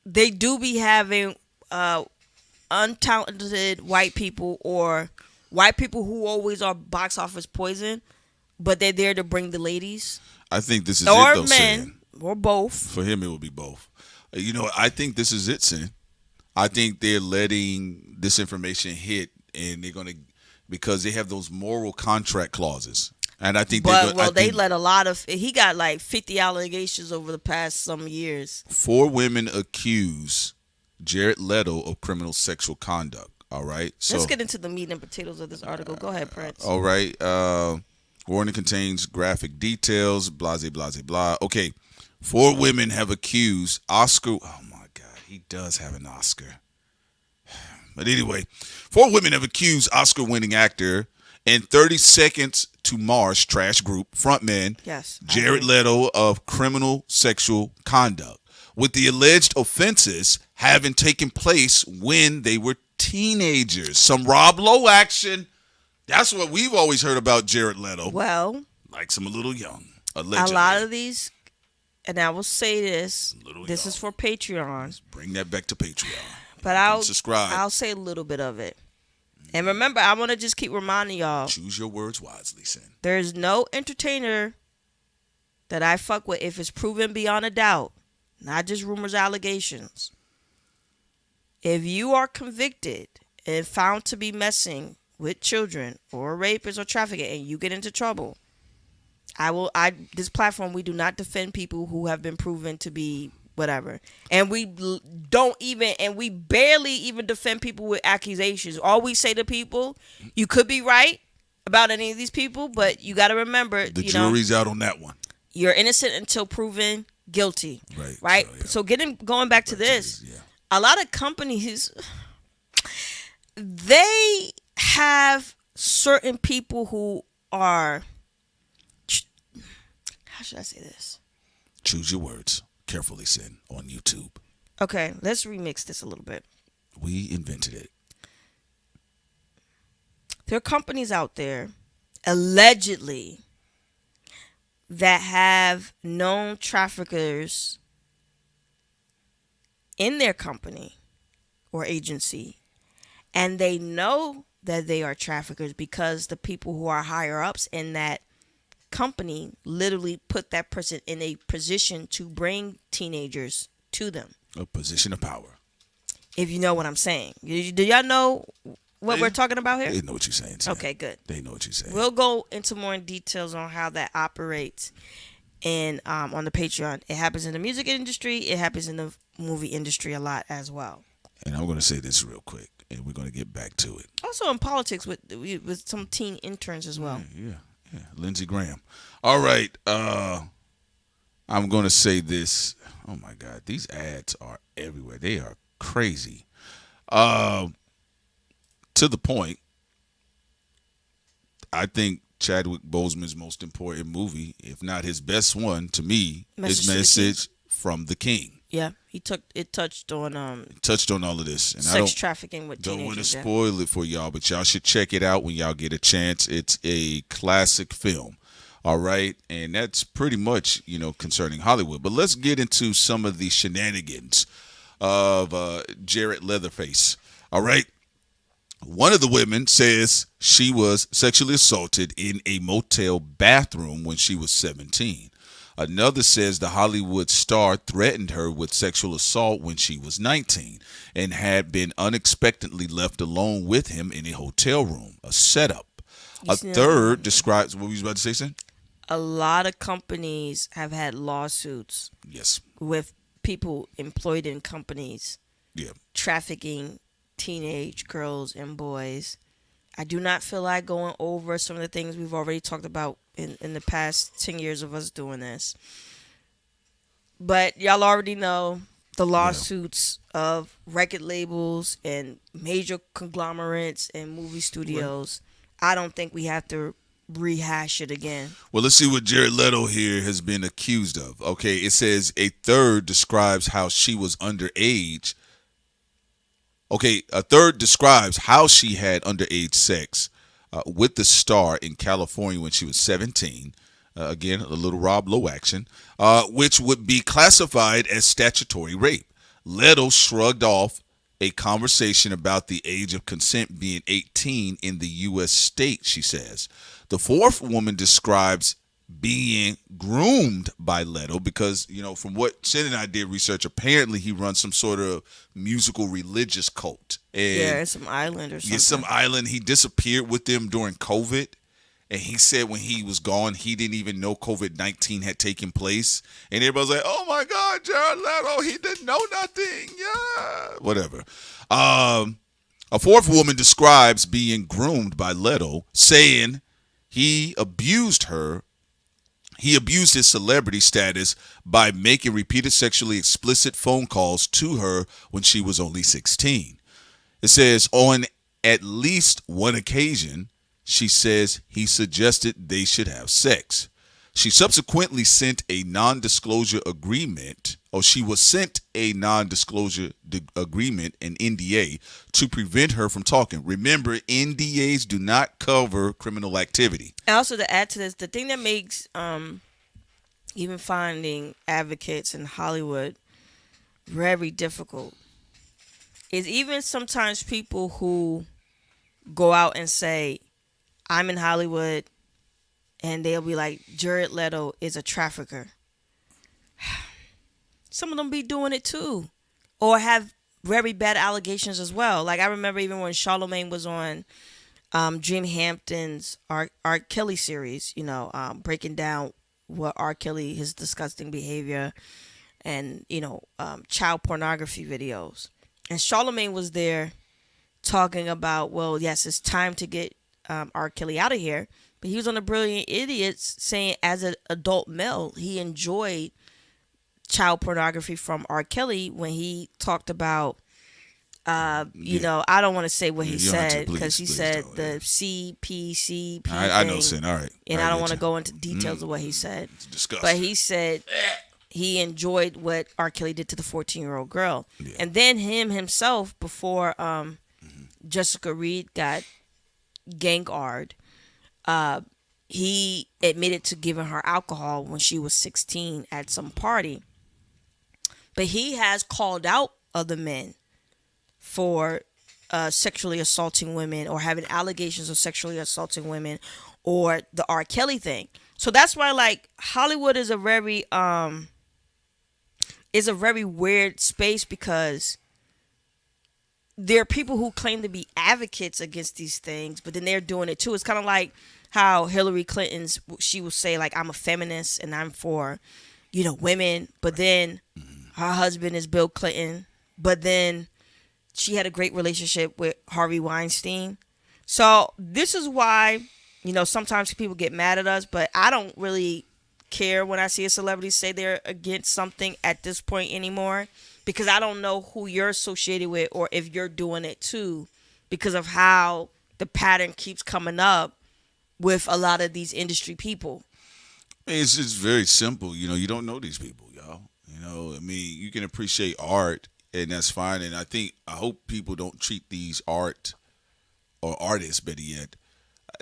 they do be having untalented white people or white people who always are box office poison, but they're there to bring the ladies. I think this is or it, though, men, Sin. or both. For him, it will be both. I think this is it, Sin. I think they're letting this information hit, and they're gonna because they have those moral contract clauses. And I think they let a lot of. He got like 50 allegations over the past some years. 4 women accuse Jared Leto of criminal sexual conduct. All right. So let's get into the meat and potatoes of this article. Go ahead, Prince. All right. Warning contains graphic details. Blah, blah, blah, blah. Okay. 4 women have accused Oscar. Oh my God, he does have an Oscar. But anyway, 4 women have accused Oscar-winning actor and 30 Seconds to Mars trash group frontman Jared Leto of criminal sexual conduct, with the alleged offenses having taken place when they were teenagers. Some Rob Lowe action. That's what we've always heard about Jared Leto. Well, likes him a little young. Allegedly. A lot of these, and I will say this is for Patreon. Let's bring that back to Patreon. But I'll subscribe. I'll say a little bit of it. And remember, I want to just keep reminding y'all. Choose your words wisely, Sin. There's no entertainer that I fuck with if it's proven beyond a doubt, not just rumors, allegations. If you are convicted and found to be messing with children or rapists or trafficking and you get into trouble, this platform, we do not defend people who have been proven to be whatever. And we barely even defend people with accusations. All we say to people, you could be right about any of these people, but you got to remember, the jury's out on that one. You're innocent until proven guilty. Right? So going back to this, a lot of companies, they have certain people who are, how should I say this? Choose your words carefully, Sin, on YouTube. Okay, let's remix this a little bit. We invented it. There are companies out there, allegedly, that have known traffickers in their company or agency, and they know that they are traffickers because the people who are higher ups in that company literally put that person in a position to bring teenagers to them. A position of power. If you know what I'm saying. Do y'all know what we're talking about here? They know what you're saying, Sam. Okay, good. They know what you're saying. We'll go into more details on how that operates on the Patreon. It happens in the music industry. It happens in the movie industry a lot as well. And I'm going to say this real quick, and we're going to get back to it. Also in politics with some teen interns as well. Yeah. Lindsey Graham. All right. I'm going to say this. Oh, my God. These ads are everywhere. They are crazy. To the point, I think Chadwick Boseman's most important movie, if not his best one, to me, is Message from the King. Yeah, it touched on all of this. And sex trafficking with teenagers. Don't want to spoil it for y'all, but y'all should check it out when y'all get a chance. It's a classic film. All right, and that's pretty much, concerning Hollywood. But let's get into some of the shenanigans of Jared Leatherface. All right. One of the women says she was sexually assaulted in a motel bathroom when she was 17. Another says the Hollywood star threatened her with sexual assault when she was 19 and had been unexpectedly left alone with him in a hotel room, a setup. A third describes, what were you about to say, Sin? A lot of companies have had lawsuits. Yes. With people employed in companies. Yeah. Trafficking teenage girls and boys. I do not feel like going over some of the things we've already talked about in the past 10 years of us doing this. But y'all already know the lawsuits of record labels and major conglomerates and movie studios. Right. I don't think we have to rehash it again. Well, let's see what Jared Leto here has been accused of. Okay, it says a third describes how she was underage. Okay, a third describes how she had underage sex with the star in California when she was 17. Again, a little Rob Lowe action, which would be classified as statutory rape. Leto shrugged off a conversation about the age of consent being 18 in the U.S. state, she says. The fourth woman describes being groomed by Leto because, you know, from what Shin and I did research, apparently he runs some sort of musical religious cult. And some island or something. Yeah, some island. He disappeared with them during COVID. And he said when he was gone, he didn't even know COVID-19 had taken place. And everybody's like, oh, my God, Jared Leto, he didn't know nothing. Yeah, whatever. A fourth woman describes being groomed by Leto, saying he abused her. He abused his celebrity status by making repeated sexually explicit phone calls to her when she was only 16. It says on at least one occasion, she says he suggested they should have sex. She subsequently sent a non-disclosure agreement, or she was sent a non-disclosure agreement, an NDA, to prevent her from talking. Remember, NDAs do not cover criminal activity. And also to add to this, the thing that makes even finding advocates in Hollywood very difficult is even sometimes people who go out and say, I'm in Hollywood, and they'll be like, Jared Leto is a trafficker. Some of them be doing it too, or have very bad allegations as well. Like I remember even when Charlemagne was on Jim Hampton's R. Kelly series, you know, breaking down what R. Kelly, his disgusting behavior, and child pornography videos. And Charlemagne was there talking about, well, yes, it's time to get R. Kelly out of here. But he was on the Brilliant Idiots saying as an adult male, he enjoyed child pornography from R. Kelly when he talked about, I don't want to say what he said because he said the CPCP thing. I know, Sin. All right. And I don't want to go into details of what he said. It's disgusting. But he said he enjoyed what R. Kelly did to the 14-year-old girl. Yeah. And then himself, before Jessica Reed got gang-ard, he admitted to giving her alcohol when she was 16 at some party. But he has called out other men for sexually assaulting women or having allegations of sexually assaulting women, or the R. Kelly thing. So that's why, like, Hollywood is a very weird space because there are people who claim to be advocates against these things, but then they're doing it too. It's kind of like how Hillary Clinton's, she will say, like, I'm a feminist and I'm for, women, but then her husband is Bill Clinton, but then she had a great relationship with Harvey Weinstein. So this is why, sometimes people get mad at us, but I don't really care when I see a celebrity say they're against something at this point anymore, because I don't know who you're associated with or if you're doing it too, because of how the pattern keeps coming up with a lot of these industry people. It's just very simple. You don't know these people, y'all. You can appreciate art, and that's fine. And I hope people don't treat these art or artists, better yet,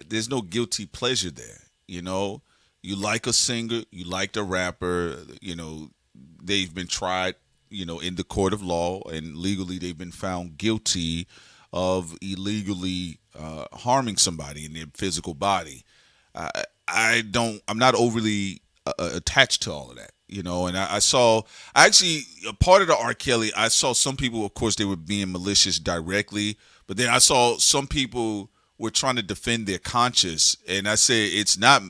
there's no guilty pleasure there. You like a singer, you like a rapper, they've been tried, in the court of law, and legally they've been found guilty of illegally harming somebody in their physical body. I'm not overly attached to all of that, you know. And I saw, actually, a part of the R. Kelly, I saw some people, of course, they were being malicious directly, but then I saw some people were trying to defend their conscience, and I say it's not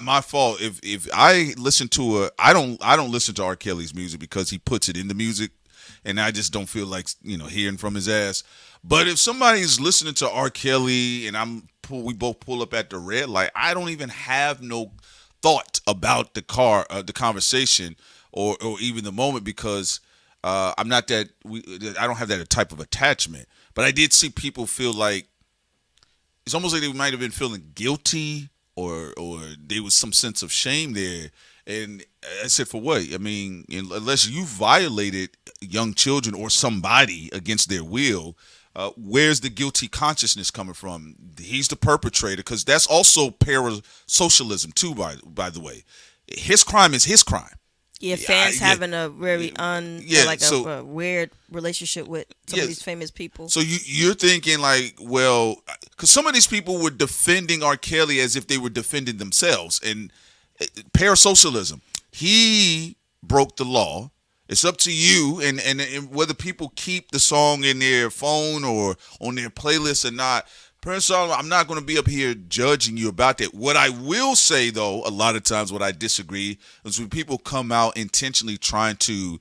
my fault if I listen to I don't listen to R. Kelly's music because he puts it in the music, and I just don't feel like, you know, hearing from his ass. But if somebody's listening to R. Kelly and we both pull up at the red light, I don't even have no thought about the conversation or even the moment, because I'm not that I don't have that type of attachment. But I did see people feel like it's almost like they might have been feeling guilty or there was some sense of shame there. And I said, for what? I mean, unless you violated young children or somebody against their will, where's the guilty consciousness coming from? He's the perpetrator, because that's also parasocialism too, by the way. His crime is his crime. Yeah, fans having a very a weird relationship with some of these famous people. So you're thinking like, well, because some of these people were defending R. Kelly as if they were defending themselves. And parasocialism, he broke the law. It's up to you, and whether people keep the song in their phone or on their playlist or not. Prince Solomon, I'm not going to be up here judging you about that. What I will say, though, a lot of times what I disagree is when people come out intentionally trying to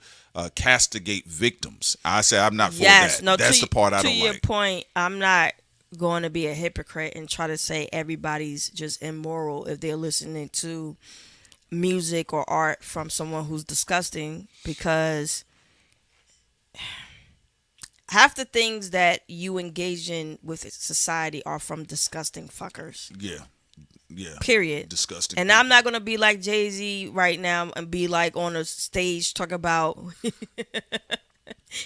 castigate victims. I say I'm not for that. No, that's the part I don't like. To your point, I'm not going to be a hypocrite and try to say everybody's just immoral if they're listening to music or art from someone who's disgusting, because half the things that you engage in with society are from disgusting fuckers. Yeah. Period. Disgusting. And I'm not gonna be like Jay-Z right now and be like on a stage talk about,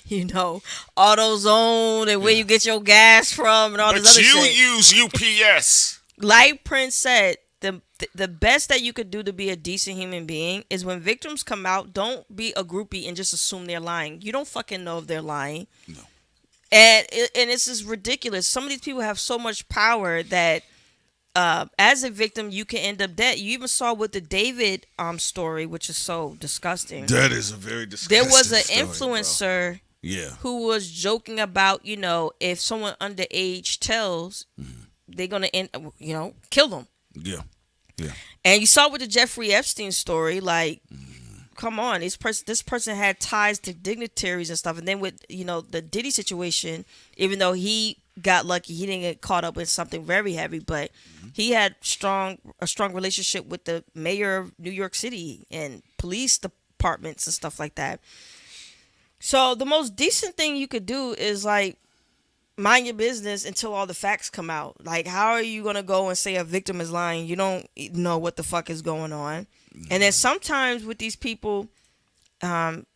you know, AutoZone and where you get your gas from and all this other shit. But you use UPS. Like Prince said, the best that you could do to be a decent human being is when victims come out, don't be a groupie and just assume they're lying. You don't fucking know if they're lying. No. And this is ridiculous. Some of these people have so much power that as a victim, you can end up dead. You even saw with the David story, which is so disgusting. That is a very disgusting There was an story, influencer who was joking about, you know, if someone underage tells, they're going to, kill them. Yeah. And you saw with the Jeffrey Epstein story, like, come on, this person had ties to dignitaries and stuff. And then with, the Diddy situation, even though he got lucky, he didn't get caught up in something very heavy, but he had a strong relationship with the mayor of New York City and police departments and stuff like that. So the most decent thing you could do is like mind your business until all the facts come out. Like, how are you going to go and say a victim is lying? You don't know what the fuck is going on. And then sometimes with these people,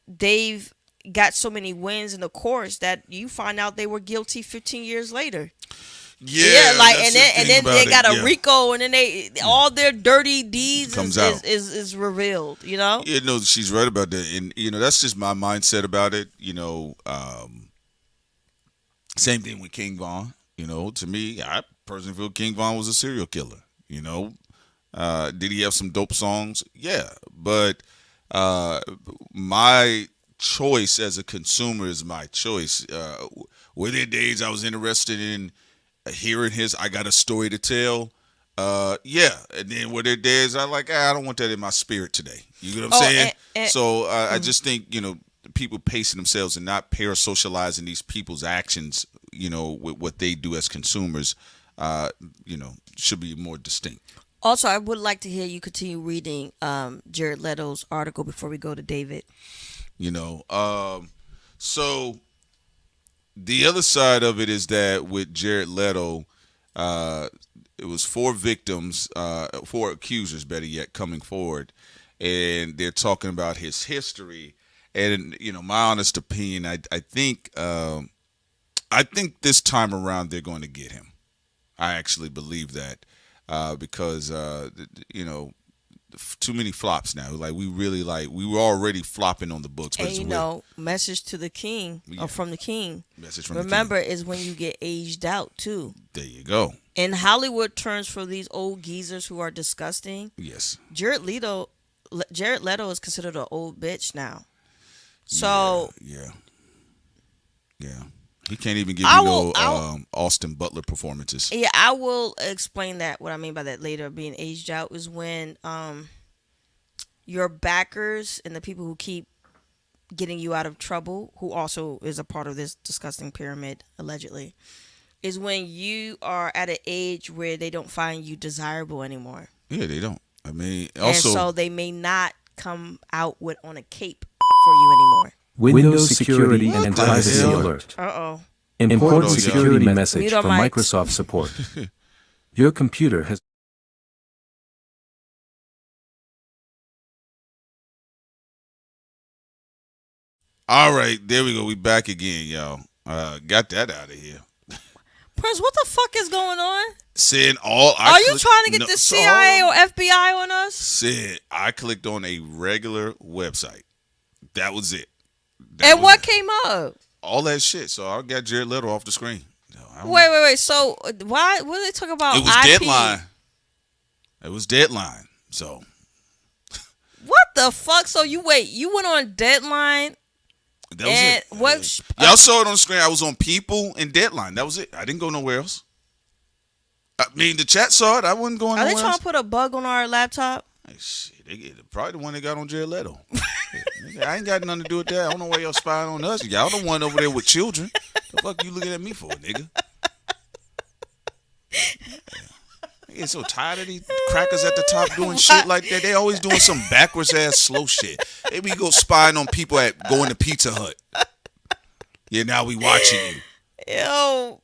they've got so many wins in the courts that you find out they were guilty 15 years later. Yeah, like and then they got a RICO, and then all their dirty deeds is revealed. Yeah, no, she's right about that, and that's just my mindset about it. Same thing with King Von. To me, I personally feel King Von was a serial killer. Did he have some dope songs? Yeah, but my choice as a consumer is my choice. Were there days I was interested in hearing his I got a story to tell? Yeah, and then were there days I like, I don't want that in my spirit today. You know what I'm saying? So I just think, people pacing themselves and not parasocializing these people's actions, with what they do as consumers, should be more distinct. Also, I would like to hear you continue reading Jared Leto's article before we go to David. So the other side of it is that with Jared Leto, it was 4 victims, 4 accusers, better yet, coming forward, and they're talking about his history. And my honest opinion, I think this time around they're going to get him. I actually believe that because too many flops now. Like we were already flopping on the books. But and message to the king or from the king. Message from Remember, the king. is when you get aged out too. There you go. In Hollywood terms, for these old geezers who are disgusting. Yes. Jared Leto Jared Leto is considered an old bitch now. So yeah. He can't even give Austin Butler performances. Yeah, I will explain that. What I mean by that later, being aged out is when your backers and the people who keep getting you out of trouble, who also is a part of this disgusting pyramid, allegedly, is when you are at an age where they don't find you desirable anymore. Yeah, they don't. I mean, also, and so they may not come out with on a cape for you anymore. Windows security and privacy alert. Important security message from Microsoft support. Your computer has... All right, there we go. We back again, y'all. Got that out of here. Prince, what the fuck is going on? Said Are you trying to get the CIA or FBI on us? Said I clicked on a regular website. That was it. And what came up? All that shit. So I got Jared Leto off the screen. Wait. So why? What are they talking about? It was IP? Deadline. It was Deadline. So what the fuck? So you went on Deadline. That was it. What? Y'all saw it on the screen. I was on People and Deadline. That was it. I didn't go nowhere else. I mean, the chat saw it. I wasn't going nowhere else. Are they trying to put a bug on our laptop? Hey, shit, probably the one they got on Jared Leto. I ain't got nothing to do with that. I don't know why y'all spying on us. Y'all the one over there with children. The fuck you looking at me for, nigga? I get so tired of these crackers at the top doing shit like that. They always doing some backwards ass slow shit. Hey, we go spying on people at going to Pizza Hut. Yeah, now we watching you. Yo.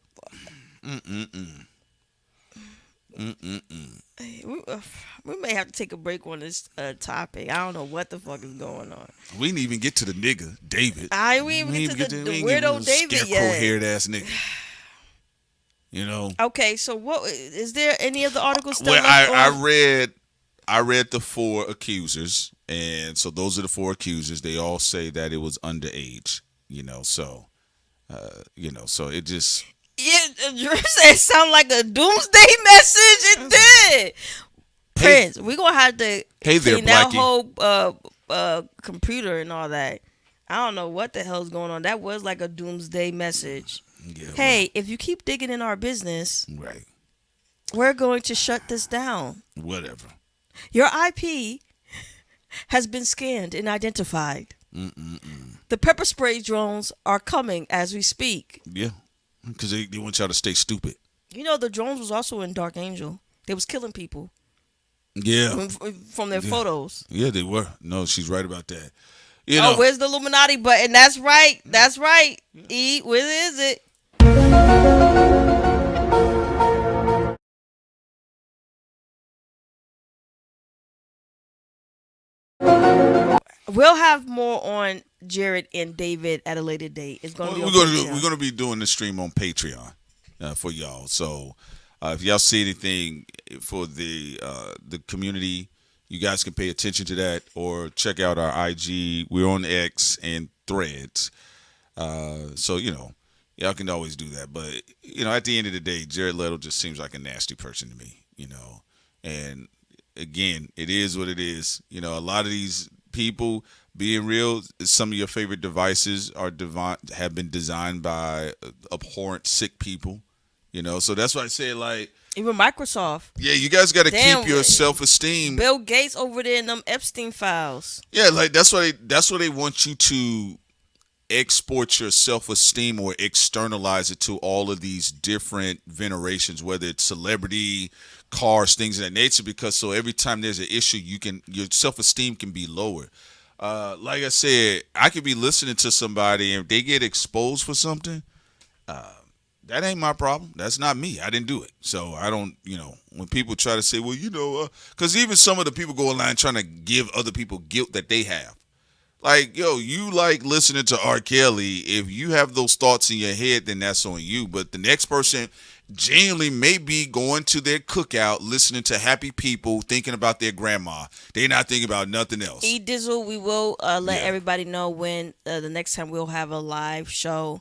We may have to take a break on this topic. I don't know what the fuck is going on. We didn't even get to the nigga, David. We didn't even get to the weirdo David yet. Scarecrow-haired ass nigga. You know. Okay, so what is there any other articles still? Well, I read the 4 accusers, and so those are the 4 accusers. They all say that it was underage. So it just. It sounded like a doomsday message. It did. Prince, we're gonna have to clean that whole computer and all that. I don't know what the hell's going on. That was like a doomsday message. Yeah, hey, if you keep digging in our business, right, we're going to shut this down. Whatever. Your IP has been scanned and identified. The pepper spray drones are coming as we speak. Yeah, because they want y'all to stay stupid. You know, the drones was also in Dark Angel. They was killing people. Yeah. From their photos. Yeah, they were. No, she's right about that. Where's the Illuminati button? That's right. That's right. E, where is it? We'll have more on Jared and David at a later date. It's going to be we're going to be doing the stream on Patreon for y'all. So if y'all see anything for the community, you guys can pay attention to that or check out our IG. We're on X and Threads. So, y'all can always do that. But, at the end of the day, Jared Leto just seems like a nasty person to me, And, again, it is what it is. A lot of these people, being real, some of your favorite devices have been designed by abhorrent, sick people. So that's why I say, like, even Microsoft. Yeah, you guys got to keep your self-esteem. Bill Gates over there in them Epstein files. Yeah, like that's why they want you to export your self-esteem or externalize it to all of these different venerations, whether it's celebrity, cars, things of that nature, because so every time there's an issue, your self-esteem can be lower. Like I said, I could be listening to somebody and if they get exposed for something, that ain't my problem. That's not me. I didn't do it. So I don't, when people try to say, well, because even some of the people go online trying to give other people guilt that they have. Like, you like listening to R. Kelly. If you have those thoughts in your head, then that's on you. But the next person genuinely may be going to their cookout, listening to happy people, thinking about their grandma. They're not thinking about nothing else. Dizzle, we will let everybody know when the next time we'll have a live show.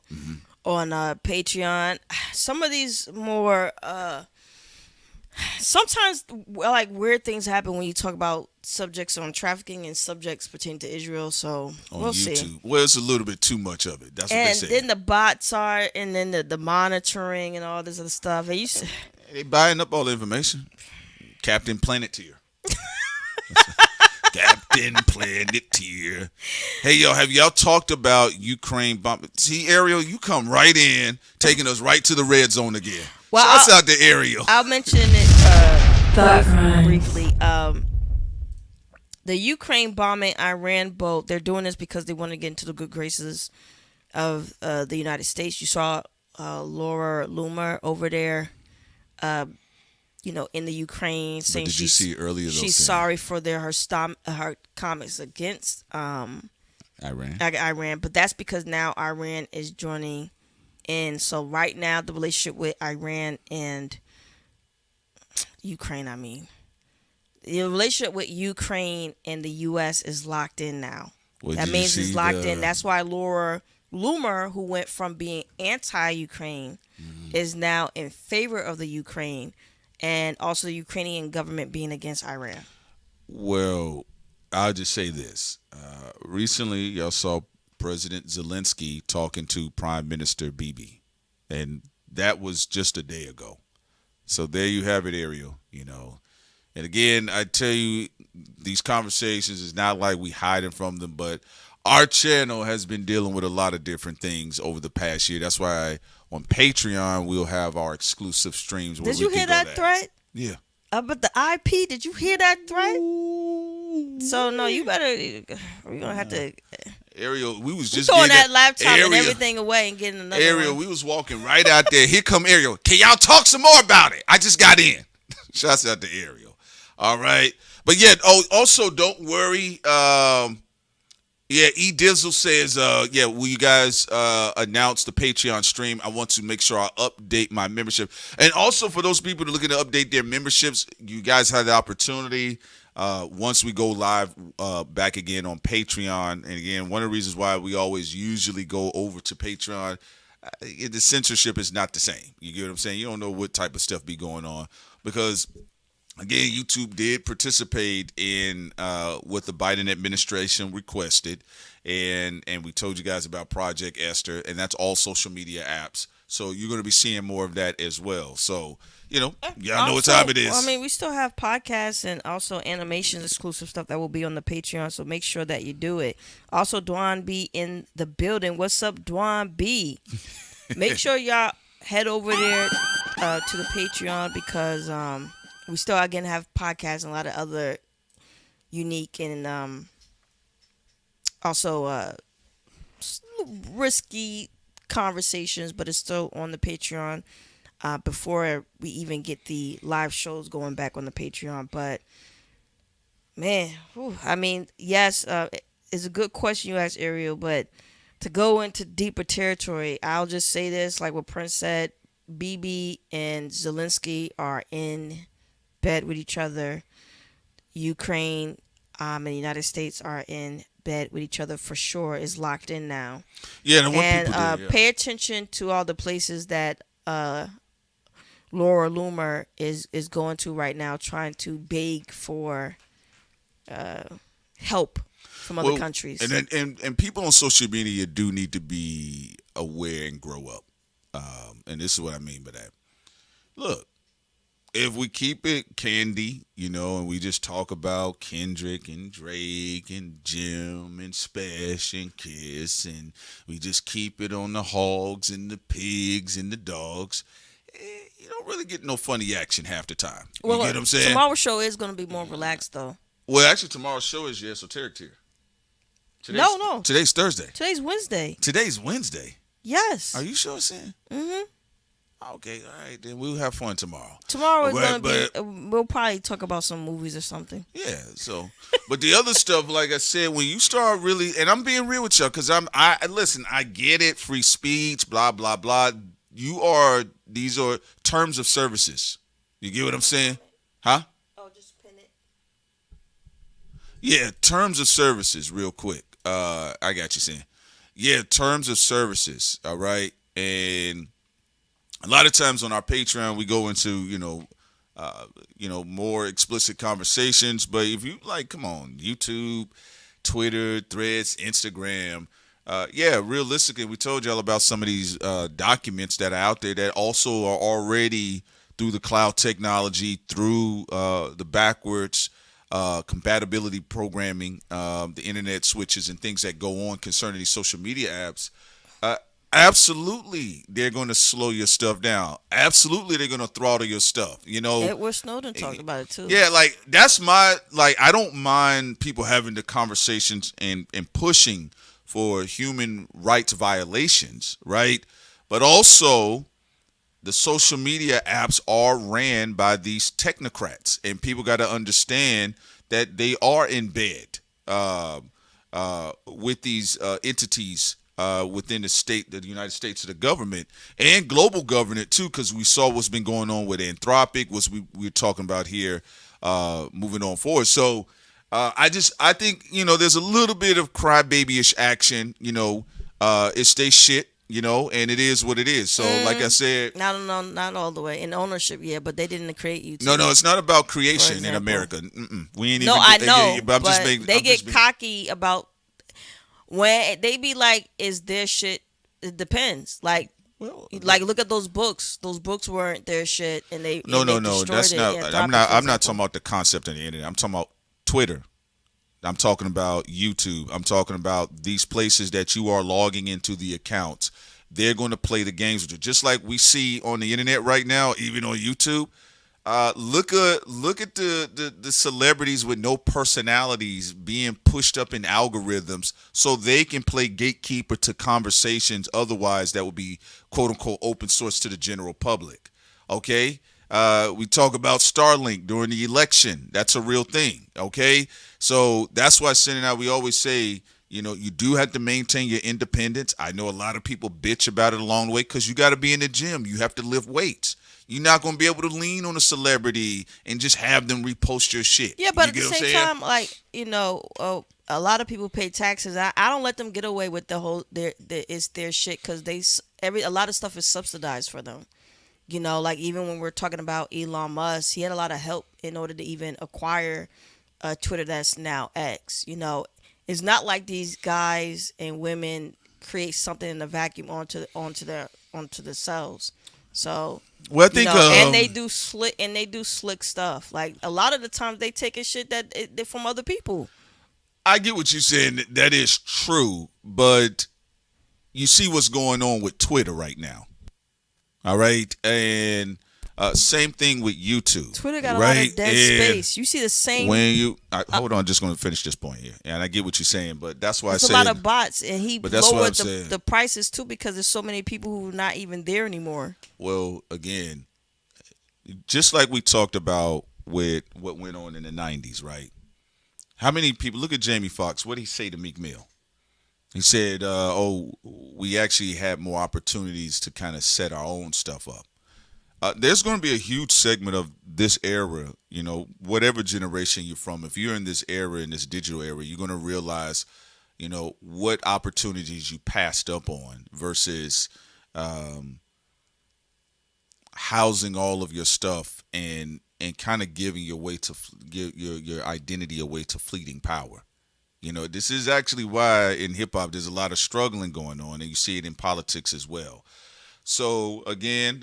On Patreon. Some of these more sometimes like weird things happen when you talk about subjects on trafficking and subjects pertaining to Israel. So On we'll YouTube. see. Well, it's a little bit too much of it. That's what they And say. then the bots are, and then the monitoring and all this other stuff. And you say, They buying up all the information. Captain Planeteer. Captain Planeteer. Hey, yo, have y'all talked about Ukraine bomb? See, Ariel, you come right in, taking us right to the red zone again. Well, Shouts out to Ariel. I'll mention it Thought crimes. briefly. The Ukraine bombing Iran boat, they're doing this because they want to get into the good graces of the United States. You saw Laura Loomer over there, in the Ukraine, saying Did you see earlier? She's sorry for her comments against Iran, but that's because now Iran is joining in. So right now, the relationship with Iran and Ukraine, the relationship with Ukraine and the U.S. is locked in now. Well, that means it's locked in. That's why Laura Loomer, who went from being anti-Ukraine, is now in favor of the Ukraine, and also the Ukrainian government being against Iran. Well, I'll just say this. Recently, y'all saw President Zelensky talking to Prime Minister Bibi, and that was just a day ago. So there you have it, Ariel, And again, I tell you, these conversations is not like we hiding from them, but our channel has been dealing with a lot of different things over the past year. That's why on Patreon, we'll have our exclusive streams. Did you hear that threat? Yeah. But the IP, did you hear that threat? So, no, you better, we're going to have to. Ariel, we was just throwing that laptop and everything away and getting another Ariel, one. we was walking right out there. Here come Ariel. Can y'all talk some more about it? I just got in. Shouts out to Ariel. All right. But yeah, also don't worry. E Dizzle says, will you guys announce the Patreon stream? I want to make sure I update my membership. And also for those people that are looking to update their memberships, you guys have the opportunity once we go live back again on Patreon. And again, one of the reasons why we always usually go over to Patreon, the censorship is not the same. You get what I'm saying? You don't know what type of stuff be going on because again, YouTube did participate in what the Biden administration requested, and we told you guys about Project Esther, and that's all social media apps. So you're going to be seeing more of that as well. So, y'all know what time it is. We still have podcasts and also animations, exclusive stuff that will be on the Patreon, so make sure that you do it. Also, Dwan B in the building. What's up, Dwan B? Make sure y'all head over there to the Patreon because we still again have podcasts and a lot of other unique and also risky conversations, but it's still on the Patreon before we even get the live shows going back on the Patreon. But man, yes, it's a good question you asked, Ariel, but to go into deeper territory, I'll just say this, like what Prince said, Bibi and Zelensky are in bed with each other. Ukraine and the United States are in bed with each other for sure. Is locked in now. Yeah, and pay attention to all the places that Laura Loomer is going to right now, trying to beg for help from other countries. And people on social media do need to be aware and grow up. And this is what I mean by that. Look, if we keep it candy, and we just talk about Kendrick and Drake and Jim and SPESH and Kiss, and we just keep it on the hogs and the pigs and the dogs, you don't really get no funny action half the time. You get what I'm saying? Tomorrow's show is going to be more relaxed, though. Well, actually, tomorrow's show is your esoteric tier. No. Today's Thursday. Today's Wednesday. Today's Wednesday. Yes. Are you sure, Sam? Mm-hmm. Okay, all right, then we'll have fun tomorrow. Tomorrow is going to be, we'll probably talk about some movies or something. Yeah, so, but the other stuff, like I said, when you start really, and I'm being real with y'all, because listen, I get it, free speech, blah, blah, blah. These are terms of services. You get what I'm saying? Huh? Oh, just pin it. Yeah, terms of services, real quick. I got you, Sam. Yeah, terms of services, all right? And a lot of times on our Patreon, we go into, more explicit conversations. But if you like, come on, YouTube, Twitter, Threads, Instagram. Realistically, we told y'all about some of these documents that are out there that also are already through the cloud technology, through the backwards compatibility programming, the internet switches and things that go on concerning these social media apps. Absolutely, they're going to slow your stuff down. Absolutely, they're going to throttle your stuff. Edward Snowden talked about it too. Yeah, like that's I don't mind people having the conversations and pushing for human rights violations, right? But also, the social media apps are ran by these technocrats, and people got to understand that they are in bed with these entities within the United States, the government and global government too, because we saw what's been going on with Anthropic, what we're talking about here, moving on forward. So I think there's a little bit of crybaby-ish action. It's they shit. And it is what it is. So, like I said, not all the way in ownership, but they didn't create YouTube. No, it's not about creation in America. We ain't even. No, I know, but they get cocky about when they be like, "Is their shit?" It depends. Like look at those books. Those books weren't their shit, and they no. That's not. I'm not talking about the concept of the internet. I'm talking about Twitter. I'm talking about YouTube. I'm talking about these places that you are logging into the accounts. They're going to play the games with you, just like we see on the internet right now, even on YouTube. Look at the celebrities with no personalities being pushed up in algorithms so they can play gatekeeper to conversations otherwise that would be quote unquote open source to the general public. Okay. We talk about Starlink during the election. That's a real thing. Okay. So that's why Sen and I, we always say, you do have to maintain your independence. I know a lot of people bitch about it along the way because you got to be in the gym. You have to lift weights. You're not going to be able to lean on a celebrity and just have them repost your shit. Yeah, but at the same time, a lot of people pay taxes. I don't let them get away with the whole it's their shit because a lot of stuff is subsidized for them. Even when we're talking about Elon Musk, he had a lot of help in order to even acquire Twitter that's now X. It's not like these guys and women create something in a vacuum onto themselves. So I think and they do slick stuff. Like a lot of the times they take shit they're from other people. I get what you're saying. That is true, but you see what's going on with Twitter right now. All right, and same thing with YouTube. Twitter got a lot of dead space. You see the same. Hold on, just going to finish this point here, and I get what you're saying, but that's why I said a lot of bots, and he lowered the prices too because there's so many people who are not even there anymore. Well, again, just like we talked about with what went on in the '90s, right? How many people? Look at Jamie Foxx. What did he say to Meek Mill? He said, we actually had more opportunities to kind of set our own stuff up. There's going to be a huge segment of this era, whatever generation you're from. If you're in this era, in this digital era, you're going to realize, what opportunities you passed up on versus housing all of your stuff and kind of giving your identity away to fleeting power. This is actually why in hip hop there's a lot of struggling going on, and you see it in politics as well. So again,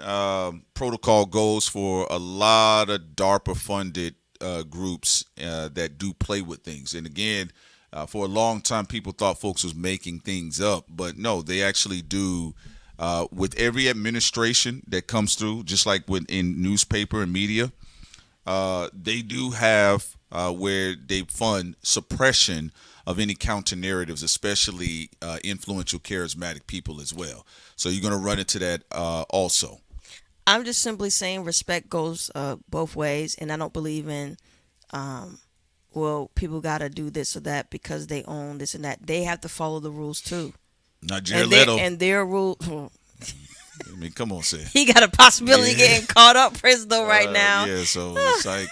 protocol goes for a lot of DARPA funded groups that do play with things. And again, for a long time, people thought folks was making things up, but no, they actually do. With every administration that comes through, just like in newspaper and media, they do have where they fund suppression of any counter narratives, especially influential, charismatic people as well. So you're going to run into that also. I'm just simply saying respect goes both ways, and I don't believe in, people got to do this or that because they own this and that. They have to follow the rules too. Not Jared Leto. And their rule. I mean, come on, Sam. He got a possibility of getting caught up though right now. Yeah, so it's like,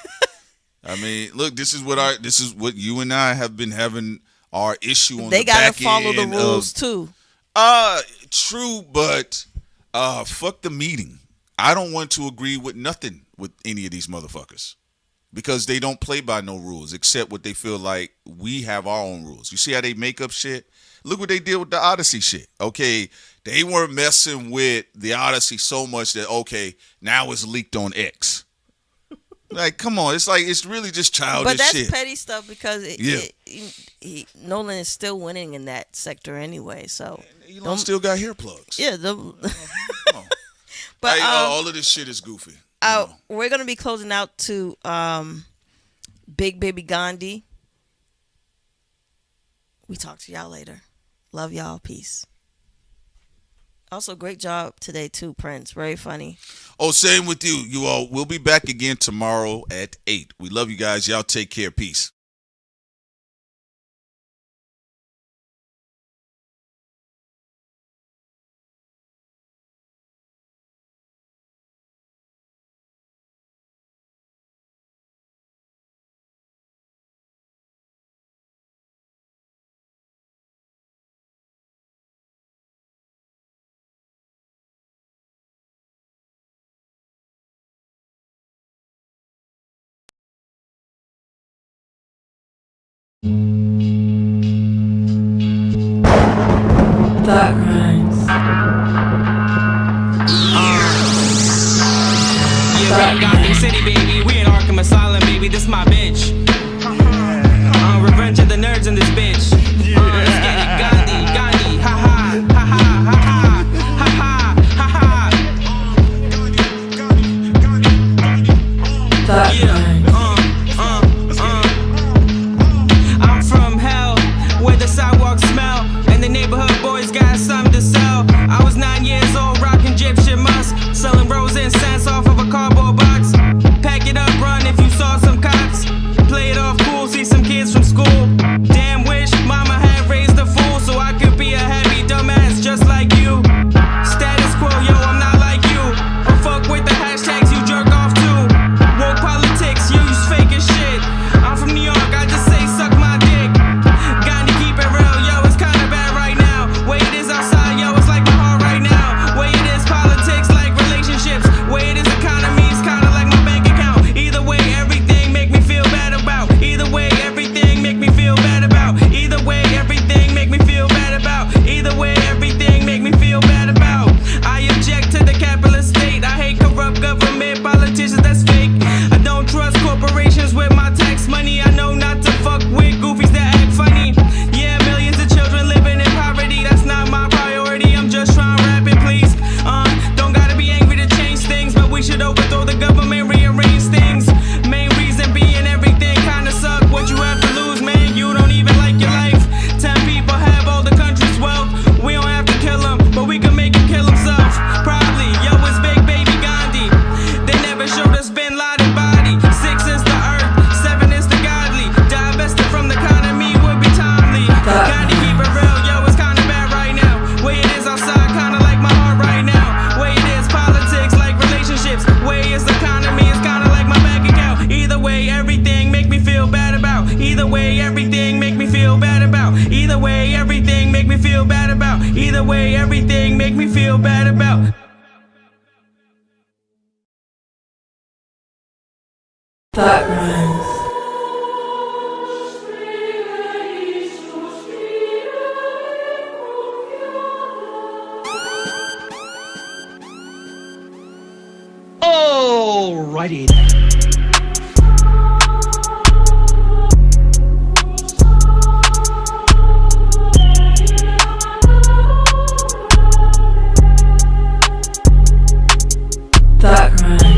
I mean, look, this is what you and I have been having our issue on. They gotta follow the rules too. True, but fuck the meeting. I don't want to agree with nothing with any of these motherfuckers because they don't play by no rules except what they feel like we have our own rules. You see how they make up shit? Look what they did with the Odyssey shit. Okay, they weren't messing with the Odyssey so much that, okay, now it's leaked on X. Like, come on. It's like, it's really just childish shit. But that's petty stuff because Nolan is still winning in that sector anyway. So Elon still got hair plugs. Yeah. Come on. But all of this shit is goofy. We're going to be closing out to Big Baby Gandhi. We talk to y'all later. Love y'all. Peace. Also, great job today too, Prince. Very funny. Oh, same with you. You all. We'll be back again tomorrow at 8. We love you guys. Y'all take care. Peace. Thought crimes. Yeah, we in Gotham City, baby. We in Arkham Asylum, baby. This my bitch. Revenge of the nerds in this bitch. Let's get it. Gandhi, ha ha, ha ha, ha ha, ha ha, ha ha. Thought crimes. I'm from hell, where the sidewalks smell, and the neighborhood boys got something to sell. I was 9 years old, rocking Egyptian musk, selling rose incense off of a cardboard box. Pack it up, run if you saw some cops. Play it off cool, see some kids from school. Damn wish mama had raised a fool so I could be a heavy dumbass just like you. Status quo, yo, I'm not like you. Or fuck with the hashtags you jerk off to. Woke politics, you use fake as shit. I'm from New York, I just say suck my dick. Gandhi, keep it real, yo, it's kinda bad right now. Way it is outside, yo, it's like my heart right now. Way it is politics, like relationships. Way it is economy, it's kinda like my bank account. Either way, everything make me feel bad about. Either way, everything make me feel bad about. Either way, everything make me feel bad about. Either way, everything make me feel bad about. I object to the capitalist state. I hate corrupt government politicians, that's fake. I don't trust corporations with my tax money. I know not to fuck with goofies that act funny. Yeah, millions of children living in poverty. That's not my priority. I'm just trying to rap it, please. Don't gotta be angry to change things, but we should overthrow the government, rearrange things. Main reason being everything kinda suck. What you have to lose, man, you don't even like your life. 10 people have all the country's wealth. We don't have to kill him, but we can make him kill himself. Probably, yo, it's Big Baby Gandhi. They never showed us Bin Laden body. 6 is the earth, 7 is the godly. Divested from the economy would be timely. Gandhi, keep it real, yo, it's kinda bad right now. Way it is outside, kinda like my heart right now. Way it is politics, like relationships. Way it's economy, it's kinda like my bank account. Either way, everything make me feel bad about. Either way, everything make me feel bad about. Either way, everything make me feel bad about. Either way, everything make me feel bad about. Thought crimes. Alrighty then. Thought crimes.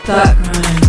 Thought crimes.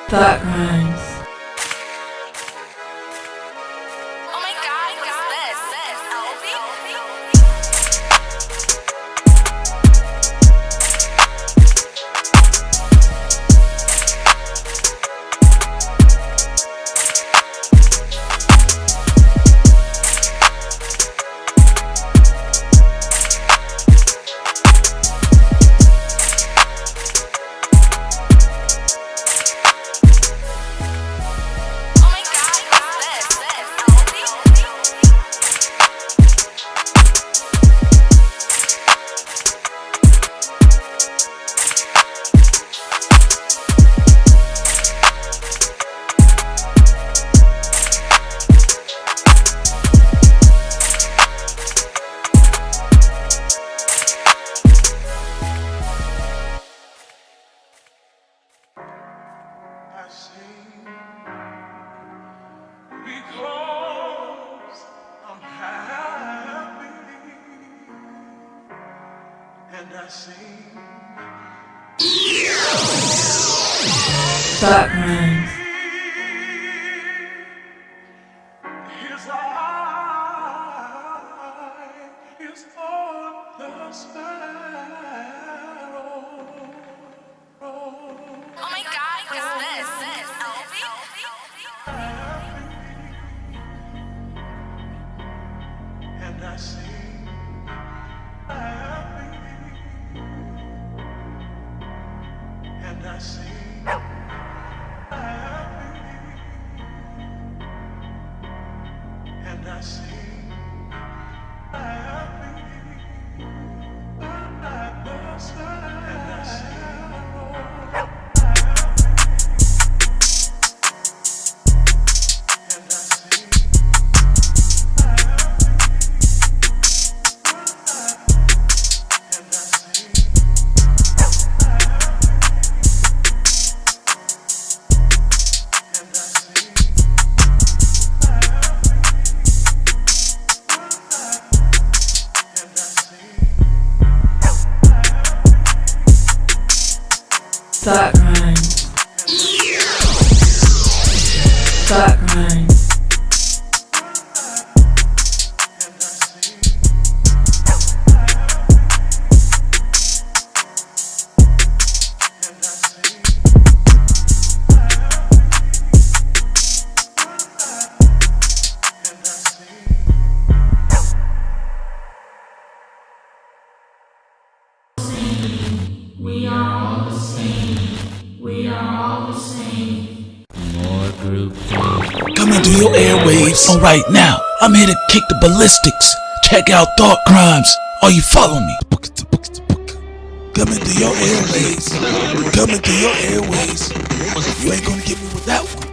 Thought crimes. Oh my god, what's this? Because I'm happy, and I sing. Thought crimes. His eye is on the sparrow. Oh my god, what's this? And I sing happy, and I sing happy, and I sing happy, and I sing. Thought crimes. Thought crimes. We are all the same. We are all the same. More group Coming through your airwaves. All right, now I'm here to kick the ballistics. Check out Thought Crimes. Are you following me? Coming through your airwaves. Coming through your airways. You ain't gonna get me with that one.